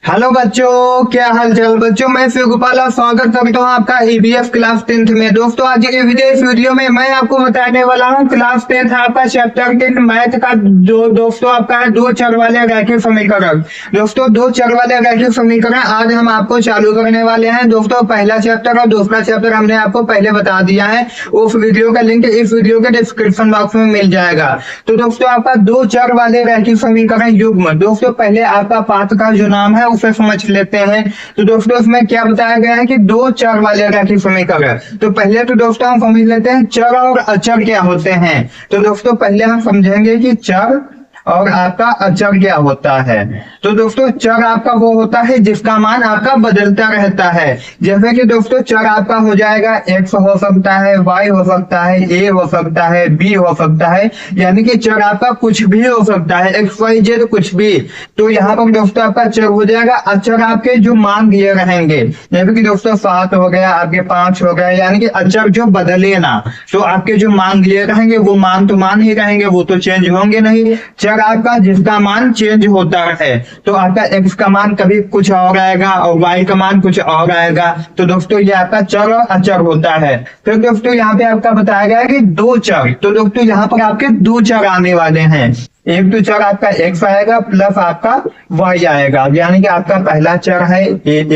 Hello बच्चों, क्या हाल चाल बच्चों। मैं शिव गोपाल और स्वागत करता हूँ आपका ईबीएस क्लास 10th में। दोस्तों आज के वीडियो में मैं आपको बताने वाला हूँ क्लास 10th आपका चैप्टर 10 मैथ का जो दोस्तों आपका है दो चर वाले रैखिक समीकरण। दोस्तों दो चर वाले रैखिक समीकरण आज हम आपको चालू करने वाले हैं। दोस्तों पहला चैप्टर और दूसरा चैप्टर हमने आपको पहले बता दिया है, उस वीडियो का लिंक इस वीडियो के डिस्क्रिप्शन बॉक्स में मिल जाएगा। तो दोस्तों आपका दो चर वाले रैखिक समीकरण युग्म, दोस्तों पहले आपका पाठ का जो नाम है उसे समझ लेते हैं। तो दोस्तों इसमें क्या बताया गया है कि दो चर वाले रैखिक समीकरण। तो पहले तो दोस्तों हम समझ लेते हैं चर और अचर क्या होते हैं। तो दोस्तों पहले हम समझेंगे कि चर और आपका अचर क्या होता है। तो दोस्तों चर आपका वो होता है जिसका मान आपका बदलता रहता है। जैसे कि दोस्तों चर आपका हो जाएगा x हो सकता है, y हो सकता है, a हो सकता है, b हो सकता है, यानी कि चर आपका कुछ भी हो सकता है, x y z कुछ भी। तो यहाँ पर दोस्तों आपका चर हो जाएगा। अचर आपके जो मान दिए रहेंगे, जैसे कि दोस्तों 7 हो गया, आपके 5 हो गया, यानी कि अचर जो बदले ना। तो आपके जो मान दिए रहेंगे वो मान तो मान ही रहेंगे, वो तो चेंज होंगे नहीं। चर आपका जिसका मान चेंज होता है, तो आपका x का मान कभी कुछ और आएगा और y का मान कुछ और आएगा। तो दोस्तों ये आपका चर और अचर होता है। फिर दोस्तों यहाँ पे आपका बताया गया है कि दो चर। तो दोस्तों यहाँ पर आपके दो चर आने वाले हैं। एक तो चर आपका x आएगा प्लस आपका y आएगा, यानी कि आपका पहला चर है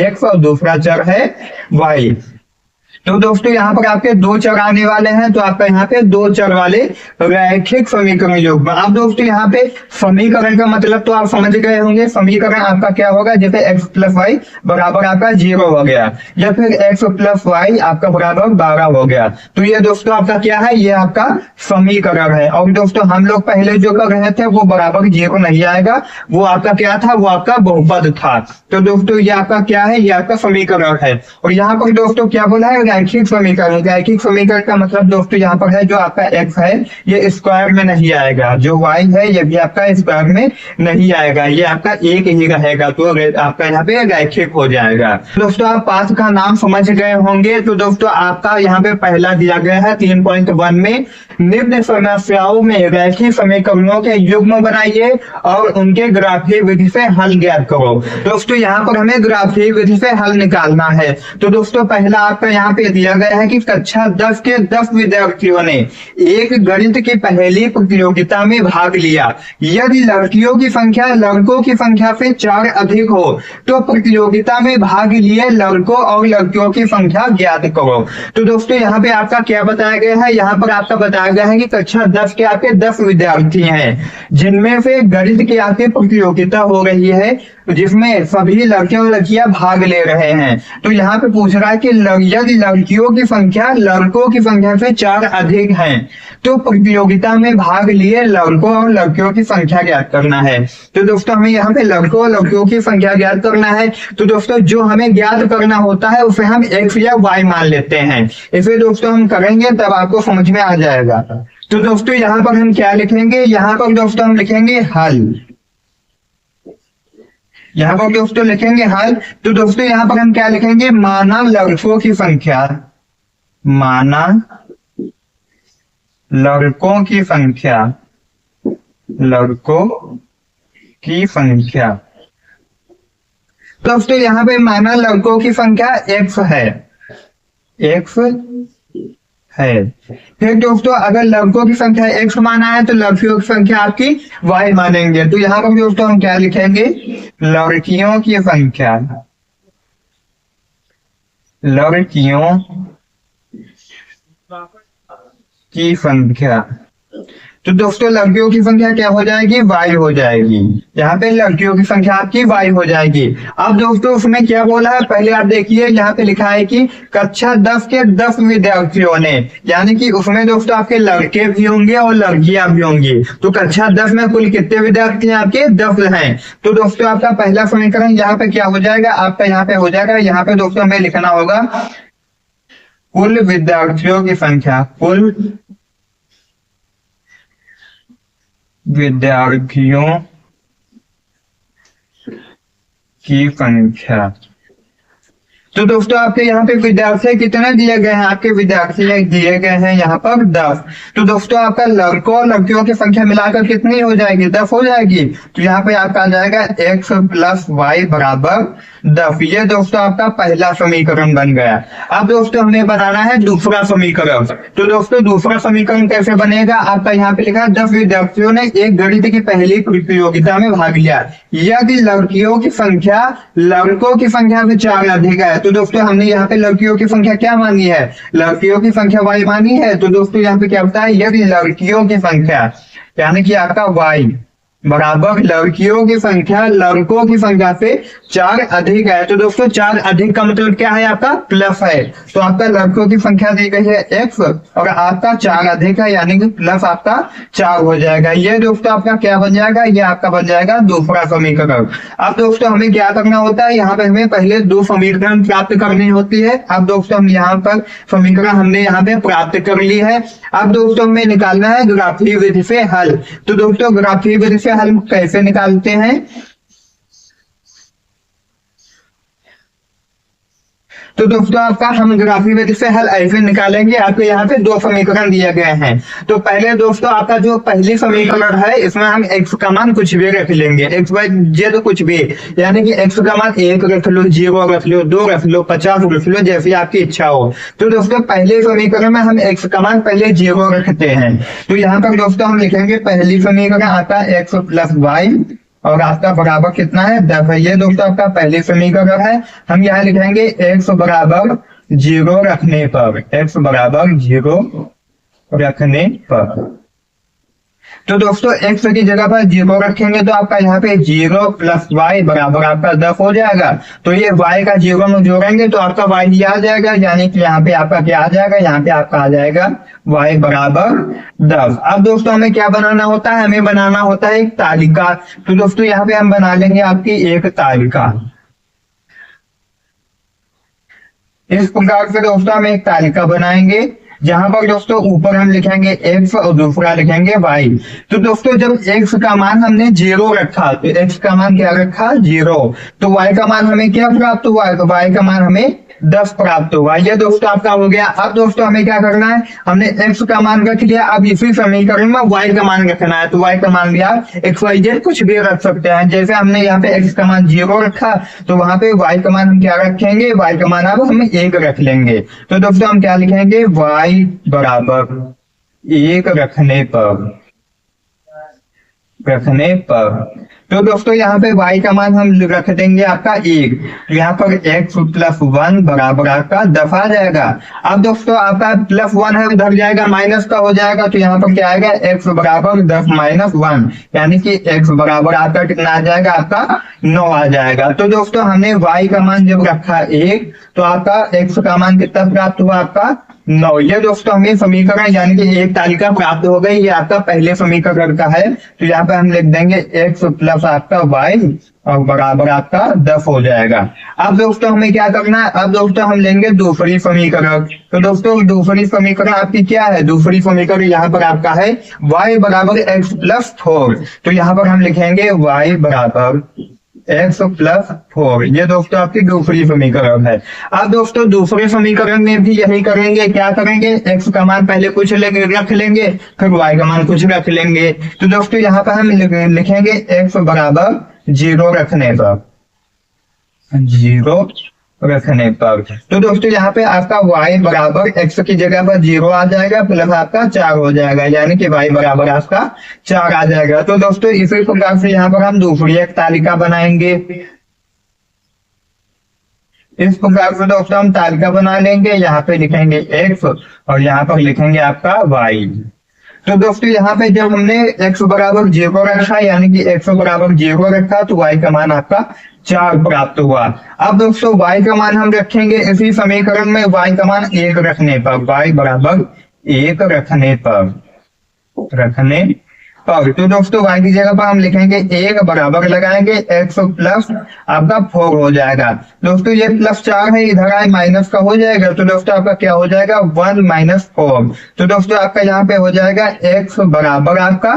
x और दूसरा चर है y। तो दोस्तों यहाँ पर आपके दो चर आने वाले हैं, तो आपका यहाँ पे दो चर वाले रैखिक समीकरण युग्म। अब दोस्तों यहाँ पे समीकरण का मतलब तो आप समझ गए होंगे। समीकरण आपका क्या होगा, जैसे x प्लस वाई बराबर आपका 0 हो गया, या फिर x प्लस वाई आपका बराबर 12 हो गया। तो ये दोस्तों आपका क्या है, ये आपका समीकरण है। और दोस्तों हम लोग पहले जो कर रहे थे वो बराबर 0 नहीं आएगा, वो आपका क्या था, वो आपका बहुपद था। तो दोस्तों ये आपका क्या है, ये आपका समीकरण है। और यहाँ पर दोस्तों क्या बोला है, रैखिक समीकरण। रैखिक समीकरण का मतलब दोस्तों यहाँ पर है जो आपका x है ये स्क्वायर में नहीं आएगा, जो y है ये भी आपका स्क्वायर में नहीं आएगा, ये आपका एक ही रहेगा। तो आपका यहाँ पे रैखिक हो जाएगा। दोस्तों आप पाठ का नाम समझ गए होंगे। तो दोस्तों आपका यहाँ पे पहला दिया गया है 3.1 में, निम्न समस्याओं में रैखिक समीकरणों के युग्म बनाइए और उनके ग्राफीय विधि से हल ज्ञात करो। दोस्तों यहाँ पर हमें ग्राफीय विधि से हल निकालना है। तो दोस्तों पहला आपका यहाँ पे दिया गया है कि कक्षा 10 के 10 विद्यार्थियों ने एक गणित की पहेली प्रतियोगिता में भाग लिया। यदि लड़कियों की संख्या लड़कों की संख्या से 4 अधिक हो तो प्रतियोगिता में भाग लिए लड़कों और लड़कियों की संख्या ज्ञात करो। तो दोस्तों यहाँ पे आपका क्या बताया गया है, यहाँ पर आपका बताया गया है कि कक्षा 10 के आपके 10 विद्यार्थी हैं, जिनमें से गणित की आपकी प्रतियोगिता हो रही है, जिसमें सभी लड़के और लड़कियां भाग ले रहे हैं। तो यहाँ पे पूछ रहा है कि यदि लड़कियों की संख्या लड़कों की संख्या से 4 अधिक है तो प्रतियोगिता में भाग लिए लड़कों और लड़कियों की संख्या ज्ञात करना है। तो दोस्तों हमें यहाँ पे लड़कों और लड़कियों की संख्या ज्ञात करना है। तो दोस्तों जो हमें ज्ञात करना होता है उसे हम x या y मान लेते हैं। इसे दोस्तों हम करेंगे तब आपको समझ में आ जाएगा। तो दोस्तों यहाँ पर हम क्या लिखेंगे, यहाँ पर दोस्तों हम लिखेंगे हल। यहाँ पर दोस्तों लिखेंगे हल। तो दोस्तों यहाँ पर हम क्या लिखेंगे, माना लड़कों की संख्या, माना लड़कों की संख्या, लड़कों की संख्या। दोस्तों यहाँ पे माना लड़कों की संख्या x है, x है। फिर दोस्तों अगर लड़कों की संख्या x माना है तो लड़कियों की संख्या आपकी y मानेंगे। तो यहाँ पर दोस्तों हम क्या लिखेंगे, लड़कियों की संख्या, लड़कियों की संख्या। तो दोस्तों लड़कियों की संख्या क्या हो जाएगी, y हो जाएगी। यहाँ पे लड़कियों की संख्या आपकी y हो जाएगी। अब दोस्तों उसमें क्या बोला है, पहले आप देखिए यहाँ पे लिखा है कि कक्षा 10 के 10 विद्यार्थियों ने, यानी कि उसमें दोस्तों आपके लड़के भी होंगे और लड़कियां भी होंगी। तो कक्षा 10 में कुल कितने विद्यार्थी हैं, आपके 10 हैं। तो दोस्तों आपका पहला समीकरण यहाँ पे क्या हो जाएगा, आपका यहाँ पे हो जाएगा, यहाँ पे दोस्तों हमें लिखना होगा कुल विद्यार्थियों की संख्या, कुल विद्यार्थियों की संख्या। तो दोस्तों आपके यहाँ पे विद्यार्थी कितने दिए गए हैं, आपके विद्यार्थी दिए गए हैं यहाँ पर 10। तो दोस्तों आपका लड़कों और लड़कियों की संख्या मिलाकर कितनी हो जाएगी, 10 हो जाएगी। तो यहाँ पे आपका आ जाएगा x प्लस वाई बराबर 10। ये दोस्तों आपका पहला समीकरण बन गया। अब दोस्तों हमें बनाना है दूसरा समीकरण। तो दोस्तों दूसरा समीकरण कैसे बनेगा, आपका यहाँ पे लिखा है 10 विद्यार्थियों ने एक गणित की पहली प्रतियोगिता में भाग लिया, यदि लड़कियों की संख्या लड़कों की संख्या से 4 अधिक है। तो दोस्तों हमने यहाँ पे लड़कियों की संख्या क्या मानी है, लड़कियों की संख्या y मानी है। तो दोस्तों यहाँ पे क्या होता है, यदि लड़कियों की संख्या यानी कि आपका y बराबर लड़कियों की संख्या लड़कों की संख्या से 4 अधिक है। तो दोस्तों 4 अधिक का मतलब क्या है, आपका प्लस है। तो आपका लड़कों की संख्या दी गई है x और आपका 4 अधिक है यानी कि प्लस आपका 4 हो जाएगा। ये दोस्तों आपका क्या बन जाएगा, ये आपका बन जाएगा दूसरा समीकरण। अब दोस्तों हमें क्या करना होता है, यहाँ पे हमें पहले 2 समीकरण प्राप्त करनी होती है। अब दोस्तों हम यहाँ पर समीकरण हमने यहाँ पे प्राप्त कर ली है। अब दोस्तों हमें निकालना है ग्राफीय विधि से हल। तो दोस्तों ग्राफीय विधि से हल कैसे निकालते हैं, तो दोस्तों आपका हम ग्राफीय विधि से हल ऐसे निकालेंगे। आपको यहाँ पे 2 समीकरण दिए गए हैं। तो पहले दोस्तों आपका जो पहली समीकरण है इसमें हम x का मान कुछ भी रख लेंगे, x y z कुछ भी, यानी कि x का मान 1 रख लो, 0 रख लो, 2 रख लो, 50 रख लो, जैसी आपकी इच्छा हो। तो दोस्तों पहले समीकरण में हम x का मान पहले 0 रखते हैं। तो यहाँ पर दोस्तों हम लिखेंगे पहली समीकरण आता है x प्लस वाई और आपका बराबर कितना है, 10 है। ये दोस्तों आपका पहले समीकरण है। हम यहाँ लिखेंगे x बराबर 0 रखने पर, x बराबर 0 रखने पर। तो दोस्तों x की जगह पर 0 रखेंगे तो आपका यहाँ पे 0 प्लस वाई बराबर आपका 10 हो जाएगा। तो ये y का 0 में जोड़ेंगे तो आपका y ही आ जाएगा, यानी कि यहाँ पे आपका क्या आ जाएगा, यहाँ पे आपका आ जाएगा y बराबर 10। अब दोस्तों हमें क्या बनाना होता है, हमें बनाना होता है एक तालिका। तो दोस्तों यहाँ पे हम बना लेंगे आपकी एक तालिका। इस प्रकार से दोस्तों हम एक तालिका बनाएंगे जहां पर दोस्तों ऊपर हम लिखेंगे x और दूसरा लिखेंगे y। तो दोस्तों जब x का मान हमने 0 रखा तो x का मान क्या रखा, 0। तो y का मान हमें क्या प्राप्त हुआ है, तो y का मान हमें 10 प्राप्त हुआ। ये दोस्तों आपका हो गया। अब दोस्तों हमें क्या करना है, हमने x का मान रख लिया, अब इसी समीकरण में y का मान रखना है। तो y का मान लिया, x y z कुछ भी रख सकते हैं। जैसे हमने यहाँ पे x का मान 0 रखा तो वहां पे y का मान हम क्या रखेंगे, y का मान अब हम 1 रख लेंगे। तो दोस्तों हम क्या लिखेंगे, y बराबर 1 रखने पर। तो दोस्तों यहाँ पे y का मान हम रख देंगे आपका 1। तो यहाँ पर x प्लस 1 बराबर आपका 10 आ जाएगा। अब दोस्तों आपका प्लस 1 है उधर जाएगा, माइनस का हो जाएगा। तो यहाँ पर क्या आएगा, x बराबर 10 माइनस 1, यानी कि x बराबर आपका कितना आ जाएगा, आपका 9 आ जाएगा। तो दोस्तों हमने y का मान जब रखा 1 तो आपका x का मान कितना प्राप्त हुआ, आपका 9। ये दोस्तों हमें समीकरण यानी कि एक तालिका प्राप्त हो गई। ये आपका पहले समीकरण का है। तो यहाँ पे हम लिख देंगे x प्लस आपका y और बराबर आपका 10 हो जाएगा। अब दोस्तों हमें क्या करना है, अब दोस्तों हम लेंगे दूसरी समीकरण। तो दोस्तों दूसरी समीकरण आपकी क्या है, दूसरी समीकरण यहाँ पर आपका है y बराबर x प्लस 4। तो यहाँ पर हम लिखेंगे y बराबर x प्लस 4। ये दोस्तों आपकी दूसरी समीकरण है। अब दोस्तों दूसरे समीकरण में भी यही करेंगे, क्या करेंगे, x का मान पहले कुछ रख लेंगे, फिर y का मान कुछ रख लेंगे। तो दोस्तों यहाँ पर हम लिखेंगे x बराबर 0 रखने पर। तो दोस्तों यहाँ पे आपका y बराबर x की जगह पर 0 आ जाएगा, प्लस आपका 4 हो जाएगा, यानी कि y बराबर आपका 4 आ जाएगा। तो दोस्तों इसी प्रकार से यहाँ पर हम दूसरी एक तालिका बनाएंगे। इस प्रकार से दोस्तों हम तालिका बना लेंगे। यहाँ पे लिखेंगे x और यहाँ पर लिखेंगे आपका y। तो दोस्तों यहाँ पे जब हमने x बराबर 0 रखा, यानी कि x बराबर 0 रखा, तो y का मान आपका 4 प्राप्त हुआ। अब दोस्तों y का मान हम रखेंगे इसी समीकरण में, y का मान 1 रखने पर, y बराबर 1 रखने पर। तो दोस्तों y की जगह पर हम लिखेंगे 1 बराबर लगाएंगे x प्लस आपका 4 हो जाएगा। दोस्तों ये +4 है, इधर आए माइनस का हो जाएगा, तो दोस्तों आपका क्या हो जाएगा 1 - 4। तो दोस्तों आपका यहाँ पे हो जाएगा x बराबर आपका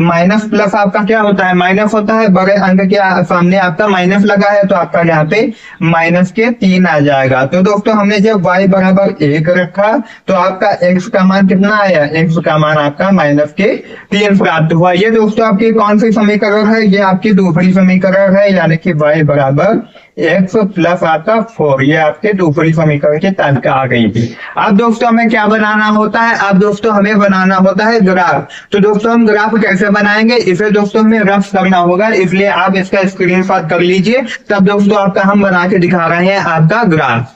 माइनस प्लस आपका क्या होता है माइनस होता है, बड़े अंक के सामने आपका माइनस लगा है तो आपका यहाँ पे -3 आ जाएगा। तो दोस्तों हमने जब y बराबर 1 रखा तो आपका x का मान कितना आया, x का मान आपका -3 प्राप्त हुआ। ये दोस्तों आपकी कौन सी समीकरण है, ये आपकी दूसरी समीकरण है, यानी कि y बराबर x प्लस आपका 4, ये आपके दूसरी समीकरण के तहत आ गई थी। अब दोस्तों हमें क्या बनाना होता है, अब दोस्तों हमें बनाना होता है ग्राफ। तो दोस्तों हम ग्राफ कैसे बनाएंगे, इसे दोस्तों हमें रफ करना होगा, इसलिए आप इसका स्क्रीनशॉट कर लीजिए। तब दोस्तों आपका हम बना के दिखा रहे हैं आपका ग्राफ।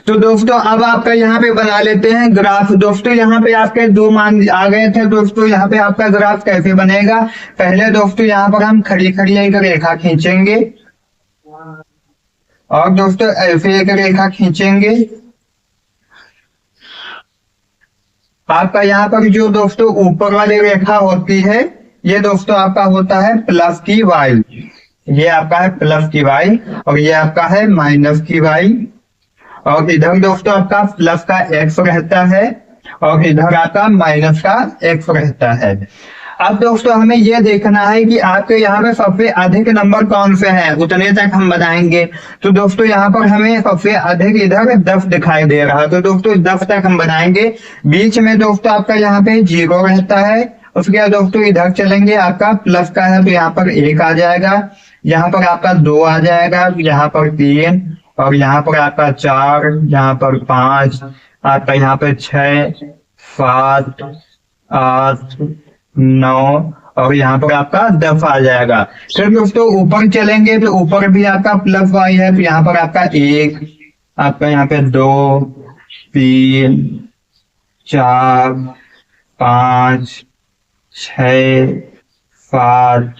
तो दोस्तों अब आपका यहाँ पे बना लेते हैं ग्राफ। दोस्तों यहाँ पे आपके 2 मान आ गए थे। दोस्तों यहाँ पे आपका ग्राफ कैसे बनेगा, पहले दोस्तों यहाँ पर हम खड़ी खड़ी एक रेखा खींचेंगे और दोस्तों ऐसे एक रेखा खींचेंगे। आपका यहाँ पर जो दोस्तों ऊपर वाली रेखा होती है ये दोस्तों आपका होता है प्लस की y, ये आपका है प्लस की y और ये आपका है माइनस की y, और इधर दोस्तों आपका प्लस का x रहता है और इधर आपका माइनस का x रहता है। अब दोस्तों हमें यह देखना है कि आपके यहाँ पे सबसे अधिक नंबर कौन से हैं, उतने तक हम बनाएंगे। तो दोस्तों यहाँ पर हमें सबसे अधिक इधर 10 दिखाई दे रहा है, तो दोस्तों 10 तक हम बनाएंगे। बीच में दोस्तों आपका यहाँ पे 0 रहता है, उसके बाद दोस्तों इधर चलेंगे, आपका प्लस का है तो यहाँ पर 1 आ जाएगा, यहाँ पर आपका 2 आ जाएगा, यहाँ पर 3 और यहाँ पर आपका 4, यहाँ पर 5, आपका यहाँ पे 6, 7, 8, 9 और यहाँ पर आपका 10 आ जाएगा। फिर दोस्तों ऊपर चलेंगे तो ऊपर भी आपका प्लस y है, तो यहाँ पर आपका 1, आपका यहाँ पे 2, 3, 4, 5, 6, 7,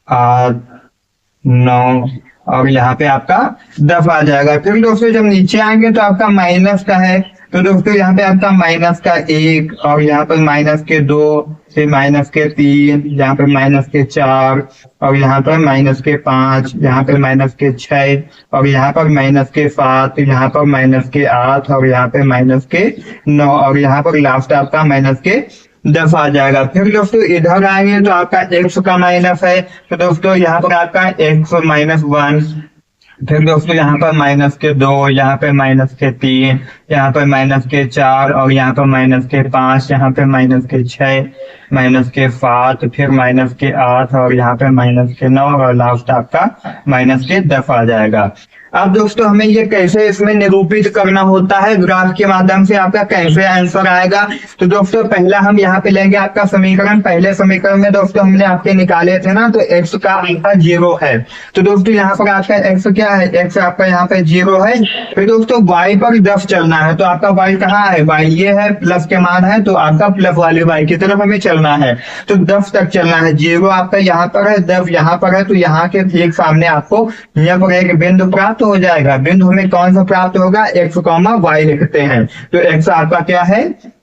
8, 9 और यहाँ पे आपका 10 आ जाएगा। फिर दोस्तों जब नीचे आएंगे तो आपका माइनस का है, तो दोस्तों यहाँ पे आपका माइनस का 1 और यहाँ पर माइनस के 2, फिर माइनस के 3, यहाँ पर माइनस के 4 और यहाँ पर माइनस के 5, यहाँ पर माइनस के 6 और यहाँ पर माइनस के 7, यहाँ पर माइनस के 8 और यहाँ पे माइनस के 9 और यहाँ पर लास्ट आपका माइनस के 10 आ जाएगा। फिर दोस्तों इधर आएंगे तो आपका x का माइनस है, तो दोस्तों यहाँ पर आपका x -1, फिर दोस्तों यहाँ पर माइनस के 2, यहाँ पे माइनस के 3, यहाँ पर माइनस के 4 और यहाँ पर माइनस के 5, यहाँ पे माइनस के 6, माइनस के 7, फिर माइनस के 8 और यहाँ पे माइनस के 9 और लास्ट आपका माइनस के 10 आ जाएगा। अब दोस्तों हमें ये कैसे इसमें निरूपित करना होता है, ग्राफ के माध्यम से आपका कैसे आंसर आएगा। तो दोस्तों पहला हम यहाँ पे लेंगे आपका समीकरण। पहले समीकरण में दोस्तों हमने आपके निकाले थे ना, तो x का आपका 0 है, तो दोस्तों यहाँ पर आपका x क्या है, x आपका यहाँ पे 0 है। फिर दोस्तों y पर 10 चलना है, तो आपका y कहाँ है, y ये है, प्लस के मान है, तो आपका प्लस वाले y की तरफ हमें चलना है, तो 10 तक चलना है। 0 आपका यहाँ पर है, 10 यहाँ पर है, तो यहाँ के ठीक सामने आपको यहाँ पर एक बिंदु प्राप्त हो जाएगा। बिंदु हमें कौन सा प्राप्त होगा, x, y लिखते हैं, तो x आपका क्या है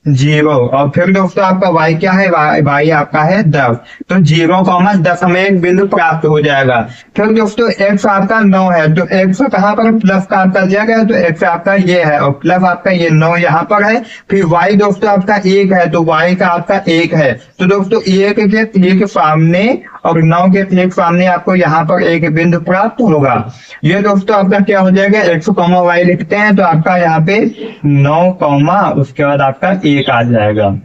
0 और फिर दोस्तों आपका y क्या है, y आपका है 10, तो 0, 10 हमें एक बिंदु प्राप्त हो जाएगा। फिर दोस्तों x आपका 9 है, तो x कहाँ पर प्लस का आपका दिया गया, तो x आपका ये है और प्लस आपका ये 9 यहाँ पर है। फिर y दोस्तों आपका 1 है, तो y का आपका 1 है, तो दोस्तों 1 के ठीक सामने और 9 के ठीक सामने आपको यहाँ पर एक बिंदु प्राप्त होगा। ये दोस्तों आपका क्या हो जाएगा, x, y लिखते हैं, तो आपका यहाँ पे 9, उसके बाद आपका 1 आ जाएगा।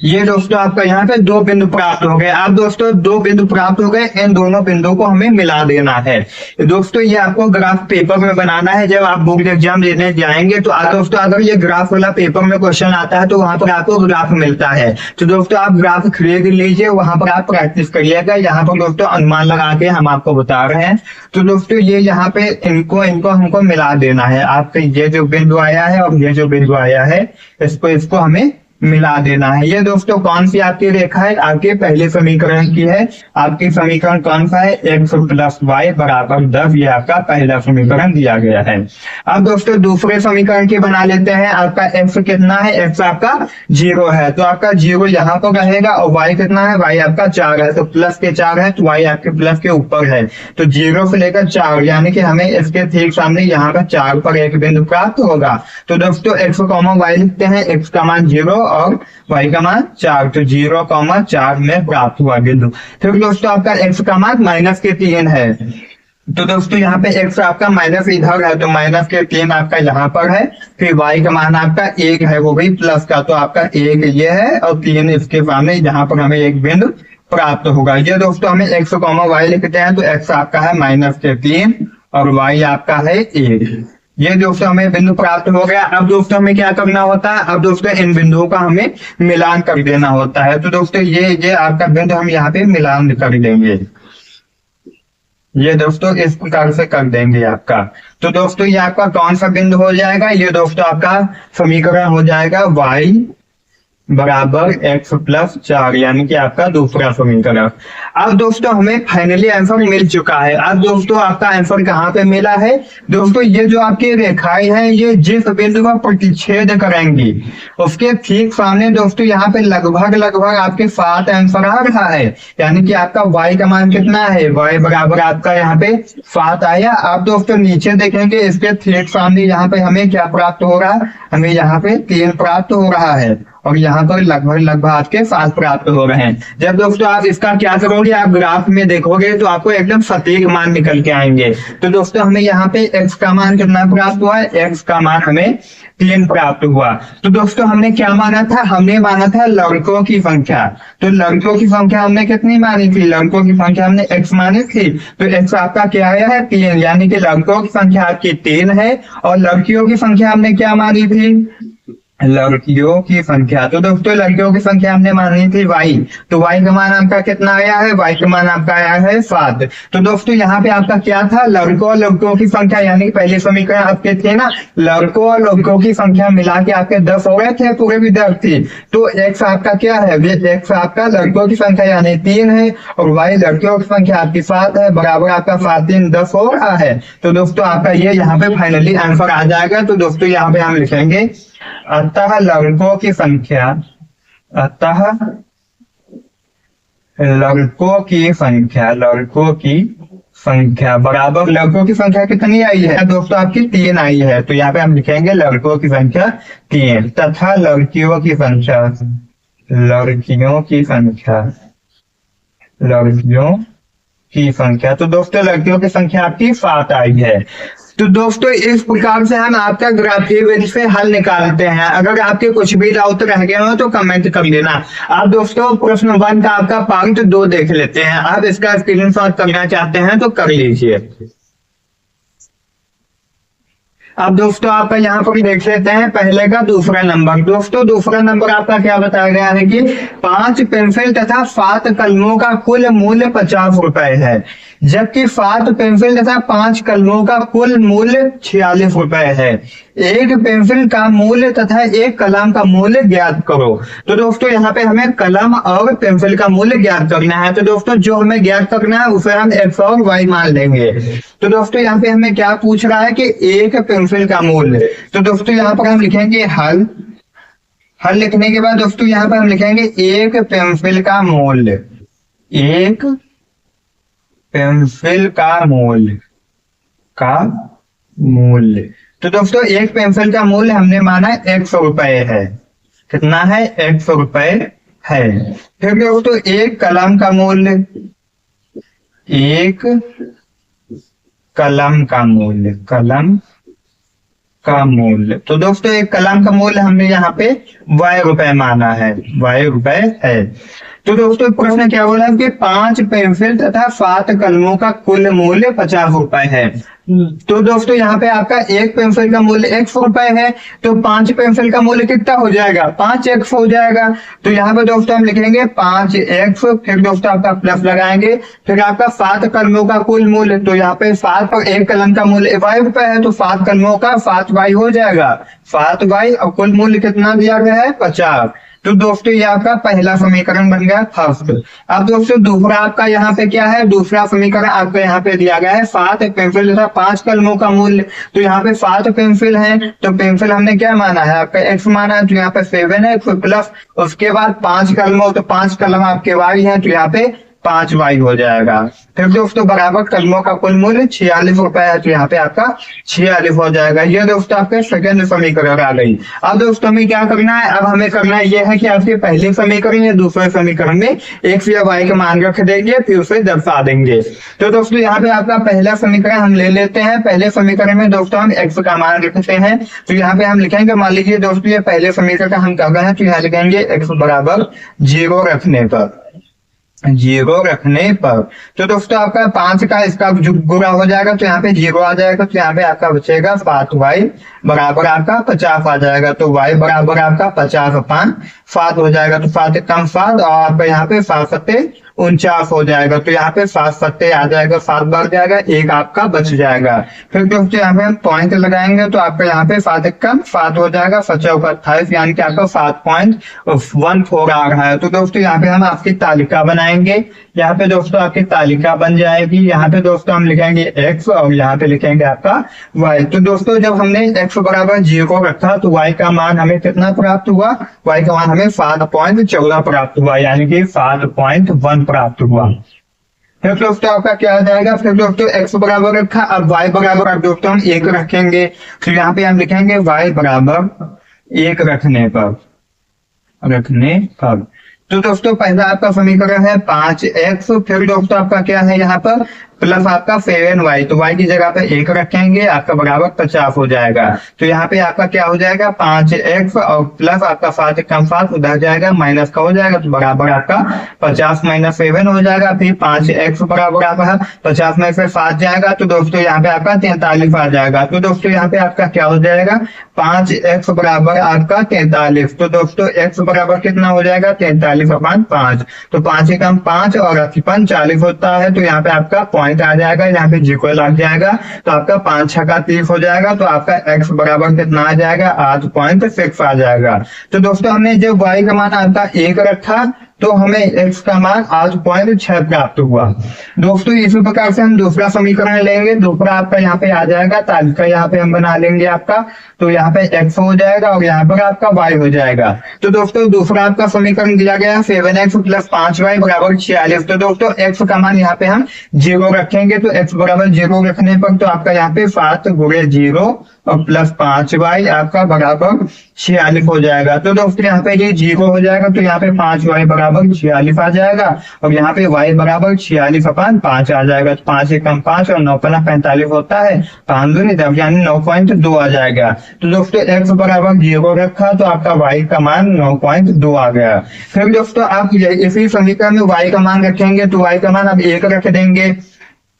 ये दोस्तों आपका यहाँ पे 2 बिंदु प्राप्त हो गए। अब दोस्तों 2 बिंदु प्राप्त हो गए, इन दोनों बिंदुओं को हमें मिला देना है। दोस्तों ये आपको ग्राफ पेपर में बनाना है, जब आप बोर्ड एग्जाम देने जाएंगे तो दोस्तों अगर ये ग्राफ वाला पेपर में क्वेश्चन आता है तो वहां पर आपको ग्राफ मिलता है, तो दोस्तों आप ग्राफ खरीद लीजिए, वहां पर आप प्रैक्टिस करिएगा। यहाँ पर दोस्तों अनुमान लगा के हम आपको बता रहे हैं। तो दोस्तों ये यहाँ पे इनको हमको मिला देना है। आपके ये जो बिंदु आया है और ये जो बिंदु आया है, इसको हमें मिला देना है। ये दोस्तों कौन सी आपकी रेखा है, आपके पहले समीकरण की है। आपकी समीकरण कौन सा है, x प्लस वाई बराबर 10, ये आपका पहला समीकरण दिया गया है। अब दोस्तों दूसरे समीकरण की बना लेते हैं। आपका x कितना है, x आपका 0 है, तो आपका 0 यहाँ पर रहेगा, और y कितना है, y आपका 4 है, तो प्लस के 4 है, तो y आपके प्लस के ऊपर है, तो 0 से लेकर 4, यानी कि हमें इसके ठीक सामने यहाँ पर 4 पर एक बिंदु प्राप्त होगा। तो दोस्तों x कॉमा y लिखते हैं, x का मान 0 और y का मान 4, तो 0,4 में प्राप्त हुआ बिंदु। फिर दोस्तों आपका x का मान -3 है, तो दोस्तों यहाँ पे x आपका माइनस इधर है, तो -3 आपका यहाँ पर है। फिर y का मान आपका 1 है, वो भी प्लस का, तो आपका 1 ये है और 3 इसके सामने, यहाँ पर हमें एक बिंदु प्राप्त होगा। ये दोस्तों हमें x, y लिखते हैं, तो x आपका है -3 और y आपका है 1। ये दोस्तों हमें बिंदु प्राप्त हो गया। अब दोस्तों हमें क्या करना होता है, अब दोस्तों इन बिंदुओं का हमें मिलान कर देना होता है। तो दोस्तों ये आपका बिंदु हम यहाँ पे मिलान कर देंगे, ये दोस्तों इस प्रकार से कर देंगे आपका। तो दोस्तों ये आपका कौन सा बिंदु हो जाएगा, ये दोस्तों आपका समीकरण हो जाएगा y बराबर x प्लस 4, यानी कि आपका दूसरा समीकरण। अब दोस्तों हमें फाइनली आंसर मिल चुका है। अब दोस्तों आपका आंसर कहाँ पे मिला है, दोस्तों ये जो आपकी रेखाएं हैं, ये जिस बिंदु का प्रतिच्छेद करेंगी उसके ठीक सामने दोस्तों यहाँ पे लगभग आपके 7 आंसर आ रहा है, यानी कि आपका y का मान कितना है, y बराबर आपका यहाँ पे 7 आया। आप दोस्तों नीचे देखेंगे, इसके ठीक सामने यहाँ पे हमें क्या प्राप्त हो रहा है, हमें यहाँ पे 3 प्राप्त हो रहा है, और यहाँ पर लगभग आपके 7 प्राप्त हो रहे हैं। जब दोस्तों आप इसका क्या करोगे, आप ग्राफ में देखोगे तो आपको एकदम सटीक मान निकल के आएंगे। तो दोस्तों हमें यहाँ पे x का मान कितना प्राप्त हुआ है, x का मान हमें 3 प्राप्त हुआ। तो दोस्तों हमने क्या माना था, हमने माना था लड़कों की संख्या। तो लड़कों की संख्या हमने कितनी मानी थी, लड़कों की संख्या हमने x मानी थी, तो x आपका क्या आया है 3, यानी कि लड़कों की संख्या आपकी 3 है। और लड़कियों की संख्या हमने क्या मानी थी, लड़कियों की संख्या, तो दोस्तों लड़कियों की संख्या हमने मानी थी y, तो y का मान आपका कितना आया है, y का मान आपका आया है 7। तो दोस्तों यहाँ पे आपका क्या था, लड़कों और लड़कों की संख्या, यानी कि पहले समीकरण आपके थे ना, लड़कों और लड़कों की संख्या मिला के आपके 10 हो गए थे पूरे विद्यार्थी। तो x आपका क्या है, x आपका लड़कों की संख्या यानी 3 है, और y लड़कियों की संख्या आपकी 7 है, बराबर आपका 7 3 10 हो रहा है। तो दोस्तों आपका ये यहाँ पे फाइनली आंसर आ जाएगा। तो दोस्तों यहाँ पे हम लिखेंगे अतः लड़कों की संख्या, अतः लड़कों की संख्या, लड़कों की संख्या बराबर, लड़कों की संख्या कितनी आई है दोस्तों, आपकी 3 आई है, तो यहाँ पे हम लिखेंगे लड़कों की संख्या 3, तथा लड़कियों की संख्या, लड़कियों की संख्या, लड़कियों की संख्या, तो दोस्तों लड़कियों की संख्या आपकी 7 आई है। तो दोस्तों इस प्रकार से हम आपका ग्राफीय विधि से हल निकालते हैं। अगर आपके कुछ भी डाउट रह गए हो तो कमेंट कर देना। आप दोस्तों प्रश्न 1 का आपका पार्ट 2 देख लेते हैं, आप इसका स्क्रीनशॉट करना चाहते हैं तो कर लीजिए। अब दोस्तों आपका यहाँ पर देख लेते हैं पहले का दूसरा नंबर। दोस्तों दूसरा नंबर आपका क्या बताया गया है कि 5 पेंसिल तथा 7 कलमों का कुल मूल्य 50 रुपए है, जबकि 7 पेंसिल तथा 5 कलमों का कुल मूल्य 46 रुपए है। एक पेंसिल का मूल्य तथा एक कलम का मूल्य ज्ञात करो। तो दोस्तों यहाँ पे हमें कलम और पेंसिल का मूल्य ज्ञात करना है। तो दोस्तों जो हमें ज्ञात करना है उसे हम x और y मान लेंगे। तो दोस्तों यहाँ पे हमें क्या पूछ रहा है कि एक पेंसिल का मूल्य। तो दोस्तों यहाँ पर हम लिखेंगे हल, हल लिखने के बाद दोस्तों यहाँ पर हम लिखेंगे एक पेंसिल का मूल्य, एक पेंसिल का मूल्य, का मूल्य। तो दोस्तों एक पेंसिल का मूल्य हमने माना 100 रुपए है, कितना है 100 रुपए है। फिर दोस्तों एक कलम का मूल्य, एक कलम का मूल्य, कलम का मूल्य। तो दोस्तों एक कलम का मूल्य हमने यहाँ पे y रुपए माना है, y रुपए है। तो दोस्तों प्रश्न क्या बोला कि 5 पेंसिल तथा 7 कलमों का कुल मूल्य 50 रुपए है। तो दोस्तों यहाँ पे आपका एक पेंसिल का मूल्य 100 रुपए है, तो 5 पेंसिल का मूल्य कितना हो जाएगा, 5x हो जाएगा। तो यहाँ पे दोस्तों हम लिखेंगे 5x, फिर दोस्तों आपका प्लस लगाएंगे, फिर आपका 7 कलमों का कुल मूल्य, तो यहाँ पे 7 पर एक कलम का मूल्य y रुपए है, तो 7 कलमों का 7y हो जाएगा, 7y, और कुल मूल्य कितना दिया गया है 50। तो दोस्तों ये आपका पहला समीकरण बन गया फर्स्ट। अब दोस्तों दूसरा आपका यहाँ पे क्या है, दूसरा समीकरण आपको यहाँ पे दिया गया है 7 पेंसिल तथा 5 कलमों का मूल्य। तो यहाँ पे 7 पेंसिल है, तो पेंसिल हमने क्या माना है, आपका एक्स माना है, तो यहाँ पे 7 है प्लस उसके बाद 5 कलमों, तो 5 कलम आपके वाई है, तो यहाँ पे 5 वाई हो जाएगा। फिर दोस्तों बराबर कलमों का कुल मूल्य 46 रुपए है, तो यहाँ पे आपका 46 हो जाएगा। ये दोस्तों आपके सेकंड समीकरण आ गई। अब दोस्तों हमें क्या करना है, अब हमें करना ये है कि आपके पहले समीकरण या दूसरे समीकरण में एक्स या वाई का मान रख देंगे, फिर उसे दर्शा देंगे। तो दोस्तों यहाँ पे आपका पहला समीकरण हम ले लेते हैं। पहले समीकरण में दोस्तों हम एक्स का मान रखते हैं, तो यहाँ पे हम लिखेंगे, मान लीजिए दोस्तों ये पहले समीकरण हम कर रहे हैं, तो यहाँ लिखेंगे एक्स बराबर 0 रखने पर, 0 रखने पर। तो दोस्तों आपका 5 का इसका गुणा हो जाएगा, तो यहाँ पे 0 आ जाएगा, तो यहाँ पे आपका बचेगा 7 वाई बराबर आपका 50 आ जाएगा। तो वाई बराबर आपका 50 अपान 7 हो जाएगा, तो 7 कम 7 और आपका यहाँ पे 7 सत्ते 49 हो जाएगा। तो यहाँ पे 7 सत्ते आ जाएगा, 7 बढ़ जाएगा, 1 आपका बच जाएगा। फिर दोस्तों यहाँ पे हम पॉइंट लगाएंगे, तो आपका यहाँ पे 7 कम 7 हो जाएगा, 7 28 यानी कि आपका 7.14 आ रहा है। तो दोस्तों यहाँ पे हम आपकी तालिका बनाएंगे। यहाँ पे दोस्तों आपकी तालिका बन जाएगी। यहाँ पे दोस्तों हम लिखेंगे एक्स और यहाँ पे लिखेंगे आपका वाई। तो दोस्तों जब हमने एक्स बराबर 0 रखा तो वाई का मान हमें कितना प्राप्त हुआ, वाई का मान हमें 7.14 प्राप्त हुआ, यानी कि 7.1 प्राप्त हुआ। फिर दोस्तों आपका क्या आ जाएगा, फिर दोस्तों एक्स बराबर रखा, अब वाई बराबर अब दोस्तों हम 1 रखेंगे। फिर यहाँ पे हम लिखेंगे वाई बराबर 1 रखने पर, तो दोस्तों पहला आपका समीकरण है 5x। फिर दोस्तों आपका क्या है यहाँ पर प्लस आपका 7y, तो y की जगह पे 1 रखेंगे, आपका बराबर 50 हो जाएगा। तो यहाँ पे आपका क्या हो जाएगा 5x और प्लस आपका 7 कम 7 उधर जाएगा, माइनस का हो जाएगा, तो बराबर आपका 50 माइनस 7 हो जाएगा। फिर 5x बराबर आपका 50 में से 7 जाएगा, तो दोस्तों यहाँ पे आपका 43 आ जाएगा। तो दोस्तों यहाँ पे आपका क्या हो जाएगा 5x बराबर आपका 43। तो दोस्तों x बराबर कितना हो जाएगा 43 अपान 5, तो 5 कम 5 और 40 होता है। तो यहाँ पे आपका पॉइंट आ जाएगा, यहाँ पे जीरो लग जाएगा, तो आपका 5 छक्का 30 हो जाएगा। तो आपका x बराबर कितना आ जाएगा 8.6 आ जाएगा। तो दोस्तों हमने जब y का मान आपका 1 रखा तो हमें x का मान 8.6 प्राप्त हुआ। दोस्तों इसी प्रकार से हम दूसरा समीकरण लेंगे। दूसरा आपका यहाँ पे आ जाएगा, तालिका यहाँ पे हम बना लेंगे आपका, तो यहाँ पे x हो जाएगा और यहाँ पर आपका y हो जाएगा। तो दोस्तों दूसरा आपका समीकरण दिया गया 7x प्लस 5y बराबर 46। तो दोस्तों x का मान यहाँ पे हम 0 रखेंगे, तो x बराबर 0 रखने पर तो आपका यहाँ पे 7 गुणे 0 और प्लस 5y आपका बराबर 46 हो जाएगा। तो दोस्तों यहाँ पे ये 0 हो जाएगा, तो यहाँ पे 5y बराबर 46 आ जाएगा और यहाँ पे y बराबर 46 अपान 5 आ जाएगा। तो 5 कम 5 और 9 पना 45 होता है, 5 दूनी 10 यानी 9.2 आ जाएगा। तो दोस्तों x बराबर 0 रखा तो आपका y का मान 9.2 आ गया। फिर दोस्तों आप इसी समीकरण में y का मान रखेंगे, तो y का मान आप 1 रख देंगे,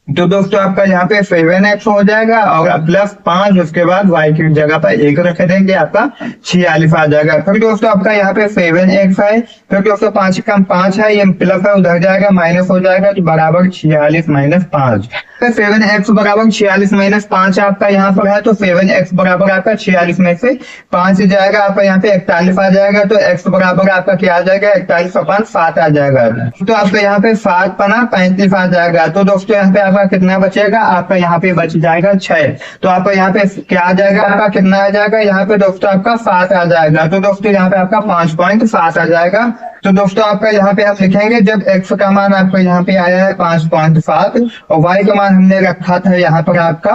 तो दोस्तों आपका यहाँ पे 7x हो जाएगा और प्लस 5 उसके बाद y की जगह पर 1 रख देंगे, आपका 46 आ जाएगा। फिर दोस्तों आपका यहाँ पे 7x है, फिर दोस्तों 5 कम 5 है, ये प्लस है उधर जाएगा, माइनस हो जाएगा, तो बराबर 46 माइनस 5। 7x बराबर 46 माइनस 5 आपका यहाँ पर है, तो 7x बराबर आपका 46 में से 5 जाएगा, आपका यहाँ पे 41 आ जाएगा। तो x बराबर आपका क्या आ जाएगा 41 अपान 7 आ जाएगा। तो आपका यहाँ पे 7 पना 35 आ जाएगा। तो दोस्तों यहाँ पे आपका कितना बचेगा, आपका यहाँ पे बच जाएगा 6। तो आपका यहाँ पे क्या आ जाएगा, आपका कितना आ जाएगा, यहाँ पे दोस्तों आपका 7 आ जाएगा। तो दोस्तों यहाँ पे आपका 5.7 आ जाएगा। तो दोस्तों आपका यहाँ पे आप लिखेंगे जब x का मान आपका यहाँ पे आया है 5.7 और y का मान हमने रखा था यहाँ पर आपका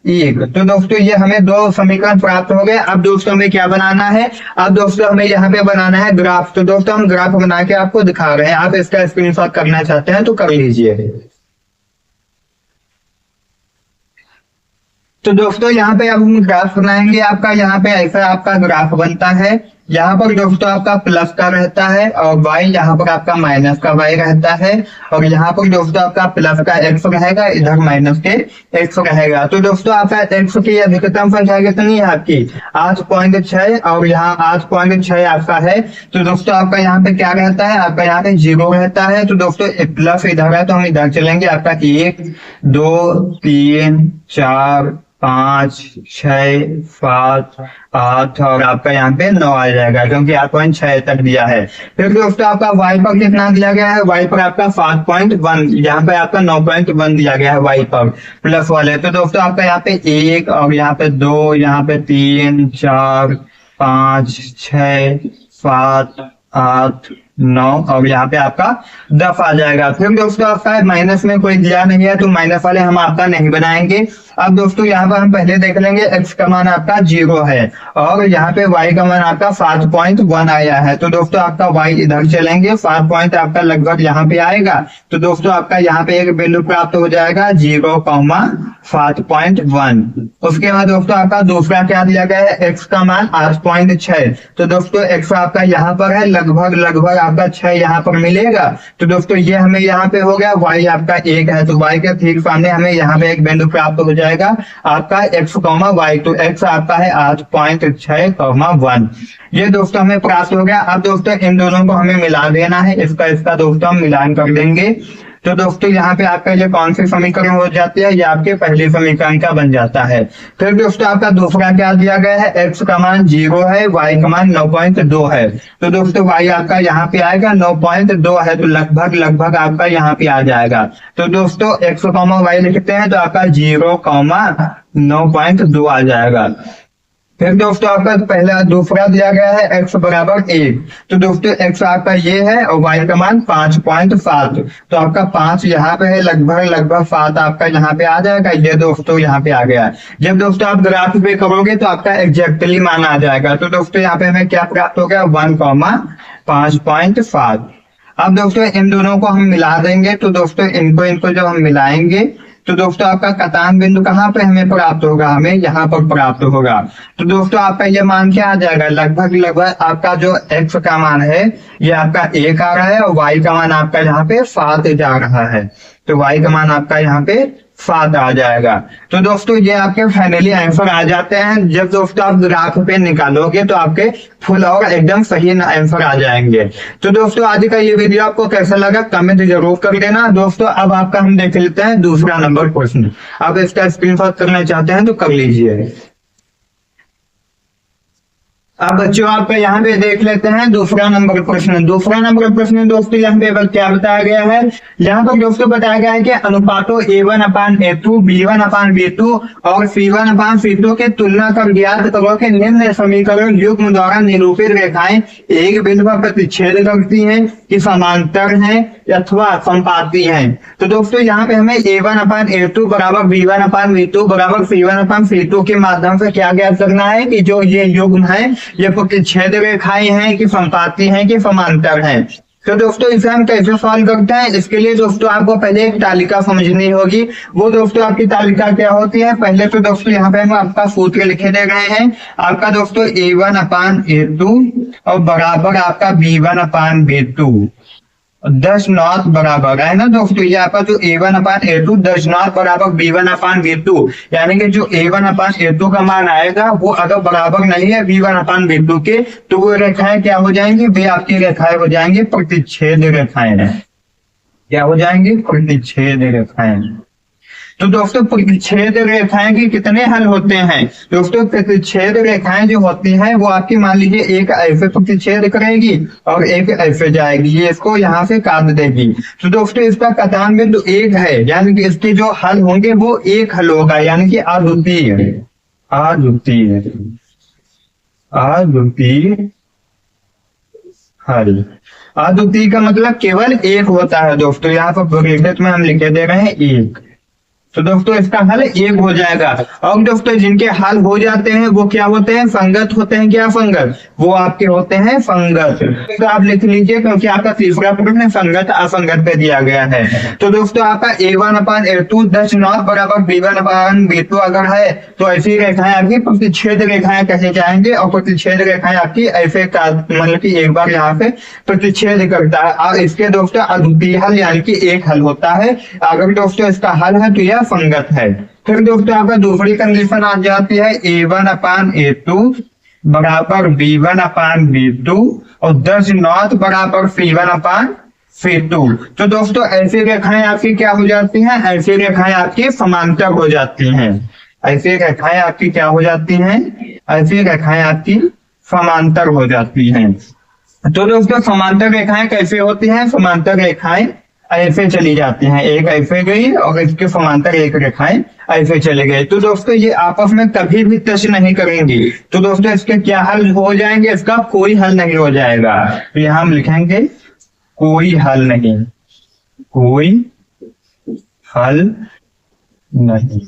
1। तो दोस्तों ये हमें 2 समीकरण प्राप्त हो गए। अब दोस्तों हमें क्या बनाना है, अब दोस्तों हमें यहाँ पे बनाना है ग्राफ। तो दोस्तों हम ग्राफ बना के आपको दिखा रहे हैं, आप इसका स्क्रीनशॉट करना चाहते हैं तो कर लीजिए। तो दोस्तों यहाँ पे अब हम ग्राफ बनाएंगे। आपका यहाँ पे ऐसा आपका ग्राफ बनता है, यहाँ पर दोस्तों आपका प्लस का रहता है और y यहाँ पर आपका माइनस का y रहता है और यहाँ पर दोस्तों आपका प्लस का x रहेगा, इधर माइनस के x रहेगा। तो दोस्तों आपका x की अधिकतम संख्या कितनी है आपकी 8.6 और यहाँ 8.6 आपका है। तो दोस्तों आपका यहाँ पे क्या रहता है, आपका यहाँ पे 0 रहता है। तो दोस्तों प्लस इधर है तो हम इधर चलेंगे, आपका 1 2 3 4 5 6 7 8 और आपका यहाँ पे 9 आ जाएगा क्योंकि 8.6 तक दिया है। फिर दोस्तों आपका वाई पर कितना दिया गया है, वाई पर आपका 7.1, यहाँ पे आपका 9.1 दिया गया है वाई पर प्लस वाले। तो दोस्तों आपका यहाँ पे 1 और यहाँ पे 2, यहाँ पे 3, 4, 5, 6, 7, 8, 9 और यहाँ पे आपका 10 आ जाएगा। फिर दोस्तों आपका माइनस में कोई दिया नहीं है तो माइनस वाले हम आपका नहीं बनाएंगे। अब दोस्तों यहाँ पर हम पहले देख लेंगे x का मान आपका 0 है और यहाँ पे y का मान आपका 7.1 आया है। तो दोस्तों आपका y इधर चलेंगे, 7 पॉइंट आपका लगभग यहाँ पे आएगा। तो दोस्तों आपका यहाँ पे एक बिंदु प्राप्त हो जाएगा 0,7.1। उसके बाद दोस्तों आपका दूसरा क्या दिया गया है, x का मान 8.6। तो दोस्तों x आपका यहाँ पर है, लगभग आपका 6 यहाँ पर मिलेगा। तो दोस्तों ये हमें यहाँ पे हो गया, y आपका 1 है तो y के ठीक सामने हमें यहाँ पे एक बिंदु प्राप्त हो जाएगा आपका x, y। तो x आपका है 8.6,1। ये दोस्तों हमें प्राप्त हो गया। अब दोस्तों इन दोनों को हमें मिला देना है, इसका दोस्तों हम मिलान कर देंगे। तो दोस्तों यहाँ पे आपका ये कौन सी समीकरण हो जाती है, ये आपके पहले समीकरण का बन जाता है। फिर दोस्तों आपका दूसरा क्या दिया गया है, x का मान 0 है, y का मान 9.2 है। तो दोस्तों y आपका यहाँ पे आएगा 9.2 है तो लगभग आपका यहाँ पे आ जाएगा। तो दोस्तों x, y लिखते हैं तो आपका 0,9.2 आ जाएगा। फिर दोस्तों आपका पहला दूसरा दिया गया है x बराबर 1। तो दोस्तों x आपका ये है और y का मान 5.7। तो आपका 5 यहाँ पे है, लगभग 7 आपका यहाँ पे आ जाएगा। ये दोस्तों यहाँ पे आ गया। जब दोस्तों आप ग्राफ पे करोगे तो आपका एग्जैक्टली मान आ जाएगा। तो दोस्तों यहाँ पे हमें क्या प्राप्त हो गया, 1,5.7। अब दोस्तों इन दोनों को हम मिला देंगे। तो दोस्तों इनको जब हम मिलाएंगे तो दोस्तों आपका कटान बिंदु कहाँ पे हमें प्राप्त होगा, हमें यहाँ पर प्राप्त होगा। तो दोस्तों आपका ये मान क्या आ जाएगा, लगभग आपका जो x का मान है ये आपका 1 आ रहा है और y का मान आपका यहाँ पे 7 जा रहा है। तो y का मान आपका यहाँ पे 7 आ जाएगा। तो दोस्तों ये आपके फाइनली आंसर आ जाते हैं। जब दोस्तों आप ग्राफ पे निकालोगे तो आपके फुल और एकदम सही आंसर आ जाएंगे। तो दोस्तों आज का ये वीडियो आपको कैसा लगा कमेंट जरूर कर देना। दोस्तों अब आपका हम देख लेते हैं दूसरा नंबर क्वेश्चन। आप इसका स्क्रीनशॉट करना चाहते हैं तो कर लीजिए। अब बच्चों आपका यहाँ पे देख लेते हैं दूसरा नंबर प्रश्न। दूसरा नंबर प्रश्न दोस्तों यहाँ पे क्या बताया गया है, यहाँ पर दोस्तों बताया गया है कि अनुपातों A1/A2, B1/B2 और C1/C2 के तुलना कर ज्ञात करो कि निम्न समीकरण युग्म द्वारा निरूपित रेखाएं एक बिंदु पर प्रतिच्छेद करती हैं कि समांतर हैं अथवा संपाती हैं। तो दोस्तों यहाँ पे हमें A1/A2 बराबर B1/B2 बराबर C1/C2 के माध्यम से क्या ज्ञात करना है कि जो ये युग्म है ये प्रतिच्छेद रेखाएं हैं कि संपाती हैं कि समांतर हैं। तो दोस्तों इसे हम कैसे सॉल्व करते हैं, इसके लिए दोस्तों आपको पहले एक तालिका समझनी होगी। वो दोस्तों आपकी तालिका क्या होती है, पहले तो दोस्तों यहाँ पे हम आपका सूत्र लिखे दे रहे हैं। आपका दोस्तों A1/A2 और बराबर आपका B1/B2 10 नॉट बराबर है ना दोस्तों। ये आपका जो A1/A2 10 नॉट बराबर B1/B2, यानी कि जो A1/A2 का मान आएगा वो अगर बराबर नहीं है B1/B2 के तो वो रेखाएं क्या हो जाएंगी, वे आपकी रेखाएं हो जाएंगी प्रतिच्छेद रेखाएं। क्या हो जाएंगी, प्रतिच्छेद रेखाएं। तो दोस्तों प्रतिच्छेद रेखाएं के कितने हल होते हैं, दोस्तों प्रतिच्छेद रेखाएं जो होती हैं वो आपकी मान लीजिए एक ऐसे प्रतिच्छेद करेगी और एक ऐसे जाएगी, ये इसको यहाँ से काट देगी। तो दोस्तों इसका कटान बिंदु 1 है, यानी कि इसके जो हल होंगे वो एक हल होगा, यानी कि अद्वितीय हल। अद्वितीय का मतलब केवल एक होता है दोस्तों। यहाँ पर ब्रैकेट में हम लिखे दे रहे हैं 1। तो दोस्तों इसका हल 1 हो जाएगा। और दोस्तों जिनके हल हो जाते हैं वो क्या होते हैं, संगत होते हैं। क्या संगत, वो आपके होते हैं संगत। तो आप लिख लीजिए क्योंकि आपका तीसरा प्रश्न संगत असंगत पे दिया गया है। तो दोस्तों आपका A1/A2 10 नॉट बराबर B1/B2 अगर है तो ऐसी रेखाएं आपकी प्रतिच्छेद रेखाएं कैसे जाएंगे और प्रतिच्छेद रेखाएं आपकी ऐसे मतलब की एक बार यहाँ पे प्रतिच्छेद करता है। और इसके दोस्तों अद्वितीय हल यानी कि एक हल होता है। अगर दोस्तों इसका हल है तो यह संगत है। फिर दोस्तों आपका दूसरी कंडीशन आ जाती है A1/A2 बराबर B1/B2 और 10 नॉट बराबर C1/C2। तो दोस्तों ऐसी रेखाएं आपकी क्या हो जाती हैं, ऐसी रेखाएं आपकी समांतर हो जाती हैं। ऐसी रेखाएं आपकी क्या हो जाती हैं, ऐसी रेखाएं आपकी समांतर हो जाती हैं। तो दोस्तों समांतर रेखाएं कैसे होती हैं? समांतर रेखाएं ऐसे चली जाती हैं, एक ऐसे गई और इसके समांतर एक रेखाएं ऐसे चले गए। तो दोस्तों ये आपस में कभी भी टच नहीं करेंगी। तो दोस्तों इसके क्या हल हो जाएंगे? इसका कोई हल नहीं हो जाएगा। तो यहाँ हम लिखेंगे कोई हल नहीं, कोई हल नहीं।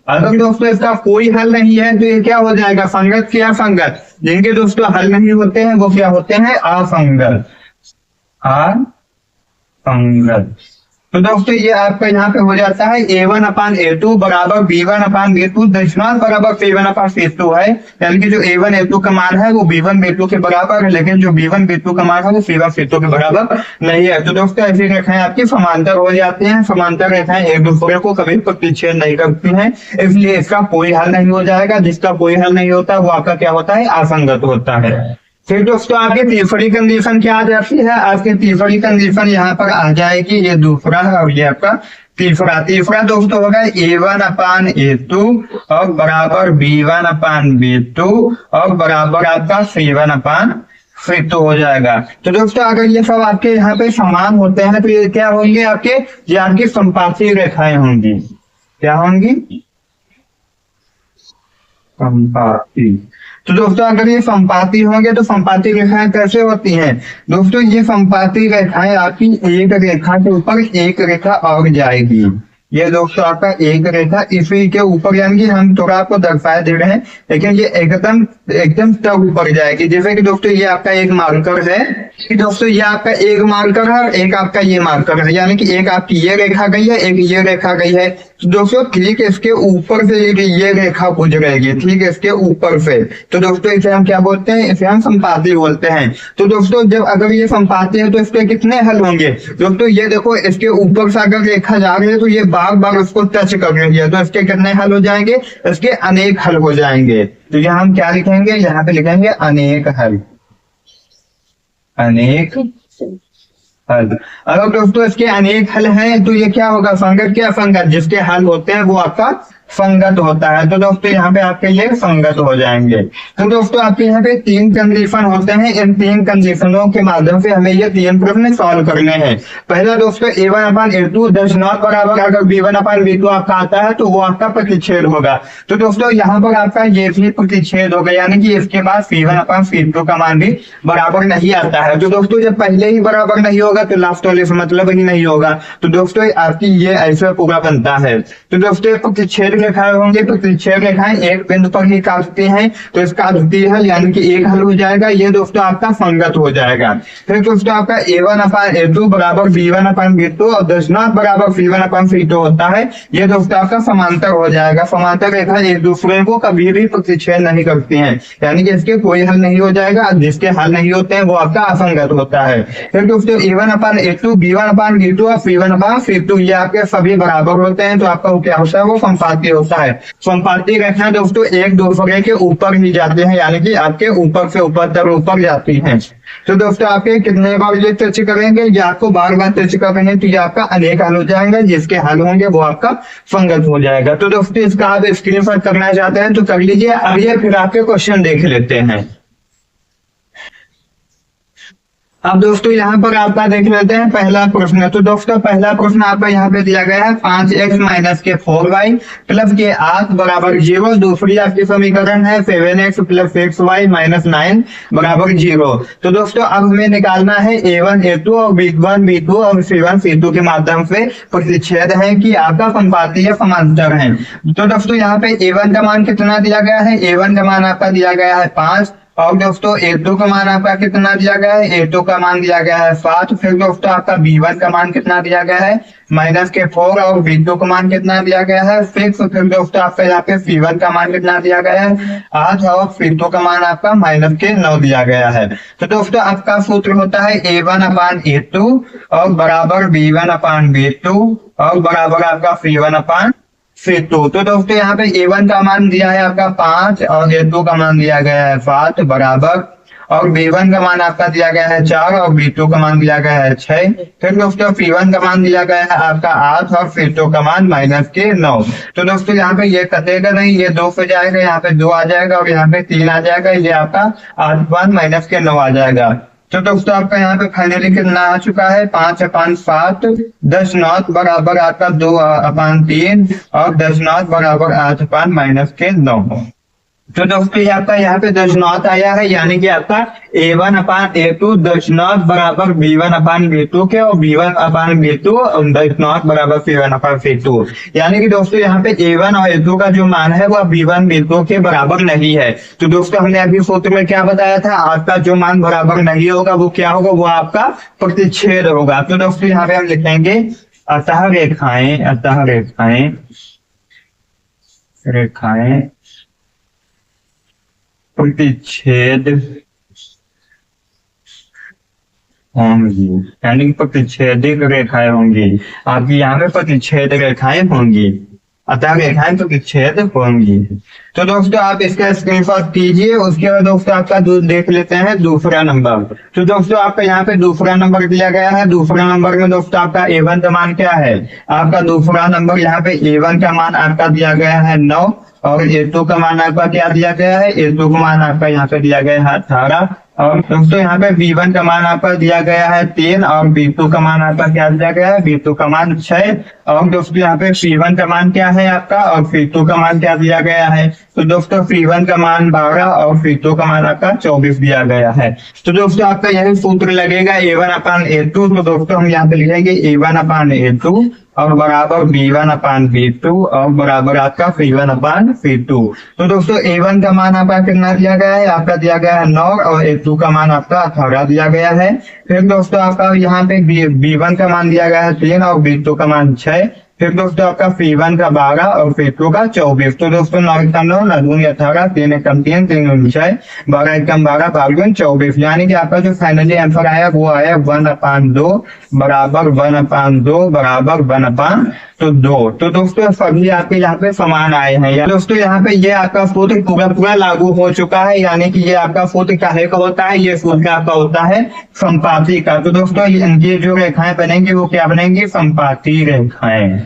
अगर दोस्तों इसका कोई हल नहीं है तो ये क्या हो जाएगा? संगत के असंगत। जिनके दोस्तों हल नहीं होते हैं वो क्या होते हैं? असंगत, असंगत। तो दोस्तों ये आपका यहाँ पे हो जाता है A1/A2 बराबर B1/B2 दशमलव बराबर C1/C2 है। यानी कि जो A1 A2 का मान है वो B1 B2 के बराबर है, लेकिन जो B1 B2 का मान है वो C1 C2 के बराबर नहीं है। तो दोस्तों ऐसी रेखाएं आपकी समांतर हो जाती हैं। समांतर रेखाएं एक दूसरे को कभी प्रतिच्छेद नहीं करती हैं, इसलिए इसका कोई हल नहीं हो जाएगा। जिसका कोई हल नहीं होता वो आपका क्या होता है? असंगत होता है। फिर दोस्तों आपकी तीसरी कंडीशन क्या आ जाती है? आपकी तीसरी कंडीशन यहाँ पर आ जाएगी, ये दूसरा है और ये आपका तीसरा दोस्तों होगा A1/A2 और बराबर B1/B2 और बराबर आपका C1/C2 हो जाएगा। तो दोस्तों अगर ये सब आपके यहाँ पे समान होते हैं तो ये क्या होंगे? आपके ये आपकी संपाती रेखाएं होंगी। क्या होंगी? संपाती। तो दोस्तों अगर ये संपाती होंगे तो संपाती रेखाएं कैसे होती हैं? दोस्तों ये संपाती रेखाएं आपकी एक रेखा के ऊपर एक रेखा और जाएगी। ये दोस्तों आपका एक रेखा इसी के ऊपर, यानी कि हम थोड़ा आपको दर्शाए दे रहे हैं, लेकिन ये एकदम तब ऊपर जाएगी। जैसे कि दोस्तों ये आपका एक मार्कर है कि दोस्तों ये आपका एक मार्कर है और एक आपका ये मार्कर है, यानी कि एक आपकी ये रेखा गई है, एक ये रेखा गई है। तो दोस्तों ठीक इसके ऊपर से ये रेखा गुजरेगी, ठीक इसके ऊपर से। तो दोस्तों इसे हम क्या बोलते हैं? इसे हम संपाती बोलते हैं। तो दोस्तों जब अगर ये संपाती है तो इसके कितने हल होंगे? दोस्तों ये देखो इसके ऊपर से अगर रेखा जा रही है तो ये बार बार उसको टच कर रही है, तो इसके कितने हल हो जाएंगे? इसके अनेक हल हो जाएंगे। तो यहाँ हम क्या लिखेंगे? यहाँ पे लिखेंगे अनेक हल, अनेक हल। अगर दोस्तों इसके अनेक हल हैं तो ये क्या होगा? संगत के असंगत। जिसके हल होते हैं वो आपका संगत होता है। तो दोस्तों यहाँ पे आपके ये संगत हो जाएंगे। तो दोस्तों आपके यहाँ पे 3 कंडीशन होते हैं। इन 3 कंडीशनों के माध्यम से हमें ये 3 प्रश्न सॉल्व करने हैं। पहला दोस्तों A1/A2 दशमलव बराबर अगर B1/B2 आपका आता है तो वो आपका प्रतिच्छेद होगा। तो दोस्तों यहाँ पर आपका ये भी प्रतिच्छेद होगा, यानी कि इसके बाद C1/C2 का मान भी बराबर नहीं आता है। तो दोस्तों जब पहले ही बराबर नहीं होगा तो लास्ट वाले से मतलब ही नहीं होगा। तो दोस्तों आपकी ये ऐसा पूरा बनता है। तो दोस्तों प्रतिच्छेद रेखाएं होंगे, प्रतिच्छेद रेखाएं एक बिंदु पर ही काटती हैं, तो इसका द्वितीय हल यानी कि एक हल हो जाएगा। ये दोस्तों आपका संगत हो जाएगा। फिर दोस्तों आपका A1/A2 बराबर B1/B2 और दशमलव बराबर C1/C2 होता है। ये दोस्तों आपका समांतर हो जाएगा। समांतर रेखा एक दूसरे को कभी भी प्रतिच्छेद नहीं करती हैं, यानी कि इसके कोई हल नहीं हो जाएगा। जिसके हल नहीं होते हैं वो आपका असंगत होता है। फिर दोस्तों A1/A2 B1/B2 और C1/C2 ये आपके सभी बराबर होते हैं, तो आपका क्या होता है? वो संपाती होता है। संपाती रेखाएं दोस्तों एक दूसरे के ऊपर ही जाते हैं, यानी कि आपके ऊपर से ऊपर जाती हैं। तो दोस्तों आपके कितने बार ये टच करेंगे? ये आपको बार बार टच करेंगे तो ये आपका अनेक हल हो जाएंगे। जिसके हल होंगे वो आपका संगत हो जाएगा। तो दोस्तों इसका आप स्क्रीनशॉट करना चाहते हैं तो कर लीजिए। अब ये फिर आपके क्वेश्चन देख लेते हैं। अब दोस्तों यहाँ पर आपका देख लेते हैं पहला प्रश्न। तो दोस्तों पहला प्रश्न आपका यहाँ पे दिया गया है 5x माइनस के 4y प्लस के 8 बराबर 0। दूसरी आपकी समीकरण है 7x प्लस 6y माइनस 9 बराबर 0। तो दोस्तों अब हमें निकालना है A1/A2 और B1/B2 और C1/C2 के माध्यम से प्रतिच्छेद है कि आपका संपाती या समांतर है। तो दोस्तों यहाँ पे A1 का मान कितना दिया गया है? A1 का मान आपका दिया गया है 5 और दोस्तों A2 का मान आपका कितना दिया गया है? A2 का मान दिया गया है 7। फिर दोस्तों आपका B1 का मान कितना दिया गया है? माइनस के 4 और B2 का मान कितना दिया गया है? 6। फिर दोस्तों आपका यहाँ पे C1 का मान कितना दिया गया है? 8 और C2 का मान आपका माइनस के 9 दिया गया है। तो दोस्तों आपका सूत्र होता है A1/A2 और बराबर B1/B2 और बराबर आपका C1/C2। तो दोस्तों यहाँ पे A1 का मान दिया है आपका 5 और A2 का मान दिया गया है 7 बराबर, और B1 का मान आपका दिया गया है 4 और B2 का मान दिया गया है 6। फिर दोस्तों P1 का मान दिया गया है आपका 8 और P2 का मान -9। तो दोस्तों यहाँ पे ये कटेगा नहीं, ये 2 पे जाएगा, यहाँ पे 2 आ जाएगा और यहाँ पे 3 आ जाएगा, ये आपका 8 -9 आ जाएगा। तो दोस्तों आपका यहाँ पे फाइनली कितना आ चुका है 5/7 10 बराबर आपका 2/3 और 10 बराबर 8/-9। तो दोस्तों ये आपका यहाँ पे 10 आया है, यानी कि आपका A1/A2 10 बराबर B1/B2 के और B1/B2 10 बराबर C1/C2। यानी कि दोस्तों यहाँ पे A1 और A2 का जो मान है वो B1/B2 के बराबर नहीं है। तो दोस्तों हमने अभी सूत्र में क्या बताया था, आपका जो मान बराबर नहीं होगा वो क्या होगा, वो आपका प्रतिच्छेद होगा। तो दोस्तों यहाँ पे हम लिखेंगे अतः रेखाएं प्रतिच्छेद होंगी, यानी कि प्रतिच्छेदिक रेखाएं होंगी। आपकी यहाँ पे प्रतिच्छेद रेखाएं होंगी, अतः रेखाएं प्रतिच्छेद होंगी। तो दोस्तों आप इसका स्क्रीनशॉट कीजिए। उसके बाद दोस्तों आपका देख लेते हैं दूसरा नंबर। तो दोस्तों आपका यहाँ पे दूसरा नंबर दिया गया है। दूसरा नंबर में दोस्तों आपका A1 का मान क्या है, आपका दूसरा नंबर यहाँ पे A1 का मान आपका दिया गया है 9 और A2 का मान आपका क्या दिया गया है, A2 का मान आपका यहाँ पे दिया गया है 18 और दोस्तों यहाँ पे B1 का मान आपका दिया गया है 3 और B2 का मान आपका क्या दिया गया है, B2 का मान 6 और दोस्तों यहाँ पे C1 का मान क्या है आपका और C2 का मान क्या दिया गया है। तो दोस्तों C1 का मान 12 और C2 का मान आपका 24 दिया गया है। तो दोस्तों आपका यही सूत्र लगेगा A1/A2। तो दोस्तों हम यहाँ पे लिखेंगे A1/A2 और बराबर B1/B2 और बराबर आपका C1/C2। तो दोस्तों A1 का मान आपका कितना दिया गया है, आपका दिया गया है 9 और A2 का मान आपका 18 दिया गया है। फिर दोस्तों आपका यहाँ पे B1 का मान दिया गया है 3 और B2 का मान 6। फिर दोस्तों आपका C1 का 12 और C2 का 24। तो दोस्तों 9 × 9 9 दूनी 18 3 × 3 3 दूनी 6 12 × 12 12 24। यानी कि आपका जो फाइनली आंसर आया वो आया 1/2 बराबर 1/2 बराबर 1/2। तो दोस्तों सभी आपके यहाँ पे समान आए हैं। या दोस्तों यहाँ पे ये आपका सूत्र पूरा लागू हो चुका है, यानी कि ये आपका सूत्र काहे का होता है, ये सूत्र आपका होता है संपाती का। तो दोस्तों ये जो रेखाएं बनेंगी वो क्या बनेंगी, संपाती रेखाएं।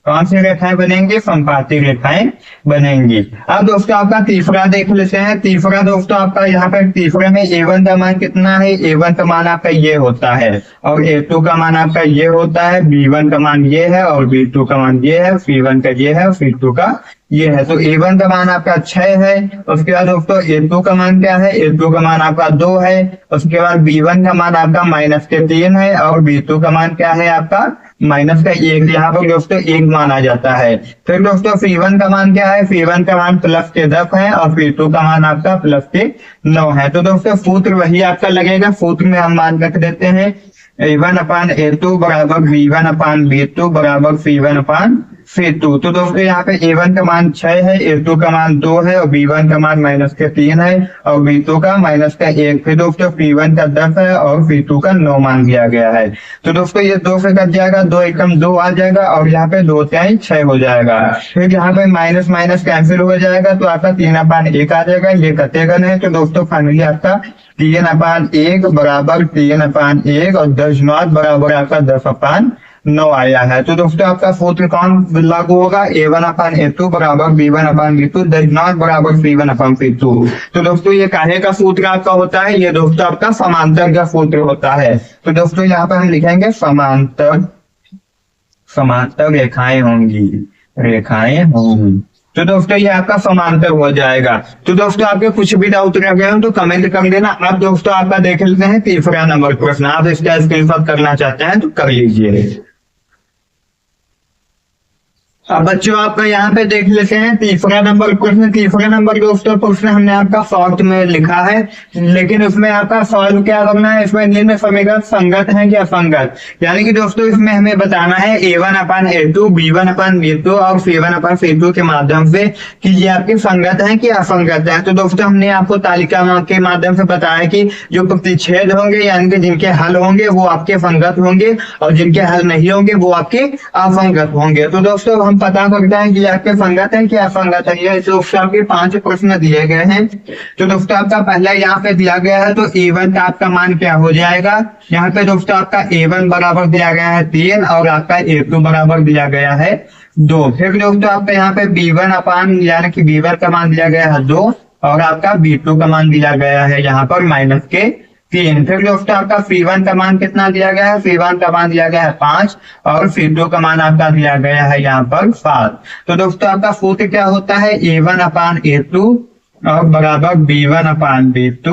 कौन सी रेखाएं बनेंगी, संपाती रेखाएं बनेंगी। अब दोस्तों आपका तीसरा देख लेते हैं। तीसरा दोस्तों आपका यहाँ पे तीसरे में A1 का मान कितना है, A1 का मान आपका ये होता है और A2 का मान आपका ये होता है, B1 का मान ये है और B2 का मान ये है, C1 का ये है और C2 का ये है। तो A1 का मान आपका 6 है। उसके बाद दोस्तों A2 का मान क्या है, A2 का मान आपका 2 है। उसके बाद B1 का मान आपका -3 है और B2 का मान क्या है आपका -1। यहाँ पर दोस्तों 1 मान आ जाता है। फिर दोस्तों C1 का मान क्या है, C1 का मान +10 है और C2 का मान आपका +9 है। तो दोस्तों सूत्र वही आपका लगेगा। सूत्र में हम मान रख देते हैं A1/A2 बराबर B1/B2 बराबर C1/C2। तो दोस्तों यहाँ पे A1 का मान 6 है, A2 का मान 2 है और B1 का मान -3 है और B2 का -1। फिर दोस्तों C1 का 10 है और C2 का 9 मान दिया गया है। तो दोस्तों ये 2 से कट जाएगा, 2 एकम 2 आ जाएगा और यहाँ पे 2 3 6 हो जाएगा। फिर यहाँ पे माइनस माइनस कैंसिल हो जाएगा तो आपका 3/1 आ जाएगा, ये कटेगा नहीं। तो दोस्तों फाइनली आपका 3/1 बराबर 3/1 और 10 बराबर आपका 10/9 आया है। तो दोस्तों आपका सूत्र कौन लागू होगा, A1/A2 बराबर B1/B2 10 बराबर C1/C2। तो दोस्तों ये काहे का सूत्र आपका होता है, ये दोस्तों आपका समांतर का सूत्र होता है। तो दोस्तों यहाँ पर हम लिखेंगे समांतर रेखाएं होंगी। तो दोस्तों ये आपका समांतर हो जाएगा। तो दोस्तों आपके कुछ भी डाउट रह गए हो तो कमेंट कर देना। अब दोस्तों आपका देख लेते हैं तीसरा नंबर प्रश्न। आप इसका स्क्रीनशॉट करना चाहते हैं तो कर लीजिए। अब बच्चों आपका यहाँ पे देख लेते हैं तीसरा नंबर प्रश्न। तीसरा नंबर दोस्तों प्रश्न हमने आपका शॉर्ट में लिखा है, लेकिन उसमें आपका सॉल्व क्या करना है, इसमें निम्न समीकरण संगत है कि असंगत। यानी कि दोस्तों इसमें हमें बताना है A1/A2 B1/B2 और C1/C2 के माध्यम से कि ये आपके संगत है कि असंगत है। तो दोस्तों हमने आपको तालिका के माध्यम से बताया कि जो प्रतिच्छेद होंगे यानी कि जिनके हल होंगे वो आपके संगत होंगे और जिनके हल नहीं होंगे वो आपके असंगत होंगे। तो दोस्तों हम पता करते हैं कि आपके संगत है क्या असंगत है। ये दोस्तों आपके 5 प्रश्न दिए गए हैं। तो दोस्तों आपका पहला यहाँ पे दिया गया है, तो A1 का आपका मान क्या हो जाएगा। यहाँ पे दोस्तों आपका A1 बराबर दिया गया है 3 और आपका A2 बराबर दिया गया है 2। फिर दोस्तों आपका यहाँ पे B1 अपान यानी कि B1 का मान दिया गया है 2 और आपका B2 का मान दिया गया है यहाँ पर -3। फिर दोस्तों आपका C1 का मान कितना दिया गया है, C1 का मान दिया गया है 5 और C2 का मान आपका दिया गया है यहाँ पर 7। तो दोस्तों आपका सूत्र क्या होता है, A1 अपान A2 और बराबर B1 अपान B2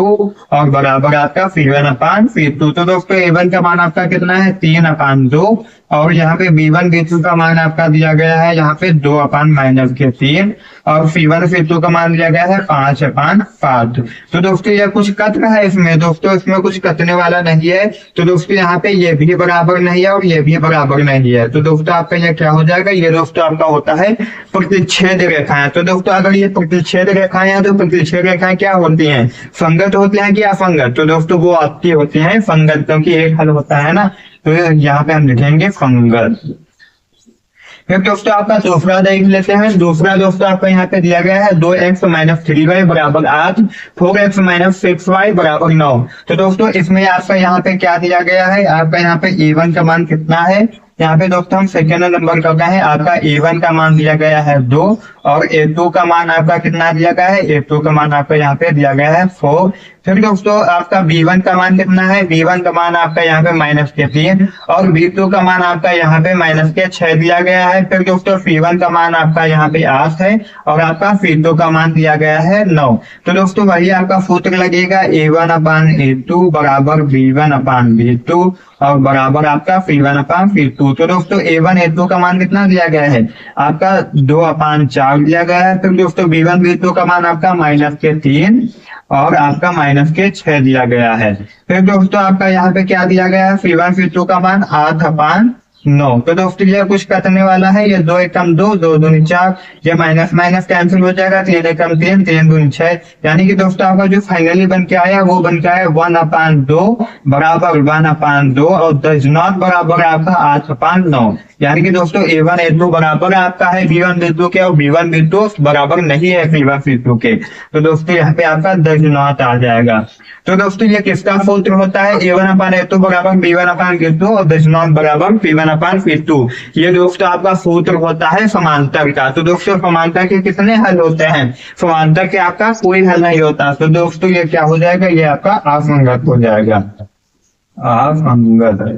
और बराबर आपका C1 अपान C2। तो दोस्तों A1 का मान आपका कितना है 3 अपान 2 और यहाँ पे B1 B2 का मान आपका दिया गया है यहाँ पे 2 अपान -3 और C1 C2 का मान दिया गया है 5 अपान 7। तो दोस्तों ये कुछ कट रहा है इसमें, दोस्तों इसमें कुछ कटने वाला नहीं है। तो दोस्तों यहाँ पे ये भी बराबर नहीं है और ये भी बराबर नहीं है। तो दोस्तों आपका ये क्या हो जाएगा, ये दोस्तों आपका होता है प्रतिच्छेद रेखाएं। तो दोस्तों अगर ये प्रतिच्छेद रेखाएं हैं तो प्रतिच्छेद रेखाएं क्या होती हैं, संगत होती हैं कि असंगत। तो दोस्तों वो आपकी होती हैं संगत, क्योंकि एक हल होता है ना। तो यहाँ पे हम लिखेंगे संगत। फिर दोस्तों आपका दूसरा देख लेते हैं। दूसरा दोस्तों आपका यहाँ पे दिया गया है 2x - 3y बराबर 8, 4x - 6y बराबर 9। तो दोस्तों इसमें आपका यहाँ पे क्या दिया गया है, आपका यहाँ पे A1 का मान कितना है, यहाँ पे दोस्तों हम सेकेंड नंबर कर रहे हैं। आपका A1 का मान दिया गया है 2 और A2 का मान आपका कितना दिया गया है, A2 का मान आपका यहाँ पे दिया गया है 4। फिर दोस्तों आपका B1 का मान कितना है, B1 का मान आपका यहाँ पे -3 और B2 का मान आपका यहाँ पे -6 दिया गया है। फिर दोस्तों C1 का मान आपका यहाँ पे 8 है और आपका C2 का मान दिया गया है 9। तो दोस्तों वही आपका सूत्र लगेगा, A1 अपान A2 बराबर B1 अपान B2 और बराबर आपका C1 अपान C2। तो दोस्तों A1 A2 का मान कितना दिया गया है, आपका 2 अपान 4 दिया गया है। फिर दोस्तों B1 B2 का मान आपका -3 और आपका -6 दिया गया है। फिर दोस्तों आपका यहाँ पे क्या दिया गया है, C1 C2 का मान 8 अपान 9। तो दोस्तों ये कुछ कटने वाला है, ये 2 एकम 2, 2 दूनी 4, ये माइनस माइनस कैंसिल हो जाएगा, 3 एकम 3, 3 दूनी 6। यानी कि दोस्तों आपका जो फाइनली बन के आया वो बन के आया 1/2 बराबर 1/2 और दस नॉट बराबर आपका 8/9। यानी कि दोस्तों A1 A2 बराबर आपका है B1 B2 के और B1 B2 बराबर नहीं है C1 C2 के। तो दोस्तों यहाँ पे आपका 10 नॉट आ जाएगा। तो दोस्तों ये किसका सूत्र होता है, A1 अपान A2 बराबर B1 अपान B2 और 10 नॉट बराबर B1 अपान B2। ये दोस्तों आपका सूत्र होता है समांतर का। तो दोस्तों समांतर के कितने हल होते हैं, समांतर के आपका कोई हल नहीं होता। तो दोस्तों ये क्या हो जाएगा, ये आपका असंगत हो जाएगा, असंगत है।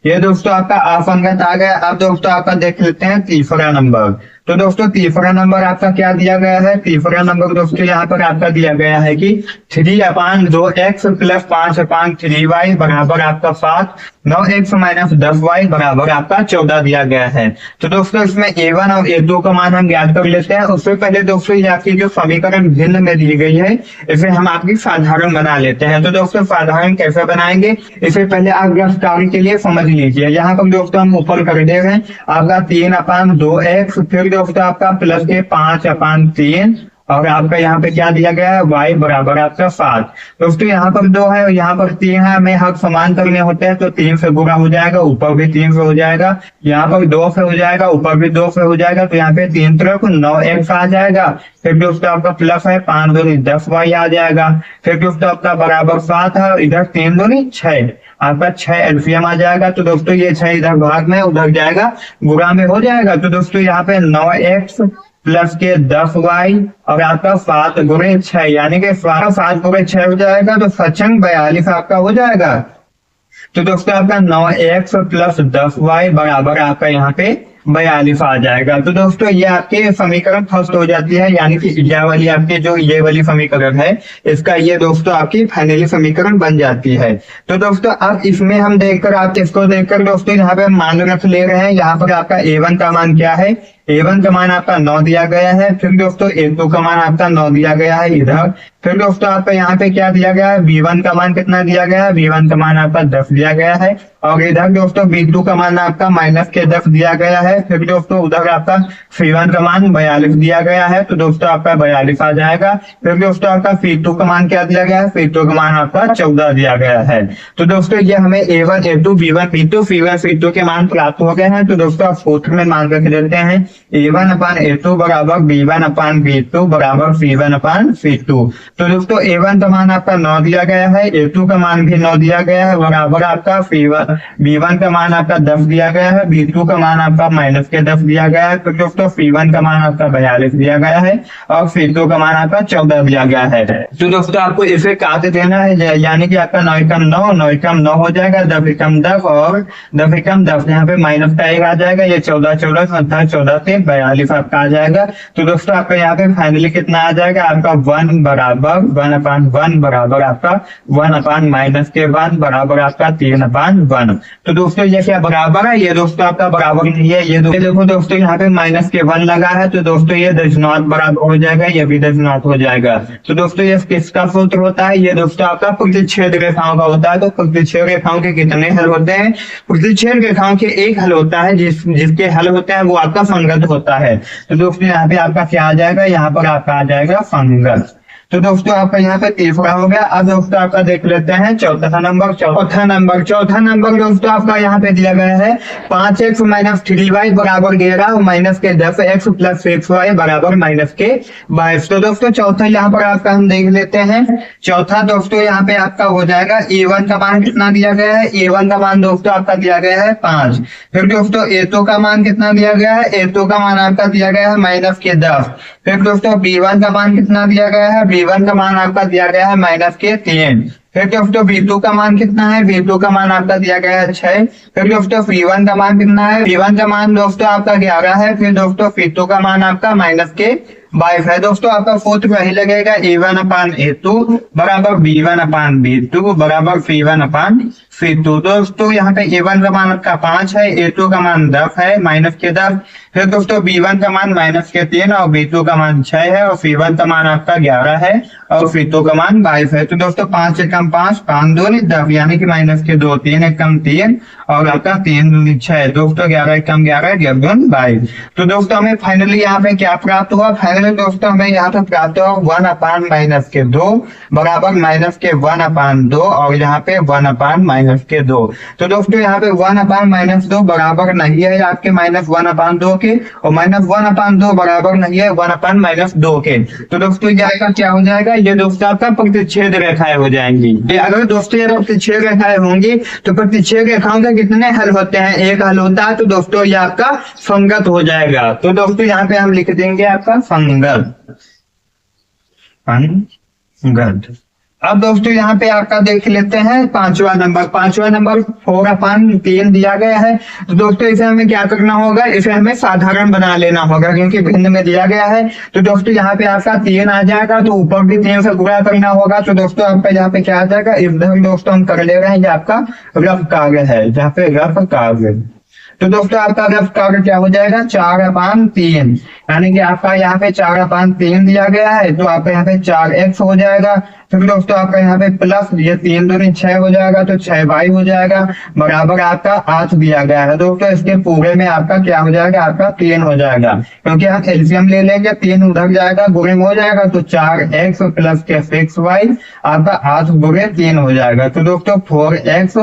ये दोस्तों आपका असंगत आ गया। अब दोस्तों आपका देख लेते हैं तीसरा नंबर। तो दोस्तों तीसरा नंबर आपका क्या दिया गया है, तीसरा नंबर दोस्तों यहाँ पर आपका दिया गया है कि 3/2x + 5/3y बराबर आपका 7, 9x - 10y बराबर आपका 14 दिया गया है। तो दोस्तों इसमें A1 और A2 का मान हम ज्ञात कर लेते हैं। उससे पहले दोस्तों ये आपकी जो समीकरण भिन्न में दी गई है इसे हम आपकी साधारण बना लेते हैं। तो दोस्तों साधारण कैसे बनाएंगे, इससे पहले आप गिरफ्तारी के लिए समझ लीजिए। यहाँ पर दोस्तों हम ऊपर कर दे रहे हैं आपका 3/2x, फिर दोस्तों आपका प्लस के 5/3 और आपका यहाँ पे क्या दिया गया है, y बराबर आपका 7। दोस्तों यहाँ पर 2 है और यहाँ पर 3 है, हमें हर समान करने होते हैं। तो 3 से गुणा हो जाएगा, ऊपर भी 3 से हो जाएगा, यहाँ पर 2 से हो जाएगा, ऊपर भी 2 से हो जाएगा। तो यहाँ पे 3 तरफ 9x आ जाएगा। फिर दोस्तों आपका प्लस है 5 दूनी 10y आ जाएगा। फिर दोस्तों आपका बराबर 7 है और इधर 3 दूनी 6, आपका 6 एलसीएम आ जाएगा। तो दोस्तों ये 6 इधर भाग में उधर जाएगा, गुणा में हो जाएगा। तो दोस्तों यहाँ पे 9x प्लस के 10y और आपका 7 गुणे 6 यानी कि 7 गुणे 6 हो जाएगा। तो सचंग 42 आपका हो जाएगा। तो दोस्तों आपका 9x प्लस 10y बराबर आपका यहाँ पे 42 आ जाएगा। तो दोस्तों ये आपके समीकरण फर्स्ट हो जाती है, यानी कि ये वाली आपकी जो ये वाली समीकरण है इसका ये दोस्तों आपकी फाइनली समीकरण बन जाती है। तो दोस्तों अब इसमें हम देखकर आप इसको देखकर दोस्तों यहाँ पे मान रख ले रहे हैं। यहाँ पर आपका A1 का मान क्या है, A1 का मान आपका 9 दिया गया है। फिर दोस्तों A2 का मान आपका 9 दिया गया है इधर। फिर दोस्तों आपका यहाँ पे क्या दिया गया है, V1 का मान कितना दिया गया है, V1 का मान आपका 10 दिया गया है। और इधर दोस्तों V2 का मान आपका -10 दिया गया है। फिर दोस्तों उधर आपका C1 का मान 42 दिया गया है, तो दोस्तों आपका 42 आ जाएगा। फिर दोस्तों आपका C2 का मान क्या दिया गया है, C2 का मान आपका 14 दिया गया है। तो दोस्तों ये हमें A1 A2 B1 B2 C1 C2 के मान प्राप्त हो गए हैं। तो दोस्तों आप सूत्र में मान रख देते हैं A1/A2 बराबर B1/B2 बराबर C1/C2। तो दोस्तों A1 का मान आपका 9 दिया गया है, A2 का मान भी 9 दिया गया है, बराबर आपका B1 का मान आपका 10 दिया गया है, B2 का मान आपका -10 दिया गया है। तो दोस्तों C1 का मान आपका 42 दिया गया है और C2 का मान आपका 14 दिया गया है। तो दोस्तों आपको इसे काट देना है, यानी कि आपका 9 हो जाएगा, 10 और 10 यहाँ पे माइनस का 1 आ जाएगा, ये 14 14 से 42 आपका आ जाएगा। तो दोस्तों आपका यहाँ पे फाइनली कितना आ जाएगा, आपका 1 बराबर 1/1 बराबर आपका 1/-1 बराबर आपका 3/1। तो दोस्तों ये क्या बराबर है, ये दोस्तों आपका बराबर नहीं है। ये देखो दोस्तों यहाँ पे -1 लगा है, तो दोस्तों ये दशनाट बराबर हो जाएगा, ये भी दशनाट हो जाएगा। तो दोस्तों ये किसका सूत्र होता है, ये दोस्तों आपका प्रतिच्छेद रेखाओं का होता है। तो प्रतिच्छेद रेखाओं के कितने हल होते हैं, प्रतिच्छेद रेखाओं के एक हल होता है, जिसके हल होते हैं वो आपका संगत होता है। तो दोस्तों यहाँ पे आपका क्या आ जाएगा, यहाँ पर आपका आ जाएगा संगत। तो दोस्तों आपका यहाँ पे तीसरा हो गया। अब दोस्तों आपका देख लेते हैं चौथा नंबर दोस्तों आपका यहाँ पे दिया गया है 5x - 3y बराबर 11 और -10x + 6y बराबर -22। तो दोस्तों चौथा यहाँ पर आपका हम देख लेते हैं। चौथा दोस्तों यहाँ पे आपका हो जाएगा A1 का मान कितना दिया गया है, A1 का मान दोस्तों आपका दिया गया है 5। फिर दोस्तों A2 का मान कितना दिया गया है, A2 का मान आपका दिया गया है -10। फिर दोस्तों B1 का मान कितना दिया गया है, B1 का मान आपका दिया गया है -3। फिर दोस्तों B2 का मान कितना है, B2 का मान आपका दिया गया है 6। फिर दोस्तों C1 का मान कितना है, C1 का मान दोस्तों आपका 11 है। फिर दोस्तों C2 का मान आपका -22 है। दोस्तों आपका सूत्र वही लगेगा, A1/A2 बराबर B1/B2 बराबर C1/C2। दोस्तों यहाँ पे A1 का मान आपका 5 है, A2 का मान 10 है -10। फिर दोस्तों B1 का मान -3 और B2 का मान 6 है और C1 का मान आपका 11 है और C2 का मान 22 है। तो दोस्तों 5 एकम 5 5 दूनी 10 यानी कि -2 3 एकम 3 और आपका 3 दूनी 6 दोस्तों 11 एकम 11 11 22। तो दोस्तों हमें फाइनली यहाँ पे क्या प्राप्त हुआ, फाइनली दोस्तों हमें यहाँ पे प्राप्त हुआ 1/-2 बराबर -1/2 और यहाँ पे 1/-2। तो दोस्तों यहाँ पे 1/-2 बराबर नहीं है आपके -1/2 के और -1/2 बराबर नहीं है 1/-2 के। तो दोस्तों जाएगा क्या हो जाएगा, ये दोस्तों आपका प्रतिच्छेद रेखाएं हो जाएंगी। अगर दोस्तों ये प्रतिच्छेद रेखाएं होंगी तो प्रतिच्छेद रेखाओं के कितने हल होते हैं, एक हल होता है। तो दोस्तों ये आपका संगत हो जाएगा। तो दोस्तों यहाँ पे हम लिख देंगे आपका संगत। अब दोस्तों यहाँ पे आपका देख लेते हैं पांचवा नंबर 4/3 दिया गया है। तो दोस्तों इसे हमें क्या करना होगा, इसे हमें साधारण बना लेना होगा क्योंकि भिन्न में दिया गया है। तो दोस्तों यहाँ पे आपका 3 आ जाएगा, तो ऊपर भी 3 से गुणा करना होगा। तो दोस्तों आपका यहाँ पे क्या आ जाएगा, इधर दोस्तों हम कर ले रहे हैं, ये आपका रफ कार्य है, जहाँ पे रफ कार्य। तो दोस्तों आपका रफ कार्य क्या हो जाएगा, 4/3 यानी कि आपका यहाँ पे 4/3 दिया गया है। तो आपका यहाँ पे 4x हो जाएगा। फिर दोस्तों आपका यहाँ पे प्लस ये 3 दूनी 6 हो जाएगा, तो 6y हो जाएगा बराबर आपका 8 दिया गया है। दोस्तों इसके पूरे में आपका क्या हो जाएगा, आपका 3 हो जाएगा क्योंकि हम एलसीएम ले लेंगे, 3 उधर जाएगा, गुणे हो जाएगा। तो 4x प्लस के 6y आपका 8 गुणे 3 हो जाएगा। तो दोस्तों 4x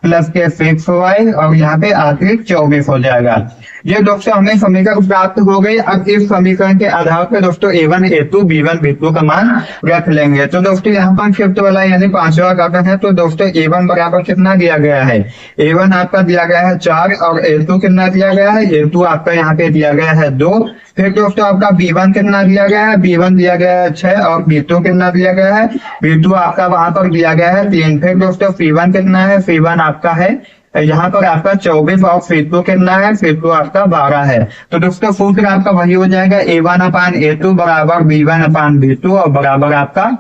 प्लस के 6y और यहाँ पे अतिरिक्त 24 हो जाएगा। ये दोस्तों हमें समीकरण प्राप्त हो गई। अब इस समीकरण के आधार पर दोस्तों A1 A2 B1 B2 का मान रख लेंगे। तो दोस्तों यहाँ पर फिफ्थ वाला यानी पांचवा कारण है। तो दोस्तों A1 बराबर कितना दिया गया है, A1 आपका दिया गया है 4 और A2 कितना दिया गया है, A2 आपका यहाँ पे दिया गया है 2। फिर दोस्तों आपका B1 कितना दिया गया है, B1 दिया गया है 6 और B2 कितना दिया गया है, B2 आपका वहां पर दिया गया है 3। फिर दोस्तों C1 कितना है, C1 आपका है यहाँ पर आपका 24 और C2 कितना है, C2 आपका 12 है। तो दोस्तों सूत्र आपका वही हो जाएगा A1/A2 बराबर B1/B2 और बराबर आपका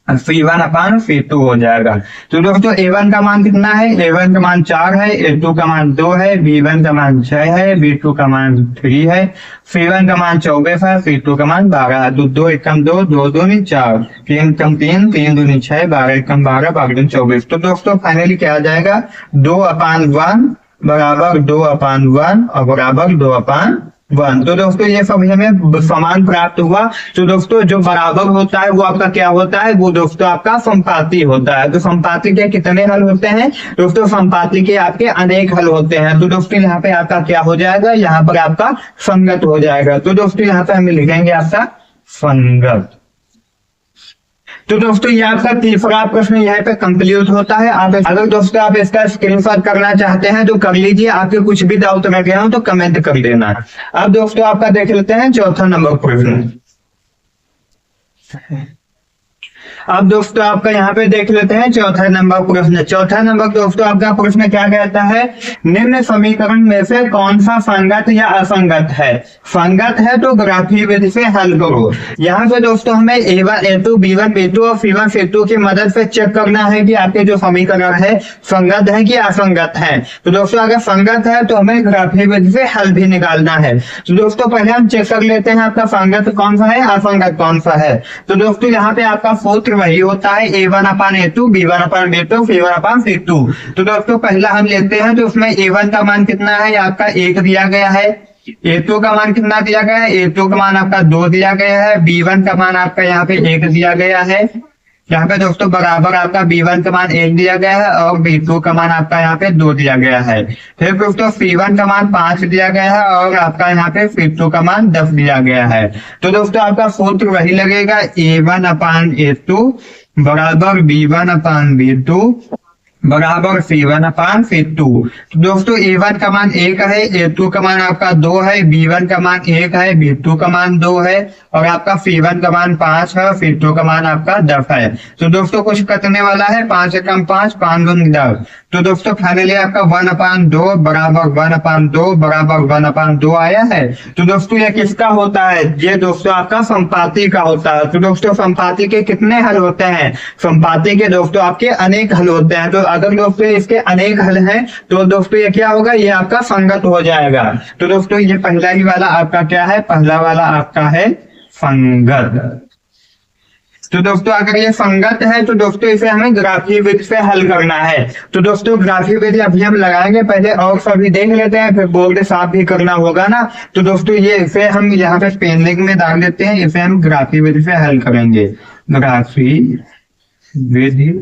C1 अपान C2 हो जाएगा। तो दोस्तों A1 का मान कितना है, A1 का मान 4 है, A2 का मान 2 है, B1 का मान 6 है, B2 का मान 3 है, C1 का मान 24 है, C2 का मान 12 है। तो 2 एकम 2, 2 दूनी 4, 3 एकम 3, 3 दूनी 6, 12 एकम 12, 12 दूनी 24। तो दोस्तों फाइनली क्या आ जाएगा, 2/1 बराबर 2/1 और बराबर 2/1। तो दोस्तों ये सब हमें समान प्राप्त हुआ। तो दोस्तों जो बराबर होता है वो आपका क्या होता है, वो दोस्तों आपका संपाती होता है। तो संपाती के कितने हल होते हैं दोस्तों, संपाती के आपके अनेक हल होते हैं। तो दोस्तों यहाँ पे आपका क्या हो जाएगा, यहाँ पर आपका संगत हो जाएगा। तो दोस्तों यहाँ पे हम लिखेंगे आपका संगत। तो दोस्तों ये आपका तीसरा प्रश्न यहाँ पे कंप्लीट होता है। आप अगर दोस्तों आप इसका स्क्रीनशॉट करना चाहते हैं तो कर लीजिए। आपके कुछ भी डाउट रह गया हो तो कमेंट कर देना। अब दोस्तों आपका देख लेते हैं चौथा नंबर प्रश्न। अब दोस्तों आपका यहाँ पे देख लेते हैं चौथा नंबर प्रश्न। चौथा नंबर दोस्तों आपका प्रश्न क्या कहता है, निम्न समीकरण में से कौन सा संगत या असंगत है। संगत है तो ग्राफीय विधि से हल करो। यहाँ पे दोस्तों हमें A1 A2 B1 B2 और C1 C2 की मदद से चेक करना है कि आपके जो समीकरण है संगत है कि असंगत है। तो दोस्तों अगर संगत है तो हमें ग्राफीय विधि से हल भी निकालना है। तो दोस्तों पहले हम चेक कर लेते हैं आपका संगत कौन सा है, असंगत कौन सा है। तो दोस्तों यहाँ पे आपका सूत्र वही होता है A1/A2 B1/B2 C1/C2। तो दोस्तों पहला हम लेते हैं तो उसमें A1 का मान कितना है, आपका 1 दिया गया है। A2 का मान कितना दिया गया है, A2 का मान आपका 2 दिया गया है। B1 का मान आपका यहाँ पे 1 दिया गया है। यहाँ पे दोस्तों बराबर आपका B1 का मान 1 दिया गया है और B2 का मान आपका यहाँ पे 2 दिया गया है। फिर दोस्तों C1 का मान 5 दिया गया है और आपका यहाँ पे C2 का मान 10 दिया गया है। तो दोस्तों आपका सूत्र वही लगेगा A1/A2 बराबर B1/B2 बराबर C1/C2। तो दोस्तों A1 का मान 1 है, A2 का मान आपका 2 है, B1 का मान 1 है, B2 का मान 2 है और आपका C1 का मान 5 है, C2 का मान आपका 10 है। तो दोस्तों कुछ कटने वाला है, 5 एकम 5, 5 दूनी 10। तो दोस्तों फाइनली आपका 1/2 बराबर 1/2 बराबर 1/2 आया है। तो दोस्तों ये किसका होता है, ये दोस्तों आपका संपाती का होता है। तो दोस्तों संपाती के कितने हल होते हैं, संपाती के दोस्तों आपके अनेक हल होते हैं। तो अगर दोस्तों इसके अनेक हल हैं तो दोस्तों ये क्या होगा, ये आपका संगत हो जाएगा। तो दोस्तों ये पहला ही वाला आपका क्या है, पहला वाला आपका है संगत। तो दोस्तों अगर ये संगत है तो दोस्तों इसे हमें ग्राफीय विधि से हल करना है। तो दोस्तों ग्राफीय विधि अभी हम लगाएंगे, पहले और सभी देख लेते हैं फिर बोर्ड साफ भी करना होगा ना। तो दोस्तों ये इसे हम यहाँ पे पेंडिंग में डाल देते हैं, इसे हम ग्राफीय विधि से हल करेंगे। ग्राफीय विधि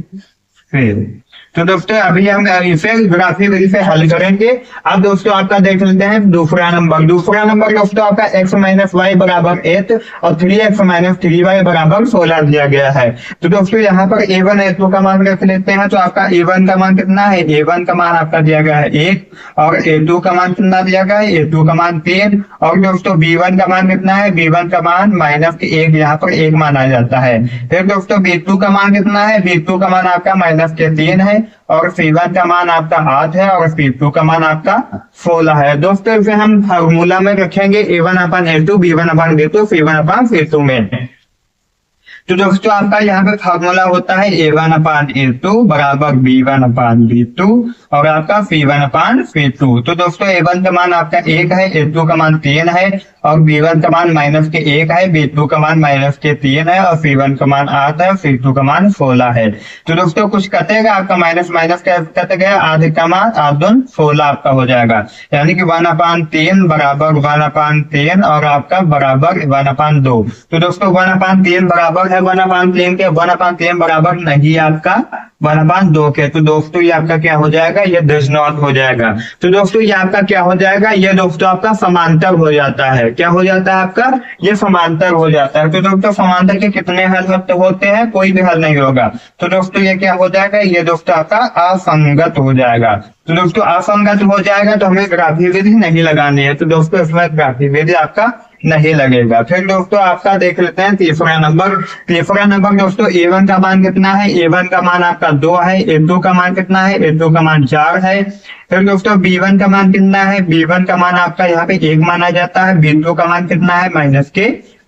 से तो दोस्तों अभी हम इसे ग्राफीय विधि से हल करेंगे। अब दोस्तों आपका देख लेते हैं दूसरा नंबर। दूसरा नंबर दोस्तों आपका x - y बराबर 8 और 3x - 3y बराबर 16 दिया गया है। तो दोस्तों यहाँ पर A1 A2 का मान रख लेते हैं। तो आपका A1 का मान कितना है, A1 का मान आपका दिया गया है 1 और A2 का मान कितना दिया गया है, A2 का मान 3 और दोस्तों B1 का मान कितना है, B1 का मान -1 यहाँ पर 1 माना जाता है। फिर दोस्तों B2 का मान कितना है, B2 का मान आपका -3 है और C1 का मान आपका 8 है और C2 का मान आपका 16 है। दोस्तों इसे हम फार्मूला में रखेंगे A1/A2 B1/B2 C1/C2 में। तो दोस्तों आपका यहाँ पे फार्मूला होता है A1/A2 बराबर B1/B2 और आपका C1/C2। तो दोस्तों A1 का मान आपका 1 है, A2 का मान 3 है और B1 का मान -1 है, B2 का मान -3 है और C1 का मान 8 है और C2 का मान 16 है। तो दोस्तों कुछ कटेगा, आपका माइनस कट गया, आधे का मान 8 दूनी 16 आपका हो जाएगा। यानी कि 1/3 बराबर 1/3 और आपका बराबर 1/2। तो दोस्तों 1/3 बराबर है 1/3 के, 1/3 बराबर नहीं आपका 1/2 के। तो दोस्तों ये आपका क्या हो जाएगा, ये डज नॉट हो जाएगा। तो दोस्तों ये आपका क्या हो जाएगा, ये दोस्तों आपका समांतर हो जाता है। क्या हो जाता है आपका, ये समांतर हो जाता है। तो दोस्तों समांतर के कितने हल होते हैं, कोई भी हल नहीं होगा। तो दोस्तों ये क्या हो जाएगा, ये दोस्तों आपका असंगत हो जाएगा। तो दोस्तों असंगत हो जाएगा तो हमें ग्राफीय विधि नहीं लगानी है। तो दोस्तों इसमें ग्राफीय विधि आपका नहीं लगेगा। फिर दोस्तों आपका देख लेते हैं तीसरा नंबर। तीसरा नंबर दोस्तों A1 का मान कितना है, A1 का मान आपका 2 है, A2 का मान कितना है, A2 का मान 4 है। फिर दोस्तों B1 का मान कितना है, B1 का मान आपका यहाँ पे 1 माना जाता है, B2 का मान कितना है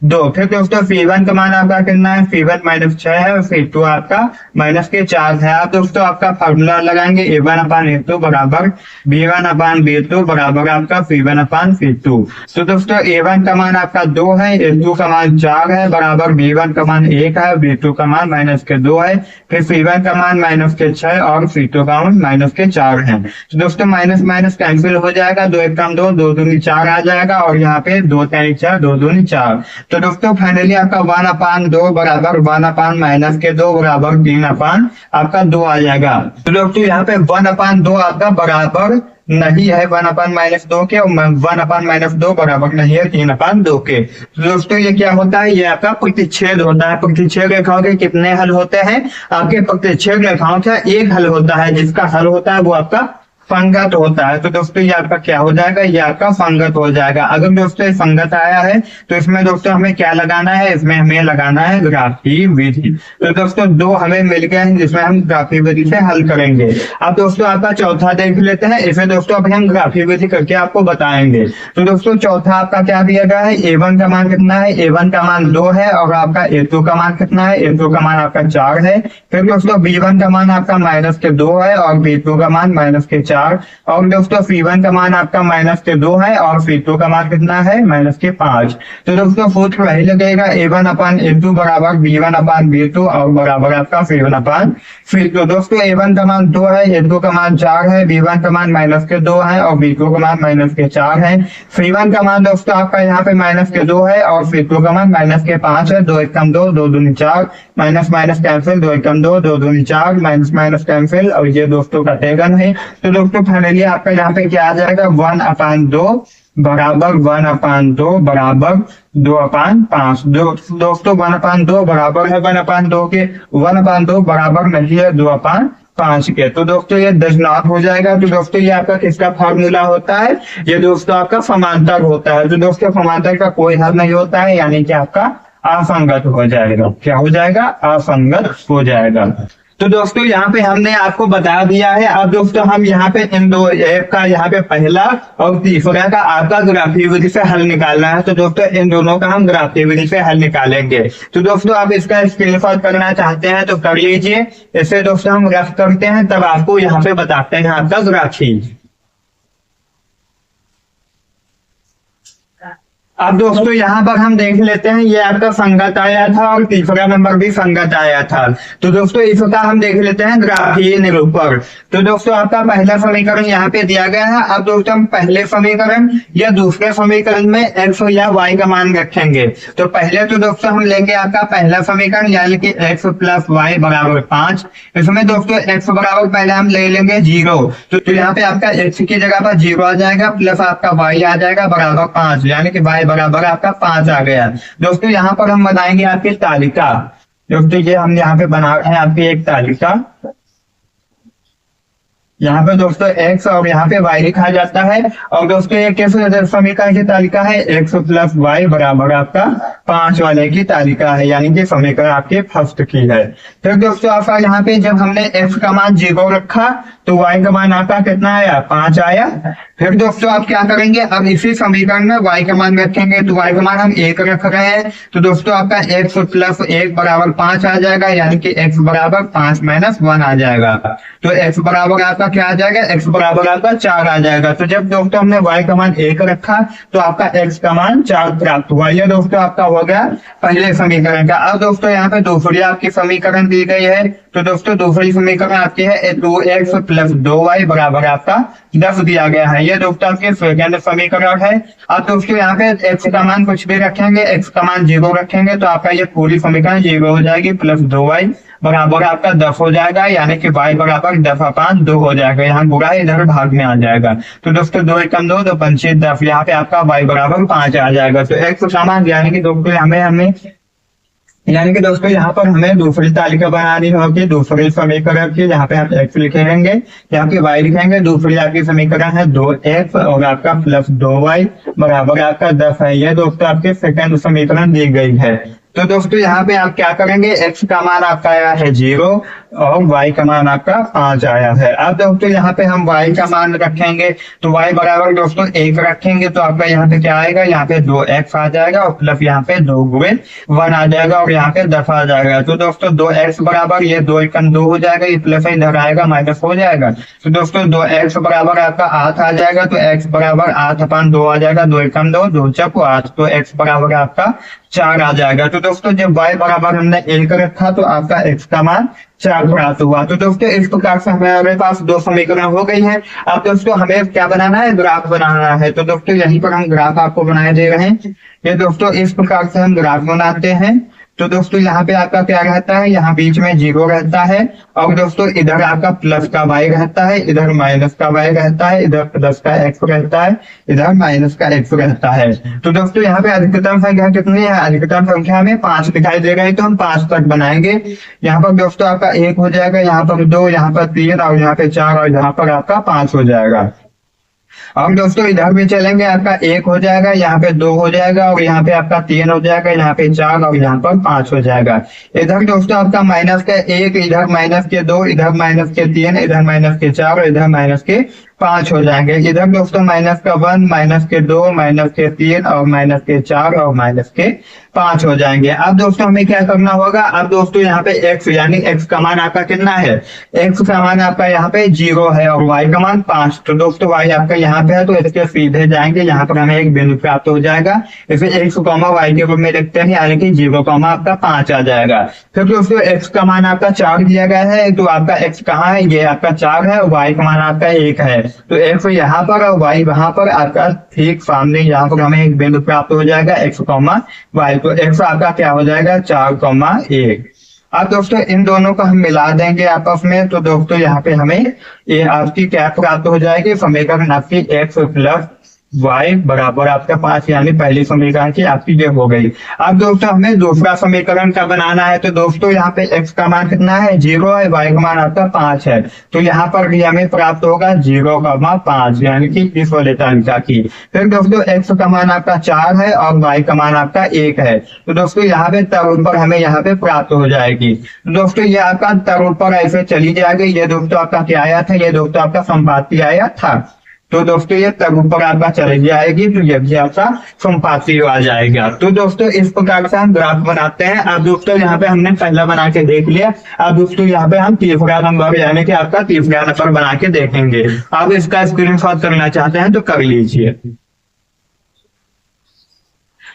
2। फिर दोस्तों P1 का मान आपका कितना है, P1 -6 है और P2 आपका -4 है। आप दोस्तों आपका फॉर्मूला लगाएंगे A1/A2 बराबर B1/B2 बराबर आपका P1/P2। तो दोस्तों A1 का मान आपका 2 है, A2 का मान 4 है बराबर B1 का मान 1 है, B2 का मान -2 है, फिर P1 का मान -6 और P2 का मान -4 है। तो दोस्तों माइनस माइनस कैंसिल हो जाएगा, 2 1 2, 2 दूनी 4 आ जाएगा और यहाँ पे 2 3 4, 2 दूनी 4। तो दोस्तों फाइनली आपका 1/2 बराबर 1/-2 बराबर 3 आपका 2 आ जाएगा। तो दोस्तों यहाँ पे 1/2 आपका बराबर नहीं है 1/-2 के और 1/-2 बराबर नहीं है 3/2 के। तो दोस्तों ये क्या होता है, ये आपका प्रतिच्छेद होता है। प्रतिच्छेद रेखाओं के कितने हल होते हैं, आपके प्रतिच्छेद रेखाओं का एक हल होता है, जिसका हल होता है वो आपका संगत होता है। तो दोस्तों ये आपका क्या हो जाएगा, ये आपका संगत हो जाएगा। अगर दोस्तों संगत आया है तो इसमें दोस्तों हमें क्या लगाना है, इसमें हमें लगाना है ग्राफी विधि। तो दोस्तों 2 हमें मिल गए हैं जिसमें हम ग्राफी विधि से हल करेंगे। अब दोस्तों आपका चौथा देख लेते हैं, इसे दोस्तों अभी हम ग्राफी विधि करके आपको बताएंगे। तो दोस्तों चौथा आपका क्या दिया गया है, A1 का मान कितना है, A1 का मान 2 है और आपका A2 का मान कितना है, A2 का मान आपका 4 है। फिर दोस्तों B1 का मान आपका -2 है और B2 का मान -4 और दोस्तों P1 का मान आपका -2 है और P2 का मान कितना है, -5। तो दोस्तों सूत्र वही लगेगा A1/A2 बराबर B1/B2 और बराबर आपका P1/P2। दोस्तों A1 का मान 2 है, A2 का मान 4 है, B1 का मान -2 है और B2 का मान -4 है। P1 का मान दोस्तों आपका यहाँ पे -2 है और P2 का मान -5 है। 2 1 2, 2 दूनी 4, माइनस माइनस कैंसिल, 2 1 2, 2 दूनी 4, माइनस माइनस कैंसिल और ये दोस्तों का टेगन है। तो दोस्तों फाइनली आपका यहाँ पे क्या आ जाएगा, 1/2 बराबर 1/2 बराबर 2/5। दोस्तों 1/2 बराबर है 1/2 के, 1/2 बराबर नहीं है 2/5 के। तो दोस्तों ये दशनाथ हो जाएगा। तो दोस्तों ये आपका किसका फॉर्मूला होता है, ये दोस्तों आपका समांतर होता है। तो दोस्तों समांतर का कोई हल नहीं होता है, यानी कि आपका असंगत हो जाएगा। क्या हो जाएगा, असंगत हो जाएगा। तो दोस्तों यहाँ पे हमने आपको बता दिया है। अब दोस्तों हम यहाँ पे इन दो एक का यहाँ पे पहला और तीसरा का आपका ग्राफी विधि से हल निकालना है। तो दोस्तों इन दोनों का हम ग्राफी विधि से हल निकालेंगे। तो दोस्तों आप इसका स्क्रीनशॉट करना चाहते हैं तो कर लीजिए। इसे दोस्तों हम रफ करते हैं, तब आपको यहाँ पे बताते हैं आपका ग्राफी। अब दोस्तों यहाँ पर हम देख लेते हैं, ये आपका संगत आया था और तीसरा नंबर भी संगत आया था। तो दोस्तों इसका हम देख लेते हैं ग्राफीय निरूपण। तो दोस्तों आपका पहला समीकरण यहाँ पे दिया गया है। अब दोस्तों हम पहले समीकरण या दूसरे समीकरण में x या y का मान रखेंगे। तो पहले तो दोस्तों हम लेंगे आपका पहला समीकरण, यानी कि x + y बराबर 5। इसमें दोस्तों x बराबर पहले हम ले लेंगे 0। तो यहाँ पे आपका x की जगह पर 0 आ जाएगा, प्लस आपका y आ जाएगा बराबर 5, यानी कि y बराबर आपका 5 आ गया। दोस्तों यहाँ पर हम बनाएंगे आपकी तालिका। दोस्तों ये हम यहाँ पे बना रहे हैं आपकी एक तालिका। यहाँ पे दोस्तों x और यहाँ पे y लिखा जाता है। और दोस्तों ये किस समीकरण की तालिका है, x + y बराबर आपका 5 वाले की तालिका है, यानी कि समीकरण आपके फर्स्ट की है। फिर दोस्तों आपका यहाँ पे जब हमने x का मान 0 रखा तो y का मान आपका कितना आया, 5 आया। फिर दोस्तों आप क्या करेंगे, अब इसी समीकरण में y का मान रखेंगे। तो y का मान हम 1 रख रहे हैं। तो दोस्तों आपका x + 1 बराबर 5 आ जाएगा, यानी कि x बराबर 5 - 1 आ जाएगा। तो x बराबर आपका क्या आ जाएगा, x बराबर आपका 4 आ जाएगा। तो जब दोस्तों हमने y का मान 1 रखा तो आपका x का मान 4 प्राप्त हुआ। यह दोस्तों आपका हो गया पहले समीकरण का। अब दोस्तों यहाँ पे दूसरी आपकी समीकरण दी गई है। तो दोस्तों दूसरी समीकरण आपकी है 2x + 2y बराबर आपका 10 दिया गया है। ये दोस्तों आपके सेकंड समीकरण है। अब दोस्तों यहाँ पे x का मान कुछ भी रखेंगे, x का मान 0 रखेंगे तो आपका ये पूरी समीकरण 0 हो जाएगी, + 2y बराबर आपका 10 हो जाएगा, यानी कि y बराबर 10/5 2 हो जाएगा। यहाँ बुरा इधर भाग में आ जाएगा। तो दोस्तों 2 × 2 = 5 × 10, यहाँ पे आपका y बराबर 5 आ जाएगा। तो x का मान यानी कि दोस्तों यहाँ पर हमें दूसरी तालिका बनानी होगी, दूसरे समीकरण की। यहाँ पे आप x लिखेंगे, यहाँ पे y लिखेंगे। दूसरी आपकी समीकरण है 2x और आपका + 2y बराबर आपका 10 है। ये दोस्तों आपके सेकंड समीकरण दी गई है। तो दोस्तों यहाँ पे आप क्या करेंगे, x का मान आपका आया है 0, और y का मान आपका 5 आया है। अब दोस्तों यहाँ पे हम y का मान रखेंगे तो y बराबर दोस्तों 1 रखेंगे तो आपका यहाँ पे क्या आएगा, यहाँ पे 2x आ जाएगा और प्लस यहाँ पे 2 गुणे 1 आ जाएगा और यहाँ पे 10 आ जाएगा। तो दोस्तों 2x बराबर ये 2 एकम 2 हो जाएगा, ये प्लस इधर आएगा माइनस हो जाएगा। तो दोस्तों 2x बराबर आपका 8 आ जाएगा, तो x बराबर 8/2 आ जाएगा, 2 एकम 2 2 चौको 8, तो x बराबर आपका 4 आ जाएगा। तो दोस्तों जब y बराबर हमने 1 रखा तो आपका x का मान 4 प्राप्त हुआ। तो दोस्तों इस प्रकार से हमारे पास दो समीकरण हो गई है। अब दोस्तों हमें क्या बनाना है, ग्राफ बनाना है। तो दोस्तों यहीं पर हम ग्राफ आपको बनाए दे रहे हैं। ये दोस्तों इस प्रकार से हम ग्राफ बनाते हैं। तो दोस्तों यहाँ पे आपका क्या रहता है, यहाँ बीच में 0 रहता है और दोस्तों इधर आपका प्लस का y रहता है, इधर माइनस का y रहता है, इधर प्लस का x रहता है, इधर माइनस का x रहता है। तो दोस्तों यहाँ पे अधिकतम संख्या कितनी है, अधिकतम संख्या में 5 दिखाई दे रही है, तो हम 5 तक बनाएंगे। यहाँ पर दोस्तों आपका 1 हो जाएगा, यहाँ पर 2, यहाँ पर 3 और यहाँ पे 4 और यहाँ पर आपका 5 हो जाएगा। और दोस्तों इधर भी चलेंगे, आपका 1 हो जाएगा, यहाँ पे 2 हो जाएगा और यहाँ पे आपका 3 हो जाएगा, यहाँ पे 4 और यहाँ पर 5 हो जाएगा। इधर दोस्तों आपका माइनस के 1, इधर माइनस के 2, इधर माइनस के 3, इधर माइनस के 4 और इधर माइनस के 5 हो जाएंगे। इधर दोस्तों माइनस का 1, माइनस के 2, माइनस के 3 और माइनस के 4 और माइनस के 5 हो जाएंगे। अब दोस्तों हमें क्या करना होगा, अब दोस्तों यहाँ पे x यानी x का मान आपका कितना है, x का मान आपका यहाँ पे 0 है और y का मान 5। तो दोस्तों y आपका यहाँ पे है तो इसके सीधे जाएंगे, यहाँ पर हमें एक बिंदु प्राप्त हो जाएगा। इसे x, y के रूप में लिखते हैं, यानी कि 0, आपका 5 आ जाएगा। फिर दोस्तों x का मान आपका 4 दिया गया है, तो आपका x कहाँ है, ये आपका 4 है और y का मान आपका 1 है। तो x यहाँ पर और y वहां पर आपका ठीक सामने, यहाँ पर हमें एक बिंदु प्राप्त हो जाएगा x, y। तो x आपका क्या हो जाएगा 4,1। अब दोस्तों इन दोनों को हम मिला देंगे आपस में, तो दोस्तों यहाँ पे हमें ये आपकी क्या प्राप्त हो जाएगी, समीकरण आपकी x प्लस y बराबर आपका 5, यानी पहली समीकरण की आपकी ये हो गई। अब दोस्तों हमें दूसरा समीकरण का बनाना है। तो दोस्तों यहाँ पे x का मान कितना है, 0 है, y का मान आपका 5 है। तो यहाँ पर भी हमें प्राप्त होगा 0,5, यानी कि इस वाले तालिका की। फिर दोस्तों x का मान आपका 4 है और y का मान आपका 1 है। तो दोस्तों यहाँ पे तरुण पर हमें यहाँ पे प्राप्त हो जाएगी। तो दोस्तों ये आपका तरुण पर ऐसे चली जाएगी। ये दोस्तों आपका क्या आया था, ये दोस्तों आपका संपाती आया था। तो दोस्तों ये तब ऊपर आपका चली जाएगी, तो ये भी आपका संपाती आ जाएगा। तो दोस्तों इस प्रकार से हम ग्राफ बनाते हैं। अब दोस्तों यहाँ पे हमने पहला बना के देख लिया। अब दोस्तों यहाँ पे हम तीसरा नंबर यानी कि आपका तीसरा नंबर बना के देखेंगे। अब इसका स्क्रीनशॉट करना चाहते हैं तो कर लीजिए।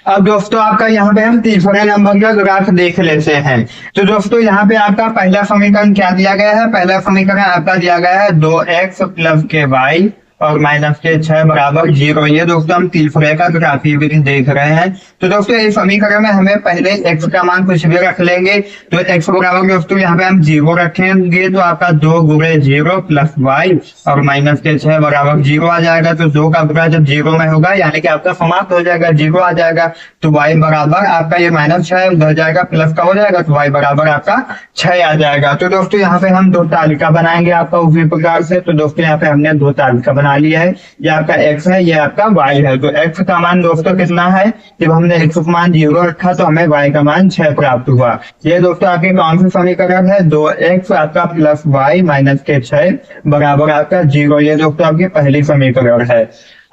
अब दोस्तों आपका यहाँ पे हम तीसरे नंबर का ग्राफ देख लेते हैं। तो दोस्तों यहाँ पे आपका पहला समीकरण क्या दिया गया है, पहला समीकरण आपका दिया गया है 2x प्लस के y और माइनस के 6 बराबर 0। ये दोस्तों हम तीसरे का ग्राफ भी देख रहे हैं। तो दोस्तों इस समीकरण में हमें पहले x का मान कुछ भी रख लेंगे। तो x बराबर दोस्तों यहाँ पे हम 0 रखेंगे, तो आपका 2 गुणे 0 प्लस y और माइनस के 6 बराबर 0 आ जाएगा। तो 2 का गुणा जब 0 में होगा यानी कि आपका समाप्त हो जाएगा, 0 आ जाएगा। तो y बराबर आपका ये माइनस 6 उधर जाएगा, प्लस का हो जाएगा, तो y बराबर आपका 6 आ जाएगा। तो दोस्तों यहाँ पे हम दो तालिका बनाएंगे आपका उसी प्रकार से। तो दोस्तों यहाँ पे हमने दो तालिका बना लिया है, ये आपका x है, ये आपका y है। तो x का मान दोस्तों कितना है, जब हमने x का मान 0 रखा तो हमें y का मान 6 प्राप्त हुआ। ये दोस्तों आपकी कौन सी समीकरण है, 2x आपका प्लस y माइनस के 6 बराबर आपका 0। ये दोस्तों आपकी पहली समीकरण है।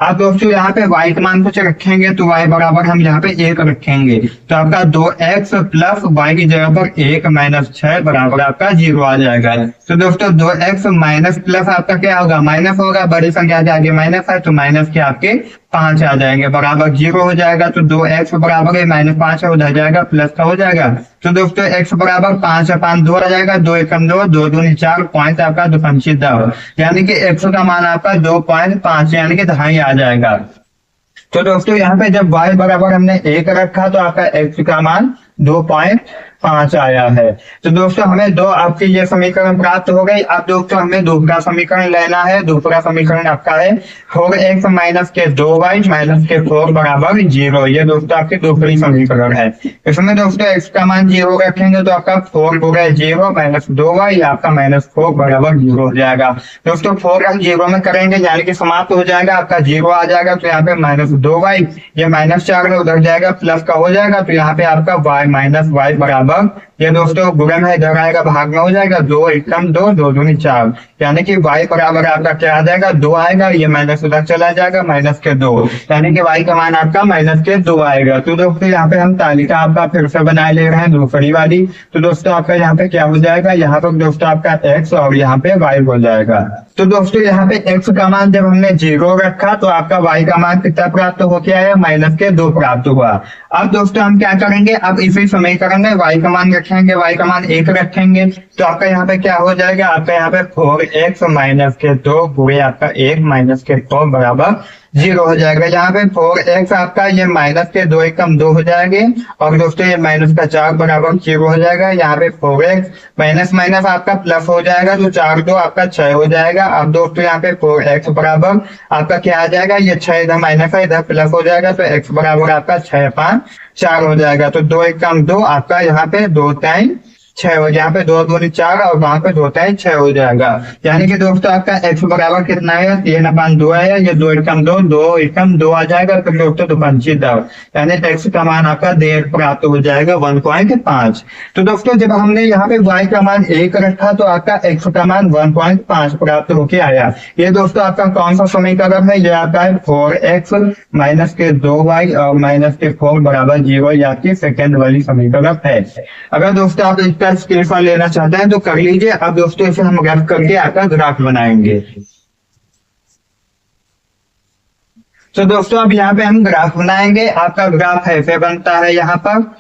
अब दोस्तों यहाँ पे y का मान कुछ रखेंगे, तो y बराबर हम यहाँ पे 1 रखेंगे। तो आपका 2x प्लस y की जगह पर 1 माइनस 6 बराबर आपका 0 आ जाएगा। तो दोस्तों 2x माइनस प्लस आपका क्या होगा, माइनस होगा, बड़ी संख्या के आगे माइनस है तो माइनस के आपके 5 आ जाएंगे, बराबर 0 हो जाएगा। तो 2x बराबर माइनस 5 है, उधर जाएगा, प्लस का हो जाएगा। तो दोस्तों x बराबर 5 है, 5 2 आ जाएगा, 2 एकम 2, 2 दूनी 4, पॉइंट आपका 2 यानी कि x का मान आपका 2.5 यानी कि 2.5 आ जाएगा। तो दोस्तों यहाँ पे जब y बराबर हमने 1 रखा तो आपका x का मान 2.5 आया है। तो दोस्तों हमें दो आपकी ये समीकरण प्राप्त हो गई। अब दोस्तों हमें दूसरा समीकरण लेना है। दूसरा समीकरण आपका है 4x माइनस के 2y माइनस के 4 बराबर 0। ये दोस्तों आपकी दूसरी समीकरण है। इसमें दोस्तों x का मान 0 रखेंगे तो आपका 4 गुणे 0 माइनस 2y आपका माइनस 4 बराबर 0 हो जाएगा। दोस्तों 4 हम 0 में करेंगे यानी कि समाप्त हो जाएगा, आपका 0 आ जाएगा। तो यहाँ पे माइनस 2y, ये माइनस 4 में उधर जाएगा, प्लस का हो जाएगा। तो यहाँ पे आपका y माइनस y बराबर ये दोस्तों गुणन है, इधर आएगा भाग में हो जाएगा, 2 एकम 2, 2 दूनी 4, यानी कि y बराबर आपका क्या आ जाएगा, 2 आएगा, ये माइनस उधर चला जाएगा, माइनस के 2, यानी कि y का मान आपका माइनस के 2 आएगा। तो दोस्तों यहाँ पे हम तालिका आपका फिर से बनाए ले रहे हैं दूसरी वाली। तो दोस्तों आपका यहाँ पे क्या हो जाएगा, यहाँ पर दोस्तों आपका x और यहाँ पे y हो जाएगा। तो दोस्तों यहाँ पे x का मान जब हमने 0 रखा तो आपका y का मान कितना प्राप्त हो गया है, माइनस के 2 प्राप्त हुआ। अब दोस्तों हम क्या करेंगे, अब इसी समीकरण में y का मान रखेंगे, y का मान 1 रखेंगे, तो आपका यहाँ पे क्या हो जाएगा, आपका यहाँ पे 4x माइनस के 2 गुणे आपका 1 माइनस के 4 बराबर 0 हो जाएगा। यहाँ पे 4x आपका ये माइनस के 2 एकम 2 हो जाएंगे, और दोस्तों ये माइनस का 4 बराबर 0 हो जाएगा। यहाँ पे 4x माइनस माइनस आपका प्लस हो जाएगा, तो 4 2 आपका 6 हो जाएगा। अब दोस्तों यहाँ पे 4x बराबर आपका क्या आ जाएगा, ये 6 इधर माइनस है, इधर प्लस हो जाएगा, तो x बराबर आपका 6 5 4 हो जाएगा। तो 2 एकम 2 आपका यहाँ पे 2 3 6 हो, यहाँ पे 2 दूनी 4 और वहां पे 2 3 6 हो जाएगा। यानी कि दोस्तों आपका x बराबर कितना है, 3/2 है, ये 2 एकम 2 2 एकम 2 आ जाएगा, तो दोस्तों 2 पंची 10, यानी x का मान आपका 1.5 प्राप्त हो जाएगा, 1.5। तो दोस्तों जब हमने यहाँ पे y का मान 1 रखा तो आपका x का मान 1.5 प्राप्त होके आया। ये दोस्तों आपका कौन सा समीकरण है, ये आपका है 4x माइनस के 2y और माइनस के 4 बराबर 0, या आपकी सेकेंड वाली समीकरण है। अगर दोस्तों आप इसका स्क्रीनशॉट लेना चाहते हैं तो कर लीजिए। अब दोस्तों इसे हम रफ करके आपका ग्राफ बनाएंगे। तो दोस्तों अब यहाँ पे हम ग्राफ बनाएंगे। आपका ग्राफ ऐसे बनता है, यहाँ पर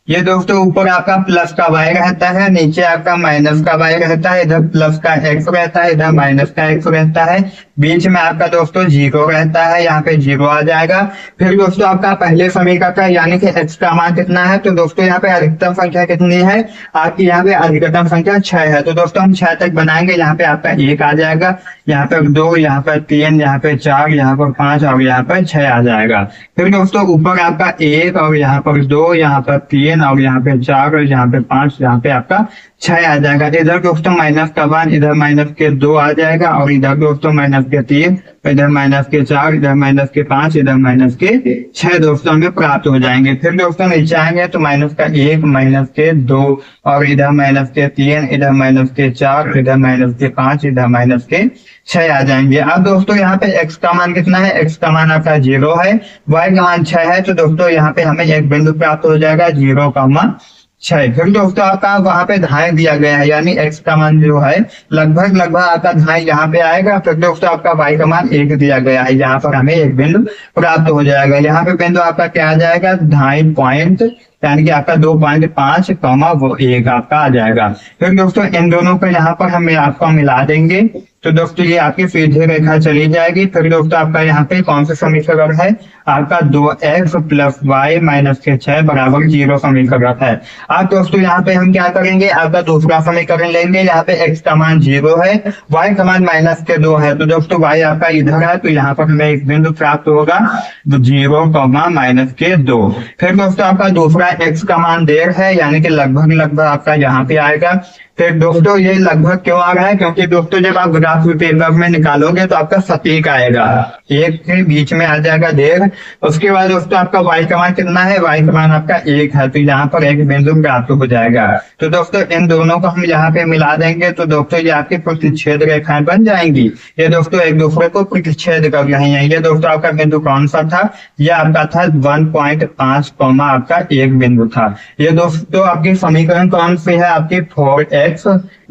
ये दोस्तों ऊपर आपका प्लस का y रहता है, नीचे आपका माइनस का y रहता है, इधर प्लस का x रहता है, इधर माइनस का x रहता है, बीच में आपका दोस्तों 0 रहता है, यहाँ पे 0 आ जाएगा। फिर दोस्तों आपका पहले समीकरण का यानी कि x का मान कितना है, तो दोस्तों यहाँ पे अधिकतम संख्या कितनी है आपकी, यहाँ पे अधिकतम संख्या 6 है। तो दोस्तों हम 6 तक बनाएंगे, यहाँ पे आपका 1 आ जाएगा, यहाँ पर 2, यहाँ पर 3, यहाँ पे 4, यहाँ पर 5 और यहाँ पर 6 आ जाएगा। फिर दोस्तों ऊपर आपका 1 और यहाँ पर 2, यहाँ पर 3 और यहाँ पे 4 और यहाँ पे 5, यहाँ पे आपका 6 आ जाएगा। इधर दोस्तों माइनस का 1, इधर माइनस के 2 आ जाएगा, और इधर दोस्तों माइनस के 3, इधर माइनस के 4, इधर माइनस के 5, इधर माइनस के 6 दोस्तों हमें प्राप्त हो जाएंगे। फिर दोस्तों नीचे आएंगे तो माइनस का 1, माइनस के 2 और इधर माइनस के 3, इधर माइनस के 4, इधर माइनस के 5, इधर माइनस के 6 आ जाएंगे। अब दोस्तों यहाँ पे x का मान कितना है, x का मान आपका 0 है, y का मान 6 है, तो दोस्तों यहाँ पे हमें एक बिंदु प्राप्त हो जाएगा 0,6। फिर दोस्तों आपका वहां पे धाए दिया गया है, यानी x का मान जो है लगभग आपका धाए यहाँ पे आएगा। फिर दोस्तों आपका y का मान 1 दिया गया है, यहाँ पर हमें एक बिंदु प्राप्त हो जाएगा। यहाँ पे बिंदु आपका क्या आ जाएगा, धाए पॉइंट, यानी कि आपका 2.5 कॉमा वो 1 आपका आ जाएगा। फिर दोस्तों इन दोनों को यहाँ पर हम आपको मिला देंगे, तो दोस्तों ये आपकी सीधी रेखा चली जाएगी। फिर दोस्तों आपका यहाँ पे कौन सा समीकरण है, आपका 2x प्लस y माइनस के 6 बराबर 0 समीकरण है। अब दोस्तों यहाँ पे हम क्या करेंगे, आपका दूसरा समीकरण लेंगे। यहाँ पे x का मान 0 है, y का मान माइनस के 2 है, तो दोस्तों y आपका इधर है, तो यहाँ पर हमें एक बिंदु प्राप्त होगा 0, माइनस के 2। फिर दोस्तों आपका दूसरा x का मान 1.5 है, यानी कि लगभग आपका यहाँ पे आएगा। फिर दोस्तों ये लगभग क्यों आ रहा है, क्योंकि दोस्तों जब आप ग्राफ पेपर में निकालोगे तो आपका सटीक आएगा, एक के बीच में आ जाएगा 1.5। उसके बाद दोस्तों आपका y का मान कितना है, y का मान आपका 1 है, तो यहाँ पर एक बिंदु प्राप्त हो जाएगा। तो दोस्तों इन दोनों को हम यहाँ पे मिला देंगे, तो दोस्तों ये आपकी प्रतिच्छेद रेखाएं बन जाएंगी। ये दोस्तों एक दूसरे को प्रतिच्छेद कर रही हैं। ये दोस्तों आपका बिंदु कौन सा था, ये आपका था 1.5 कॉमा आपका 1 बिंदु था। ये दोस्तों आपकी समीकरण कौन सी है, आपकी 4x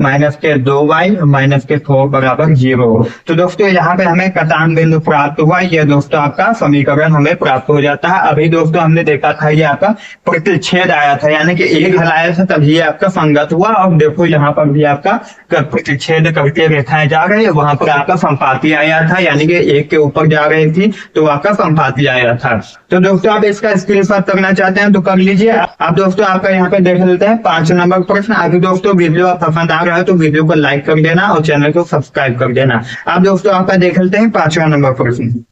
माइनस के 2y माइनस के 4 बराबर 0। तो दोस्तों यहाँ पे हमें कटान बिंदु प्राप्त हुआ, ये दोस्तों आपका समीकरण हमें प्राप्त हो जाता है। अभी दोस्तों हमने देखा था ये आपका प्रतिच्छेद आया था, यानी कि एक हलाया था तभी ये आपका संगत हुआ। और देखो यहाँ पर भी आपका प्रतिच्छेद करके रेखाएं जा रही है, वहां पर आपका संपाती आया था, यानी कि एक के ऊपर जा रही थी तो आपका संपाती आया था। तो दोस्तों आप इसका स्क्रीनशॉट करना चाहते हैं तो कर लीजिए। अब दोस्तों आपका यहाँ पे देख लेते हैं 5 नंबर प्रश्न। अभी दोस्तों वीडियो पसंद आ रहा है तो वीडियो को लाइक कर देना और चैनल को सब्सक्राइब कर देना। अब दोस्तों आपका देख लेते हैं 5वां नंबर प्रश्न।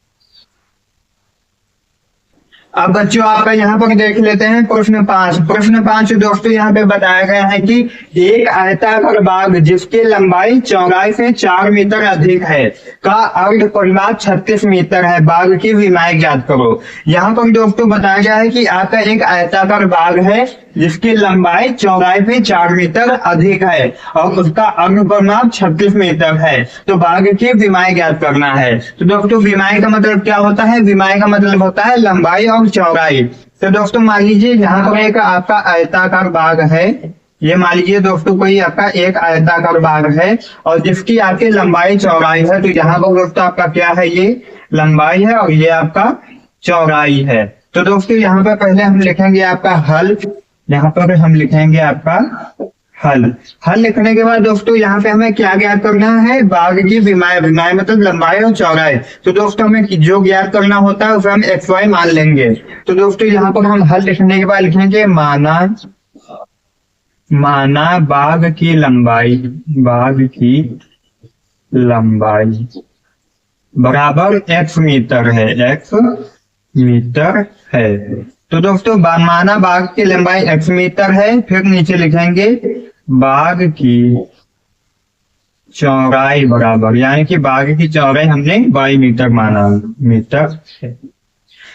अब बच्चों आपका यहाँ पर देख लेते हैं प्रश्न 5। प्रश्न 5 दोस्तों यहाँ पे बताया गया है कि एक आयताकार बाग जिसकी लंबाई चौड़ाई से 4 मीटर अधिक है का अर्ध परिमाप 36 मीटर है, बाग की विमाएं ज्ञात करो। यहाँ पर दोस्तों बताया गया है कि आपका एक आयताकार बाग है जिसकी लंबाई चौड़ाई से 4 मीटर अधिक है और उसका अनुपरिमाप 36 मीटर है। तो भाग की विमाएं ज्ञात करना है। तो दोस्तों विमाएं का मतलब क्या होता है? विमाएं का मतलब होता है लंबाई और चौड़ाई। तो दोस्तों मान लीजिए यहाँ पर एक आपका आयताकार भाग है, ये मान लीजिए दोस्तों कोई आपका एक आयताकार भाग है और जिसकी आपकी लंबाई चौड़ाई है। तो यहाँ पर दोस्तों आपका क्या है? ये लंबाई है और ये आपका चौड़ाई है। तो दोस्तों यहाँ पर पहले हम लिखेंगे आपका हल, यहाँ पर हम लिखेंगे आपका हल। हल लिखने के बाद दोस्तों यहाँ पे हमें क्या ज्ञात करना है? भाग की विमाएं। विमाएं मतलब लंबाई और चौड़ाई। तो दोस्तों हमें जो ज्ञात करना होता है उसे हम xy मान लेंगे। तो दोस्तों यहाँ पर हम हल लिखने के बाद लिखेंगे माना भाग की लंबाई बराबर x मीटर है। तो दोस्तों माना भाग की लंबाई x मीटर है, फिर नीचे लिखेंगे भाग की चौड़ाई बराबर, यानी कि भाग की चौड़ाई हमने y मीटर माना, मीटर है।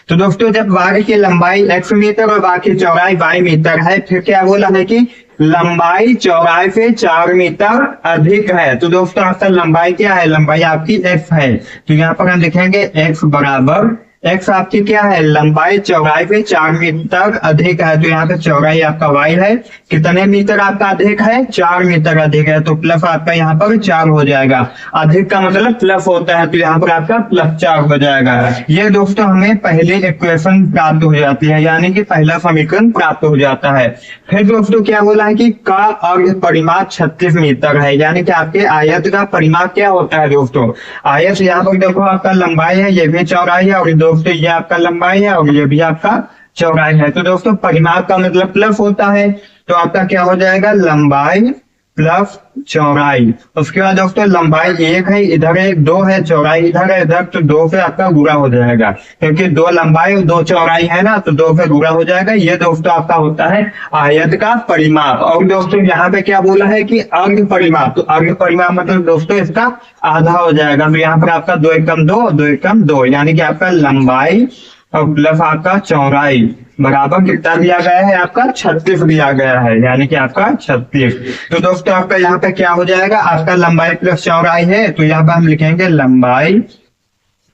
तो दोस्तों जब भाग की लंबाई x मीटर और भाग की चौड़ाई y मीटर है, फिर क्या बोला है कि लंबाई चौड़ाई से 4 मीटर अधिक है। तो दोस्तों आपका लंबाई क्या है? लंबाई आपकी x है। तो यहाँ पर हम लिखेंगे x बराबर, x आपकी क्या है? लंबाई चौड़ाई से 4 मीटर अधिक है। तो यहाँ पे चौड़ाई आपका y है, कितने मीटर आपका अधिक है? 4 मीटर अधिक है। तो प्लस आपका यहाँ पर 4 हो जाएगा। अधिक का मतलब प्लस होता है, तो यहाँ पर आपका +4 हो जाएगा। ये दोस्तों हमें पहले इक्वेशन प्राप्त हो जाती है, यानी कि पहला समीकरण प्राप्त हो जाता है। फिर दोस्तों क्या बोला है कि का अर्घ परिमाप 36 मीटर है, यानी कि आपके आयत का परिमाप क्या होता है दोस्तों? आयत यहाँ पर देखो आपका लंबाई है, ये भी चौड़ाई है, और दोस्तों ये आपका लंबाई है और ये भी आपका चौड़ाई है। तो दोस्तों परिमाप का मतलब प्लस होता है, तो आपका क्या हो जाएगा? लंबाई प्लस चौड़ाई। उसके बाद दोस्तों लंबाई 1 है, इधर एक 2 है, चौड़ाई इधर है, इधर, तो 2 से आपका गुणा हो जाएगा, क्योंकि 2 लंबाई और 2 चौड़ाई है ना, तो 2 से गुणा हो जाएगा। ये दोस्तों आपका होता है आयत का परिमाप। और दोस्तों यहाँ पे क्या बोला है कि अर्घ परिमाप, तो अर्घ परिमाप मतलब दोस्तों इसका आधा हो जाएगा। तो यहाँ पर आपका 2 एकम 2, 2 एकम 2, यानी कि आपका लंबाई और प्लस आपका चौड़ाई बराबर कितना दिया गया है? आपका 36 दिया गया है, यानी कि आपका 36। तो दोस्तों आपका यहाँ पे क्या हो जाएगा? आपका लंबाई प्लस चौड़ाई है, तो यहाँ पे हम लिखेंगे लंबाई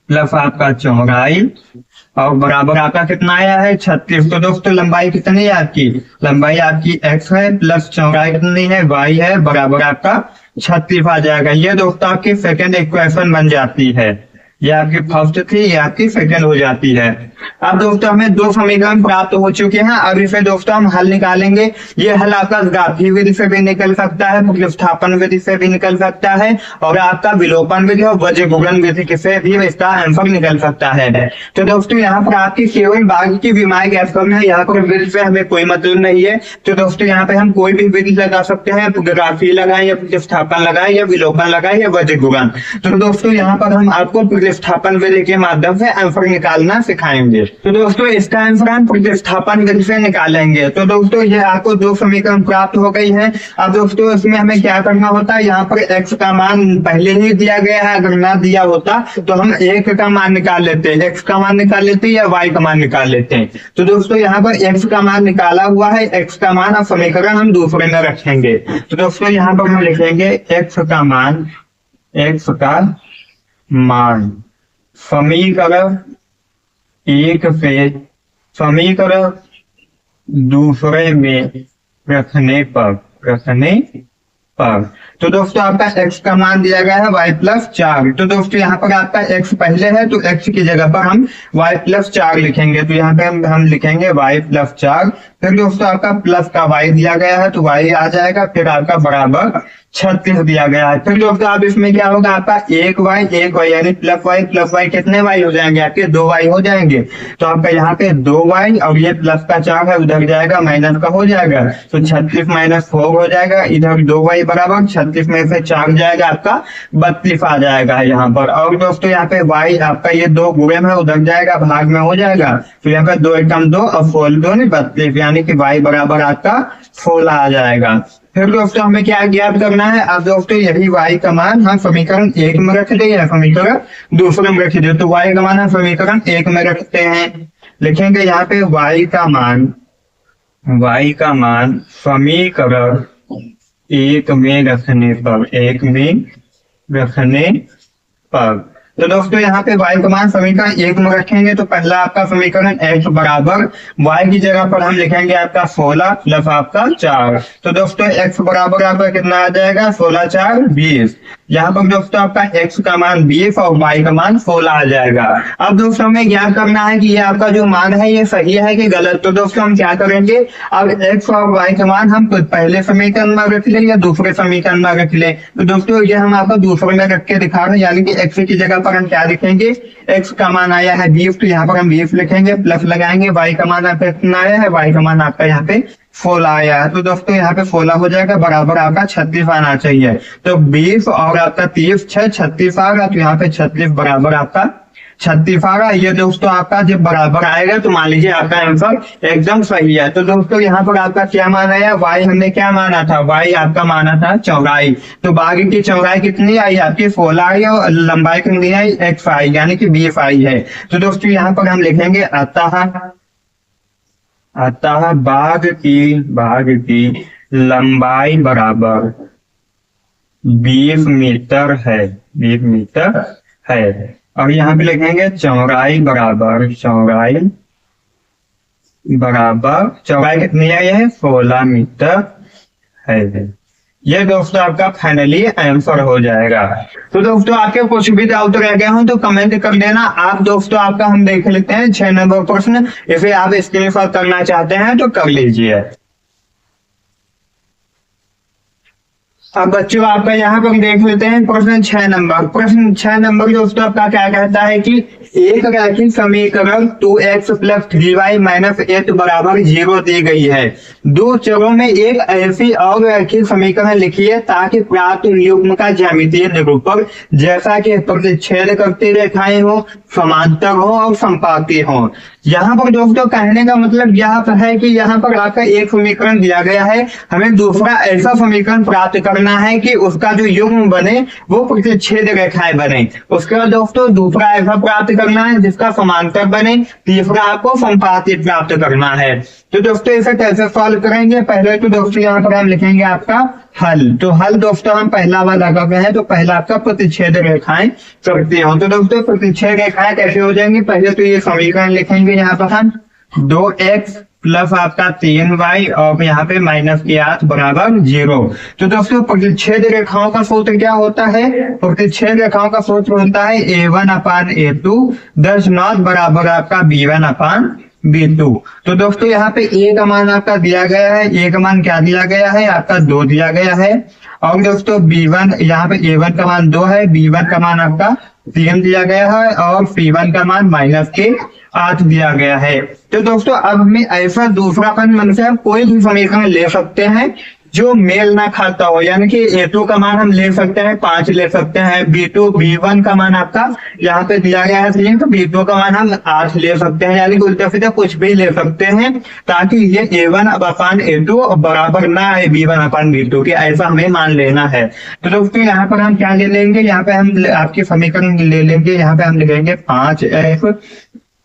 प्लस आपका चौड़ाई और बराबर आपका कितना आया है? 36। तो दोस्तों लंबाई कितनी है आपकी? लंबाई आपकी x है, प्लस चौड़ाई कितनी है? y है, बराबर आपका 36 आ जाएगा। ये दोस्तों आपकी सेकेंड इक्वेशन बन जाती है। ये आपकी फर्स्ट थी, ये आपकी सेकेंड हो जाती है। अब दोस्तों हमें 2 समीकरण प्राप्त हो चुके हैं। अब इसे दोस्तों हम हल निकालेंगे। ये हल आपका घातीय विधि से भी निकल सकता है, प्रतिस्थापन विधि से भी निकल सकता है, और आपका विलोपन विधि और वज्र गुणन विधि से भी इसका आंसर निकल सकता है। तो दोस्तों यहाँ पर आपकी केवल भाग की विमाएं ज्ञात करना है, यहाँ पर विधि से हमें कोई मतलब नहीं है। तो दोस्तों यहाँ पे हम कोई भी विधि लगा सकते हैं, घातीय लगाए या प्रतिस्थापन लगाए या विलोपन लगाए या वज्र गुणन। तो दोस्तों यहाँ पर हम आपको प्रतिस्थापन विधि के माध्यम से आंसर निकालना सिखाएंगे। तो दोस्तों इसका आंसर हम प्रतिस्थापन विधि से निकालेंगे। तो दोस्तों ये आपको 2 समीकरण प्राप्त हो गई है। अब दोस्तों इसमें हमें क्या करना होता है? यहाँ पर x का मान पहले ही दिया गया है, अगर ना दिया होता तो हम 1 का मान निकाल लेते हैं, x का मान निकाल लेते हैं या y का मान निकाल लेते हैं। तो दोस्तों यहाँ पर x का मान निकाला हुआ है, x का मान और समीकरण हम दूसरे में रखेंगे। तो दोस्तों यहाँ पर हम लिखेंगे x का मान समीकरण 1 से समीकरण दूसरे में रखने पर तो दोस्तों आपका x का मान दिया गया है y+4। तो दोस्तों यहाँ पर आपका x पहले है, तो x की जगह पर हम y+4 लिखेंगे। तो यहाँ पे हम लिखेंगे y+4। फिर दोस्तों आपका प्लस का y दिया गया है, तो y आ जाएगा, फिर आपका बराबर 36 दिया गया है। फिर दोस्तों अब इसमें क्या होगा? आपका 1y यानी प्लस y कितने y हो जाएंगे? आपके 2y हो जाएंगे। तो आपका यहाँ पे 2y और ये प्लस का 4 है, उधर जाएगा, माइनस का हो जाएगा, तो 36 - 4 हो जाएगा। इधर 2y बराबर 36 में से 4 जाएगा, आपका 32 आ जाएगा यहाँ पर। और दोस्तों यहाँ पे y आपका ये 2 गुणे में उधर जाएगा, भाग में हो जाएगा, तो यहाँ पे 2 एकम 2 और 4 2 32, यानी कि y बराबर आपका 16 आ जाएगा। फिर दोस्तों हमें क्या ज्ञात करना है? अब दोस्तों यही y का मान हम समीकरण 1 में रख दे या समीकरण दूसरे में रख दे। तो y का मान हम समीकरण 1 में रखते हैं, लिखेंगे यहाँ पे y का मान y का मान समीकरण एक में रखने पर तो दोस्तों यहाँ पे y का मान समीकरण एक में रखेंगे तो पहला आपका समीकरण x बराबर y की जगह पर हम लिखेंगे आपका 16 प्लस आपका 4। तो दोस्तों x बराबर आपका कितना आ जाएगा 16 4 20। यहाँ पर दोस्तों आपका x का मान 20 और y का मान 16 आ जाएगा। अब दोस्तों हमें ज्ञात करना है कि ये आपका जो मान है ये सही है कि गलत। तो दोस्तों हम क्या करेंगे, अब x और y का मान हम पहले समीकरण में रख ले या दूसरे समीकरण में रख ले। तो दोस्तों ये हम आपको दूसरे में रख के दिखा रहे हैं, यानी कि x की जगह पर हम क्या लिखेंगे, x का मान आया है 20 तो यहाँ पर हम 20 लिखेंगे, प्लस लगाएंगे, y का मान आपका कितना आया है, y का मान आपका यहाँ पे 16 आया है। तो दोस्तों यहाँ पे 16 हो जाएगा, बराबर आपका 36 आना चाहिए। तो 20 और आपका 30 36 आ रहा, तो यहाँ पे 36 बराबर आपका 36 आ रहा। ये दोस्तों आपका जब बराबर आएगा तो मान लीजिए आपका आंसर एकदम सही है। तो दोस्तों यहाँ पर आपका क्या मान आया, y हमने क्या माना था, y आपका माना था चौड़ाई। तो बागी की चौड़ाई कितनी आई आपकी 16 आई और लंबाई कितनी आई x आई, यानी कि 20 आई है। तो दोस्तों यहाँ पर हम लिखेंगे अतः बाग की लंबाई बराबर 20 मीटर है, 20 मीटर है। और यहाँ पे लिखेंगे चौड़ाई कितनी है, ये 16 मीटर है। ये दोस्तों आपका फाइनली आंसर हो जाएगा। तो दोस्तों आपके कुछ भी डाउट रह गए हो तो कमेंट कर देना। आप दोस्तों आपका हम देख लेते हैं 6 नंबर प्रश्न, इसे आप स्क्रीनशॉट करना चाहते हैं तो कर लीजिए। अब बच्चों आपका यहाँ पर देख लेते हैं प्रश्न 6 नंबर। प्रश्न 6 नंबर दोस्तों आपका क्या कहता है कि एक रैखिक समीकरण 2x + 3y - 8 बराबर 0 दी गई है। दो चरों में एक ऐसी और रैखिक समीकरण लिखिए ताकि प्राप्त युग्म का ज्यामितीय निरूपण जैसा कि प्रतिच्छेद करती रेखाएं हो, समांतर हो और संपाती हो। यहाँ पर दोस्तों कहने का मतलब यह है कि यहाँ पर आपका एक समीकरण दिया गया है, हमें दूसरा ऐसा समीकरण प्राप्त करना है कि उसका जो युग्म बने वो प्रतिच्छेद रेखाएं बने। उसके बाद दोस्तों दूसरा ऐसा प्राप्त करना है जिसका समांतर बने, तीसरा आपको संपाती प्राप्त करना है। तो दोस्तों इसे कैसे सॉल्व करेंगे, पहले तो दोस्तों यहाँ पर हम लिखेंगे आपका हल। तो हल दोस्तों हम पहला वाला कर रहे हैं, तो पहला आपका प्रतिच्छेद रेखाएं करते हो। तो दोस्तों प्रतिच्छेद रेखाएं कैसे हो जाएंगी, पहले तो ये समीकरण लिखेंगे यहाँ पर हम 2x प्लस आपका 3y और यहाँ पे -8 बराबर 0। तो दोस्तों प्रतिच्छेद रेखाओं का सूत्र क्या होता है, प्रतिच्छेद रेखाओं का सूत्र होता है a1/a2 10 नॉट बराबर आपका b1/b2। तो दोस्तों यहाँ पे a का मान आपका दिया गया है, a का मान क्या दिया गया है आपका 2 दिया गया है। और दोस्तों b1 यहाँ पे a1 का मान 2 है, b1 का मान आपका 3 दिया गया है और c1 का मान -8 दिया गया है। तो दोस्तों अब हमें ऐसा दूसरा मन से हम कोई भी समीकरण ले सकते हैं जो मेल ना खाता हो, यानी कि a2 का मान हम ले सकते हैं 5 ले सकते हैं, b1 का मान आपका यहाँ पे दिया गया है 3 तो b2 का मान हम 8 ले सकते हैं, यानी कि उल्टा सीधा कुछ भी ले सकते हैं ताकि ये a1/a2 बराबर ना है b1/b2 के, ऐसा हमें मान लेना है। तो दोस्तों यहाँ पर हम क्या ले लेंगे, यहाँ पे हम आपके समीकरण ले लेंगे, यहाँ पे हम लिखेंगे 5x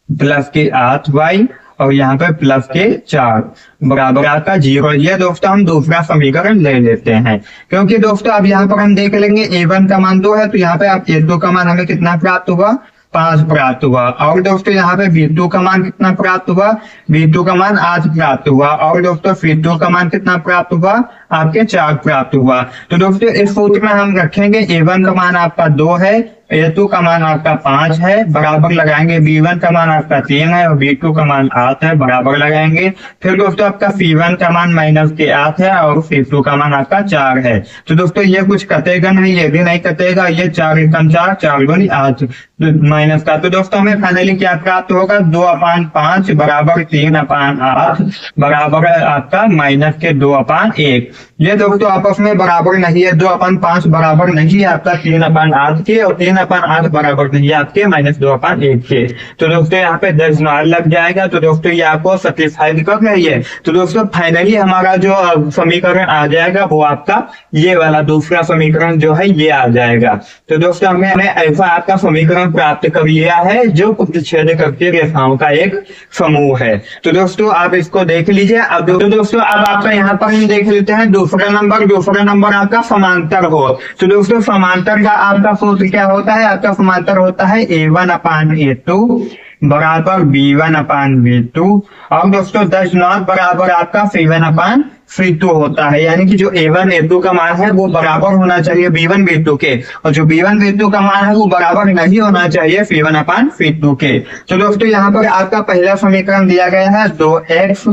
+ 8y और यहाँ पे +4 बराबर आपका 0। ये दोस्तों हम दूसरा समीकरण ले लेते हैं, क्योंकि दोस्तों अब यहाँ पर हम देख लेंगे a1 का मान 2 है तो यहाँ पे आप a2 का मान हमें कितना प्राप्त हुआ 5 प्राप्त हुआ। और दोस्तों यहाँ पे b2 का मान कितना प्राप्त हुआ, b2 का मान 8 प्राप्त हुआ। और दोस्तों c2 का मान कितना प्राप्त हुआ आपके 4 प्राप्त हुआ। तो दोस्तों इस सूत्र में हम रखेंगे a1 का मान आपका 2 है, a2 का मान आपका 5 है, बराबर लगाएंगे b1 का मान आपका 3 है और b2 का मान 8 है, बराबर लगाएंगे। फिर दोस्तों आपका c1 का मान -8 है और c2 का मान आपका 4 है। तो दोस्तों ये कुछ कटेगा नहीं, ये भी नहीं कटेगा, ये 4 एकम 4 4 गुनी 8 माइनस का। तो दोस्तों हमें फाइनली क्या प्राप्त होगा 2/5 बराबर 3/8 बराबर आपका -2/1। ये दोस्तों आपस में बराबर नहीं है, 2/5 बराबर नहीं है आपका 3/8 के, और 3/8 बराबर नहीं है आपके -2/1 के। तो दोस्तों यहाँ पे 10 लग जाएगा। तो दोस्तों ये आपको सेटिस्फाइड कर रही है। तो दोस्तों फाइनली हमारा जो समीकरण आ जाएगा वो आपका ये वाला दूसरा समीकरण जो है ये आ जाएगा। तो दोस्तों हमने ऐसा आपका समीकरण प्राप्त कर लिया है जो प्रतिच्छेद करती रेखाओं का एक समूह है। तो दोस्तों आप इसको देख लीजिए। अब दोस्तों अब आपका यहाँ पर हम देख लेते हैं दूसरा नंबर आपका समांतर हो। तो दोस्तों समांतर का आपका सूत्र क्या होता है? आपका समांतर होता है A1/A2 बराबर B1/B2, और दोस्तों 10 बराबर आपका C1/C2 होता है। यानी कि जो A1 A2 का मान है वो बराबर होना चाहिए B1 B2 के, और जो B1 B2 का मान है वो बराबर नहीं होना चाहिए C1/C2 के। तो दोस्तों यहाँ पर आपका पहला समीकरण दिया गया है 2x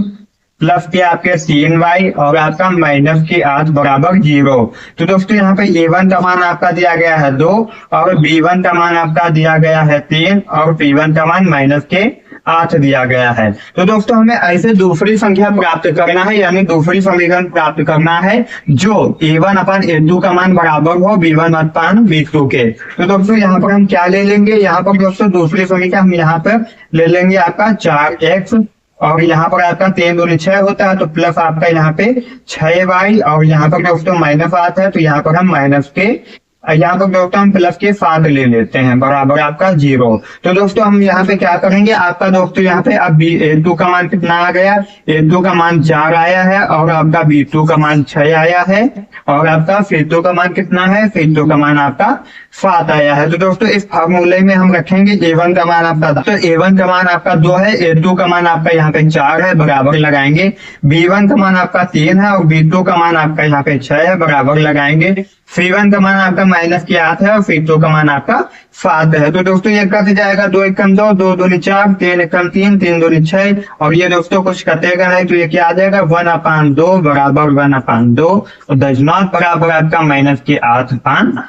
प्लस के आपके 3y और आपका -8 बराबर 0। तो दोस्तों यहाँ पे A1 का मान आपका दिया गया है 2, और B1 का मान आपका दिया गया है 3, और P1 का मान -8 दिया गया है। तो दोस्तों हमें ऐसे दूसरी संख्या प्राप्त करना है, यानी दूसरी समीकरण प्राप्त करना है जो A1/A2 का मान बराबर हो B1/B2 के। तो दोस्तों यहाँ पर हम क्या ले लेंगे? यहाँ पर दोस्तों दूसरी समीकरण हम यहाँ पर ले लेंगे आपका 4x, और यहाँ पर आपका 3 दूनी 6 होता है, तो प्लस आपका यहाँ पे 6y, और यहाँ पर दोस्तों -8 है तो यहाँ पर हम माइनस के, यहाँ पर दोस्तों हम प्लस के 7 ले लेते हैं बराबर आपका 0। तो दोस्तों हम यहाँ पे क्या करेंगे? आपका दोस्तों यहाँ पे अब A2 का मान कितना आ गया? A2 का मान 4 आया है, और आपका B2 का मान 6 आया है, और आपका C2 का मान कितना है? C2 का मान आपका 7 आया है। तो दोस्तों इस फार्मूले में हम रखेंगे A1 का मान आपका, तो A1 का मान आपका 2 है, A2 का मान आपका यहाँ पे 4 है, बराबर लगाएंगे। B1 का मान आपका 3 है, और B2 का मान आपका यहाँ पे 6 है, बराबर लगाएंगे। C1 का मान आपका -8 है, और C2 का मान आपका 7 है। तो दोस्तों ये कट जाएगा, 2 1 2, 2 दूनी 4, 3 1 3, 3 दूनी 6, और ये दोस्तों कुछ कटेगा नहीं, तो ये क्या आ जाएगा? 1/2 बराबर 1/2, और 10 बराबर आपका -8/7।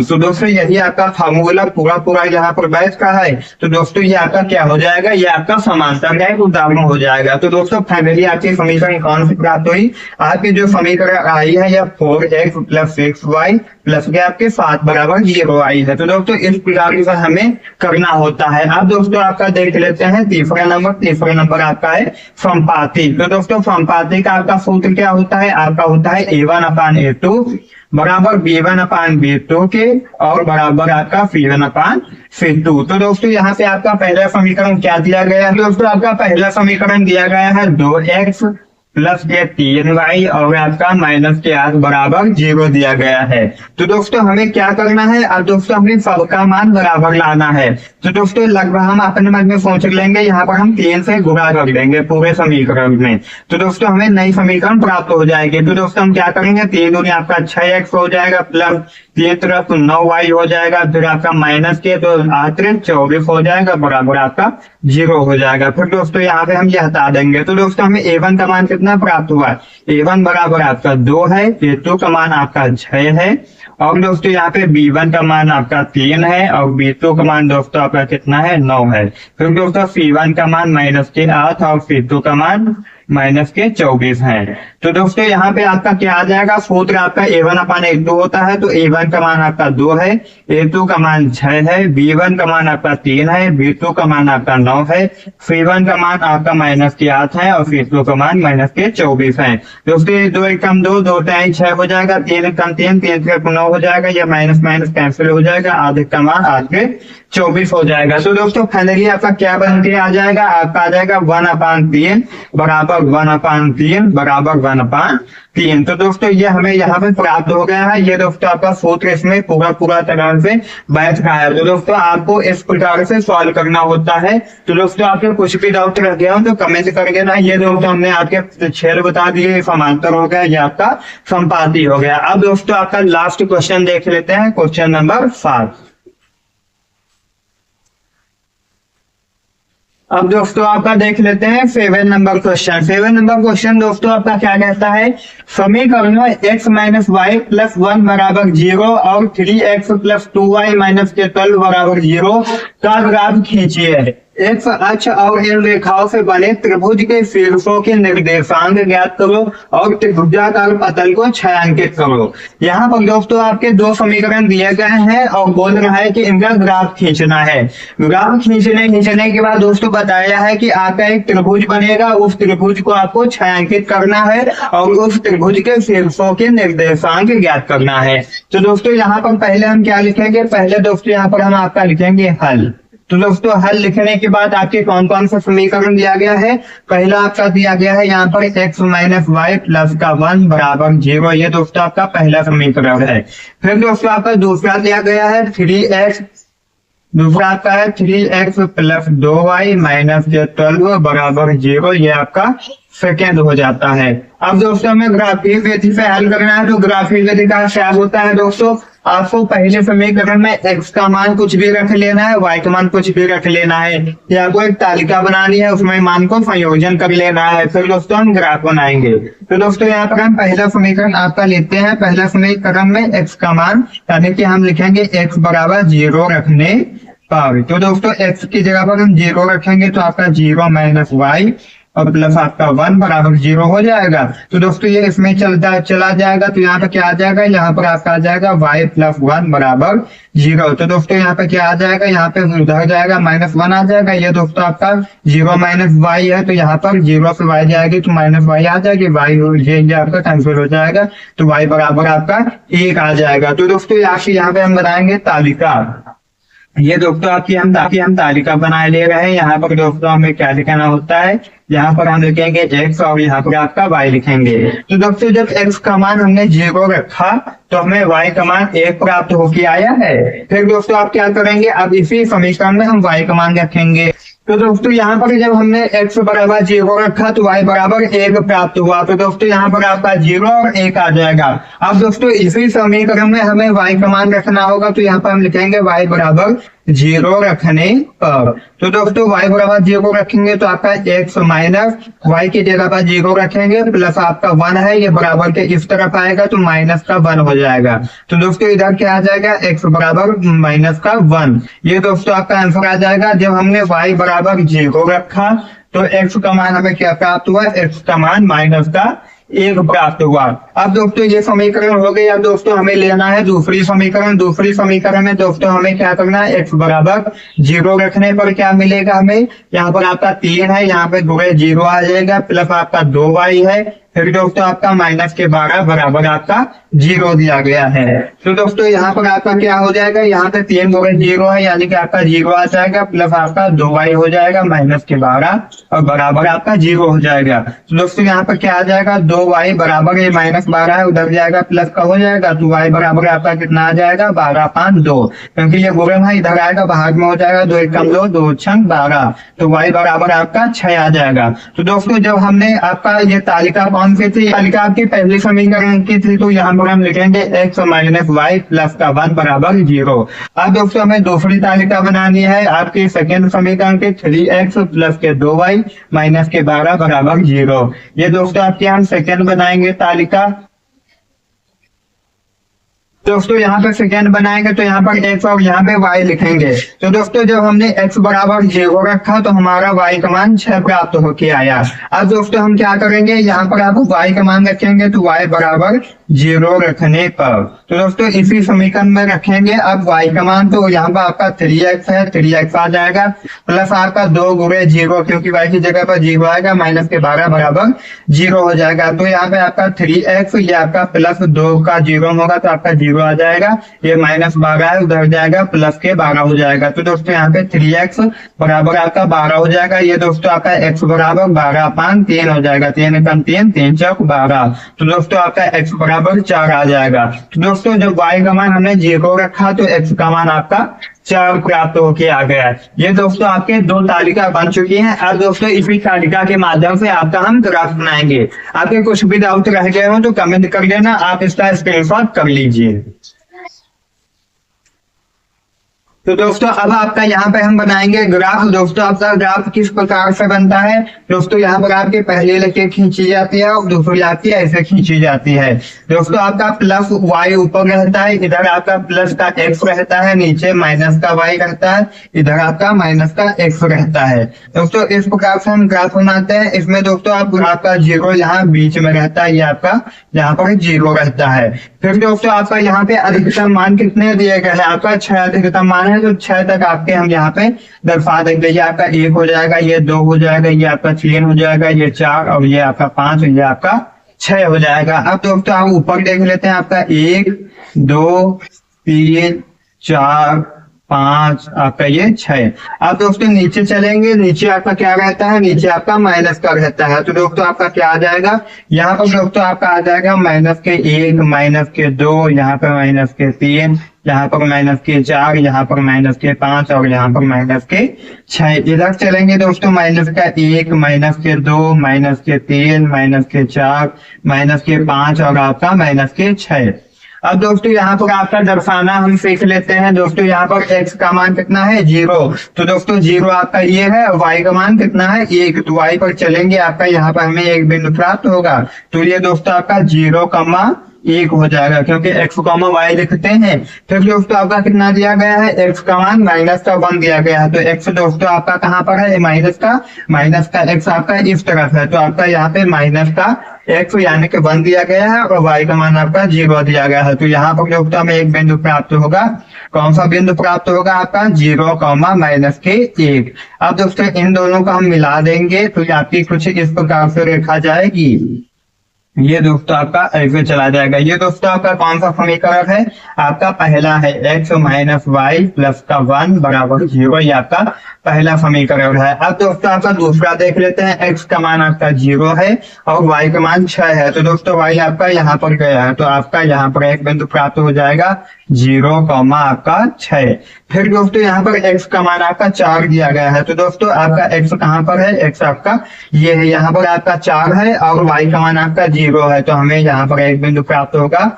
तो दोस्तों यही आपका फार्मूला पूरा यहाँ पर बैठ का है। तो दोस्तों ये आपका क्या हो जाएगा? ये आपका समांतर का एक उदाहरण हो जाएगा। तो दोस्तों फाइनली आपकी समीकरण कौन सी प्राप्त हुई? आपकी जो समीकरण आई है यह 4x + 6y प्लस के आपके 7 बराबर 0 आई है। तो दोस्तों इस प्रकार से हमें करना होता है। अब दोस्तों आपका देख लेते हैं तीसरा नंबर आपका है समपाती। तो दोस्तों समपाती का आपका सूत्र क्या होता है? आपका होता है A1/A2 बराबर B1/B2 के, और बराबर आपका C1/C2। तो दोस्तों यहाँ पे आपका पहला समीकरण क्या दिया गया है? दोस्तों आपका पहला समीकरण दिया गया है 2x प्लस के 3y, और आपका -8 बराबर 0 दिया गया है। तो दोस्तों हमें क्या करना है? अब दोस्तों हमें सबका मान बराबर लाना है। तो दोस्तों लगभग हम अपने मन में सोच लेंगे, यहाँ पर हम 3 से गुणा कर देंगे पूरे समीकरण में। तो दोस्तों हमें नई समीकरण प्राप्त हो जाएगी। तो दोस्तों हम क्या करेंगे? 3 दूनी आपका 6x हो जाएगा, प्लस 3 तरफ 9y हो जाएगा, फिर आपका माइनस के तो 8 24 हो जाएगा, बराबर आपका 0 हो जाएगा। फिर दोस्तों यहाँ पे हम ये हटा देंगे। तो दोस्तों हमें A1 का मान कितना प्राप्त हुआ? A1 बराबर आपका 2 है, A2 का मान आपका 6 है, और दोस्तों यहाँ पे B1 का मान आपका 3 है, और B2 का मान दोस्तों आपका कितना है? 9 है। फिर दोस्तों C1 का मान -8, और C2 का मान -24 है। तो दोस्तों यहाँ पे आपका क्या आ जाएगा? सूत्र आपका A1/A2 होता है, तो A1 का मान आपका 2 है, A2 का मान 6 है, B1 का मान आपका 3 है, B2 का मान आपका 9 है, C1 का मान आपका -8 है, और C2 का मान -24 है। दोस्तों 2 1 2, 2 3 6 हो जाएगा, 3 1 3, 3 3 9 हो जाएगा, या माइनस माइनस कैंसिल हो जाएगा, आधे का मान 8 के 24 हो जाएगा। तो दोस्तों फाइनली आपका क्या बन के आ जाएगा? आपका आ जाएगा 1/3 बराबर 1/3 बराबर 1/3। तो दोस्तों ये हमें यहाँ पे प्राप्त हो गया है। ये दोस्तों आपका सूत्र इसमें पूरा तरह से बैठ रहा है। तो दोस्तों आपको इस प्रकार से सॉल्व करना होता है। तो दोस्तों आपके कुछ भी डाउट रह गया हो तो कमेंट करके ना। ये दोस्तों हमने आपके 6 बता दिए, समांतर हो गया, ये आपका समपाती हो गया। अब दोस्तों आपका लास्ट क्वेश्चन देख लेते हैं, क्वेश्चन नंबर 7। अब दोस्तों आपका देख लेते हैं 7 नंबर क्वेश्चन। 7 नंबर क्वेश्चन दोस्तों आपका क्या कहता है? समीकरण x - y + 1 बराबर 0 और 3x + 2y - के 12 बराबर 0 का ग्राफ खींचिए। एक्स अक्ष और इन रेखाओं से बने त्रिभुज के शीर्षों के निर्देशांक ज्ञात करो और त्रिभुजाकार पतल को छायांकित करो। यहाँ पर दोस्तों आपके दो समीकरण दिए गए हैं और बोल रहा है कि इनका ग्राफ खींचना है। ग्राफ खींचने के बाद दोस्तों बताया है कि आपका एक त्रिभुज बनेगा, उस त्रिभुज को आपको छायांकित करना है और उस त्रिभुज के शीर्षों के निर्देशांक ज्ञात करना है। तो दोस्तों यहाँ पर पहले हम क्या लिखेंगे, पहले दोस्तों यहाँ पर हम आपका लिखेंगे हल। तो दोस्तों हल लिखने के बाद आपके कौन कौन सा समीकरण दिया गया है। पहला आपका दिया गया है यहाँ पर x माइनस वाई प्लस का 1 बराबर 0, ये दोस्तों आपका पहला समीकरण है। फिर दोस्तों आपका दूसरा दिया गया है 3x, दूसरा आपका है 3x प्लस 2y माइनस 12 बराबर 0, ये आपका सेकेंड हो जाता है। अब दोस्तों हमें ग्राफीय विधि से हल करना है। तो ग्राफीय विधि का क्या होता है दोस्तों, आपको पहले समीकरण में x का मान कुछ भी रख लेना है, y का मान कुछ भी रख लेना है, या आपको एक तालिका बनानी है, उसमें मान को संयोजन कर लेना है, फिर दोस्तों हम ग्राफ बनाएंगे। तो दोस्तों यहाँ पर हम पहला समीकरण आपका लेते हैं। पहला समीकरण में x का मान यानी कि हम लिखेंगे x बराबर 0 रखने पर। तो दोस्तों x की जगह पर हम 0 रखेंगे तो आपका 0 माइनस वाई और प्लस आपका 1 बराबर 0 हो जाएगा। तो दोस्तों ये इसमें चला जाएगा, तो यहाँ पे क्या आ जाएगा, यहाँ पर आपका आ जाएगा y प्लस 1 बराबर 0। तो दोस्तों यहाँ पे क्या आ जाएगा, यहाँ पे उधर जाएगा -1 आ जाएगा। ये दोस्तों आपका 0 माइनस वाई है, तो यहाँ पर 0 से y जाएगी तो माइनस वाई आ जाएगी, y ये आपका कैंसिल हो जाएगा, तो y बराबर आपका 1 आ जाएगा। तो दोस्तों यहाँ पे हम बनाएंगे तालिका। ये दोस्तों आपकी हम तालिका बनाए ले रहे हैं। यहाँ पर दोस्तों हमें क्या लिखना होता है, यहाँ पर हम लिखेंगे x और यहाँ पर आपका y लिखेंगे। तो दोस्तों जब x का मान हमने 0 रखा तो हमें y का मान 1 प्राप्त होके आया है। फिर दोस्तों आप क्या करेंगे, अब इसी समीकरण में हम y का मान रखेंगे। तो दोस्तों यहाँ पर जब हमने x बराबर 0 रखा तो y बराबर 1 प्राप्त हुआ। तो दोस्तों यहाँ पर आपका 0 और 1 आ जाएगा। अब दोस्तों इसी समीकरण में हमें y का मान रखना होगा, तो यहाँ पर हम लिखेंगे y बराबर 0 रखने पर। तो दोस्तों y बराबर 0 रखेंगे तो आपका x माइनस y की जगह पर 0 रखेंगे प्लस आपका 1 है, ये बराबर के इस तरफ आएगा तो माइनस का 1 हो जाएगा। तो दोस्तों इधर क्या आ जाएगा, x बराबर माइनस का 1, ये दोस्तों आपका आंसर आ जाएगा। जब हमने y बराबर 0 रखा तो x का मान हमें क्या प्राप्त हुआ, x का मान माइनस का 1 प्राप्त हुआ। अब दोस्तों ये समीकरण हो गई। अब दोस्तों हमें लेना है दूसरी समीकरण। दूसरी समीकरण में दोस्तों हमें क्या करना है, x बराबर 0 रखने पर क्या मिलेगा हमें, यहाँ पर आपका 3 है, यहाँ पे गुणे 0 आ जाएगा, प्लस आपका 2y है, फिर दोस्तों आपका माइनस के 12 बराबर आपका 0 दिया गया है। तो दोस्तों यहाँ पर आपका क्या हो जाएगा, यहाँ पे 3 गुणे 0 है यानी कि आपका 0 आ जाएगा, प्लस आपका 2y हो जाएगा माइनस के 12 और बराबर आपका 0 हो जाएगा। तो दोस्तों यहाँ पर क्या आ जाएगा, 2y बराबर ये माइनस 12 है, उधर जाएगा प्लस का हो जाएगा, तो y बराबर आपका कितना आ जाएगा, 12 5 2, क्योंकि ये गुणन है, इधर आएगा बाहर में हो जाएगा, 2 एकम 2 2 छंग 12, तो y बराबर आपका 6 आ जाएगा। तो दोस्तों जब हमने आपका ये तालिका कौन सी थी, तालिका आपकी पहली समीकरण की थी, तो यहाँ पर हम लिखेंगे x माइनस वाई प्लस का 1 बराबर 0। अब दोस्तों हमें दूसरी तालिका बनानी है आपकी सेकेंड समीकरण के 3x प्लस के 2y माइनस के 12 बराबर 0। ये दोस्तों आपके हम सेकेंड बनाएंगे तालिका। दोस्तों यहाँ पे सेकेंड बनाएंगे तो यहाँ पर x और यहाँ पे y लिखेंगे। तो दोस्तों जब हमने x बराबर 0 रखा तो हमारा y का मान 6 प्राप्त होके आया। अब दोस्तों हम क्या करेंगे, यहाँ पर आप y का मान रखेंगे तो y बराबर 0 रखने पर, तो दोस्तों इसी समीकरण में रखेंगे। अब y का मान तो यहाँ पर आपका 3x है, 3x आ जाएगा, प्लस आपका 2 गुणे 0, क्योंकि y की जगह पर 0 आएगा, माइनस के 12 बराबर 0 हो जाएगा। तो यहाँ पे आपका 3x, ये आपका प्लस 2 का 0 होगा तो आपका 0 आ जाएगा, ये माइनस 12 है, उधर जाएगा प्लस के 12 हो जाएगा। तो दोस्तों यहाँ पे 3x बराबर आपका 12 हो जाएगा। ये दोस्तों आपका x बराबर 12 5 3 हो जाएगा, 3 एकम 3 3 चौक 12, तो दोस्तों आपका x बराबर 4 आ जाएगा। तो दोस्तों जब y का मान हमने 0 रखा तो x का मान आपका 4 प्राप्त होके आ गया है। ये दोस्तों आपके 2 तालिका बन चुकी हैं। अब दोस्तों इसी तालिका के माध्यम से आपका हम ग्राफ बनाएंगे। आपके कुछ भी डाउट रह गए हो तो कमेंट कर देना, आप इसका स्क्रीनशॉट कर लीजिए। तो दोस्तों अब आपका यहाँ पे हम बनाएंगे ग्राफ। दोस्तों आपका ग्राफ किस प्रकार से बनता है? दोस्तों यहाँ पर आपकी पहली लकीर खींची जाती है और दूसरी आपकी ऐसे खींची जाती है। दोस्तों आपका प्लस y ऊपर रहता है, इधर आपका प्लस का x रहता है, नीचे माइनस का y रहता है, इधर आपका माइनस का x रहता है। दोस्तों इस प्रकार से हम ग्राफ बनाते हैं। इसमें दोस्तों आप ग्राफ का 0 यहाँ बीच में रहता है, ये आपका यहाँ पर 0 रहता है। फिर दोस्तों आपका यहाँ पे अधिकतम मान कितने दिए गए हैं? आपका 6 अधिकतम मान है, तो 6 तक आपके हम यहाँ पे दर्शा देंगे। ये आपका 1 हो जाएगा, ये 2 हो जाएगा, ये आपका 3 हो जाएगा, ये 4 और ये आपका 5 और ये आपका 6 हो जाएगा। अब दोस्तों आप ऊपर देख लेते हैं, आपका 1 2 3 4 5 आपका ये 6। अब दोस्तों नीचे चलेंगे, नीचे आपका क्या रहता है? नीचे आपका माइनस का रहता है। तो दोस्तों आपका क्या आ जाएगा? यहाँ पर दोस्तों आपका आ जाएगा माइनस के 1, माइनस के 2, यहाँ पर माइनस के 3, यहाँ पर माइनस के 4, यहाँ पर माइनस के 5 और यहाँ पर माइनस के 6। इधर चलेंगे दोस्तों, माइनस का 1, माइनस के 2, माइनस के 3, माइनस के 4, माइनस के 5 और आपका माइनस के 6। अब दोस्तों यहाँ पर आपका दर्शाना हम सीख लेते हैं। दोस्तों यहाँ पर x का मान कितना है? 0। तो दोस्तों 0 आपका ये है, y का मान कितना है? 1। तो y पर चलेंगे, आपका यहाँ पर हमें एक बिंदु प्राप्त होगा। तो ये दोस्तों आपका 0,1 हो जाएगा, क्योंकि x, y लिखते हैं। फिर दोस्तों आपका कितना दिया गया है? x का मान माइनस का 1 दिया गया है। तो x दोस्तों आपका कहाँ पर है? माइनस का x आपका इस तरफ है। तो आपका यहाँ पे माइनस का x यानी कि 1 दिया गया है और y का मान आपका 0 दिया गया है। तो यहाँ पर दोस्तों हमें एक बिंदु प्राप्त होगा। कौन सा बिंदु प्राप्त होगा? आपका 0, माइनस के 1। अब दोस्तों इन दोनों को हम मिला देंगे तो आपकी कुछ इस प्रकार से रेखा जाएगी। ये दोस्तों आपका ऐसे चला जाएगा। ये दोस्तों आपका कौन सा समीकरण है? आपका पहला है x माइनस वाई प्लस का 1 बराबर 0। ये आपका पहला समीकरण है। अब दोस्तों आपका दूसरा देख लेते हैं। x का मान आपका 0 है और y का मान 6 है। तो दोस्तों y आपका यहाँ पर गया है, तो आपका यहाँ पर एक बिंदु प्राप्त हो जाएगा 0, आपका 6। फिर दोस्तों यहाँ पर x का मान आपका 4 दिया गया है। तो दोस्तों आपका x कहाँ पर है? x आपका ये है, यहाँ पर आपका 4 है और y का मान आपका 0 है। तो हमें यहाँ पर एक बिंदु प्राप्त होगा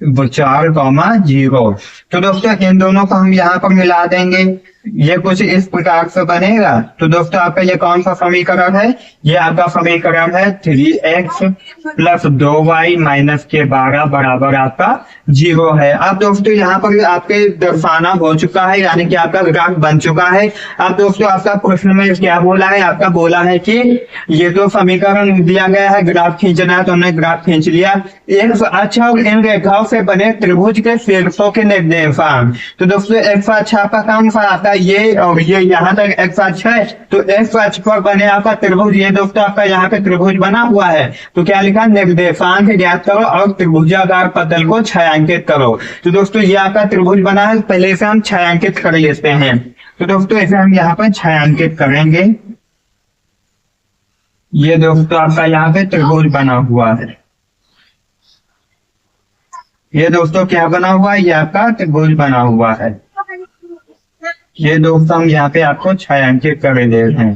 4,0। तो दोस्तों इन दोनों को हम यहाँ पर मिला देंगे, ये कुछ इस प्रकार से बनेगा। तो दोस्तों आपका ये कौन सा समीकरण है? ये आपका समीकरण है 3x प्लस 2y माइनस के 12 बराबर आपका 0 है। अब दोस्तों यहाँ पर आपके दर्शाना हो चुका है, यानी कि आपका ग्राफ बन चुका है। अब दोस्तों आपका प्रश्न में क्या बोला है? आपका बोला है कि ये जो समीकरण दिया गया है ग्राफ खींचना है, तो हमने ग्राफ खींच लिया। एक अच्छा और इन रेखाओं से बने त्रिभुज के शीर्षों के निर्देशांक। तो दोस्तों x अक्ष आपका कौन सा आता है? ये और ये यहाँ तक x अक्ष है। तो x अक्ष पर बने आपका त्रिभुज, ये दोस्तों आपका यहाँ पे त्रिभुज बना हुआ है। तो क्या लिखा? निर्देशांक ज्ञात करो और त्रिभुजाकार पतल को छायांकित करो। तो दोस्तों ये आपका त्रिभुज बना है, पहले से हम छायांकित कर लेते हैं। तो दोस्तों इसे हम यहाँ पर छायांकित करेंगे। ये दोस्तों आपका यहाँ पे त्रिभुज बना हुआ है। ये दोस्तों क्या बना हुआ है? ये आपका त्रिभुज बना हुआ है। ये दोस्तों हम यहाँ पे आपको छायांकित कर दे रहे हैं।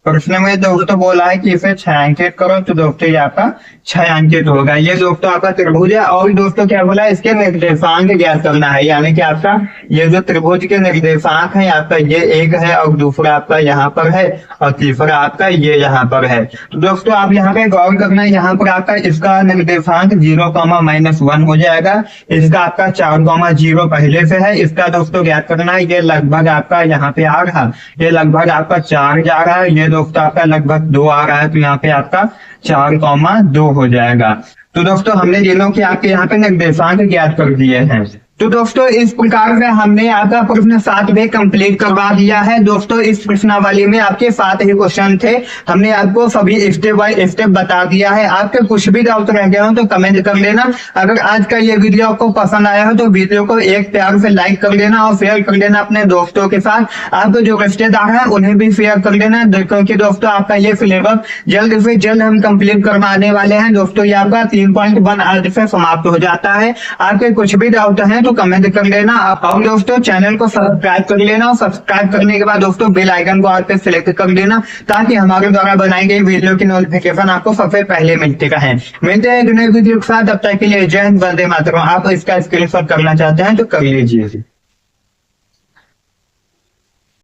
प्रश्न में दोस्तों बोला है कि इसे छायांकित करो, तो दोस्तों ये आपका छायांकित होगा। ये दोस्तों आपका त्रिभुज है और दोस्तों क्या बोला है? इसके निर्देशांक ज्ञात करना है, यानी कि आपका ये जो त्रिभुज के निर्देशांक है आपका ये एक है और दूसरा आपका यहाँ पर है और तीसरा आपका ये यहाँ पर है। तो दोस्तों आप यहाँ पे गौर करना है, यहाँ पर आपका इसका निर्देशांक 0,-1 हो जाएगा। इसका आपका 4,0 पहले से है, इसका दोस्तों ज्ञात करना है। ये लगभग आपका यहाँ पे आ रहा, ये लगभग आपका 4 जा रहा है, ये दोस्तों आपका लगभग 2 आ रहा है। तो यहाँ पे आपका 4,2 हो जाएगा। तो दोस्तों हमने दिनों के आपके यहाँ पे निर्देशांक ज्ञात कर दिए हैं। तो दोस्तों इस प्रकार से हमने आपका प्रश्न 7 में कंप्लीट करवा दिया है। दोस्तों इस प्रश्नावली में आपके 7 ही क्वेश्चन थे, हमने आपको सभी स्टेप बाय स्टेप बता दिया है। आपके कुछ भी डाउट रह गए हो तो कमेंट कर देना। अगर आज का ये वीडियो आपको पसंद आया हो तो वीडियो को एक प्यार से लाइक कर देना और शेयर कर देना अपने दोस्तों के साथ। आपके जो रिश्तेदार हैं उन्हें भी शेयर कर देना, क्योंकि दोस्तों आपका ये सिलेबस जल्द से जल्द हम कंप्लीट करवाने वाले हैं। दोस्तों ये आपका 3.1 आज से समाप्त हो जाता है। आपके कुछ भी डाउट है तो कमेंट कर लेना। और दोस्तों चैनल को सब्सक्राइब कर लेना और सब्सक्राइब करने के बाद दोस्तों बेल आइकन को ऑल पे सिलेक्ट कर लेना, ताकि हमारे द्वारा बनाई गई वीडियो की नोटिफिकेशन आपको सबसे पहले मिलती रहे। मिलते हैं एक नए वीडियो के साथ, तब तक के लिए जय हिंद, वंदे मातरम। आप इसका स्क्रीनशॉट करना चाहते हैं तो कर लीजिए।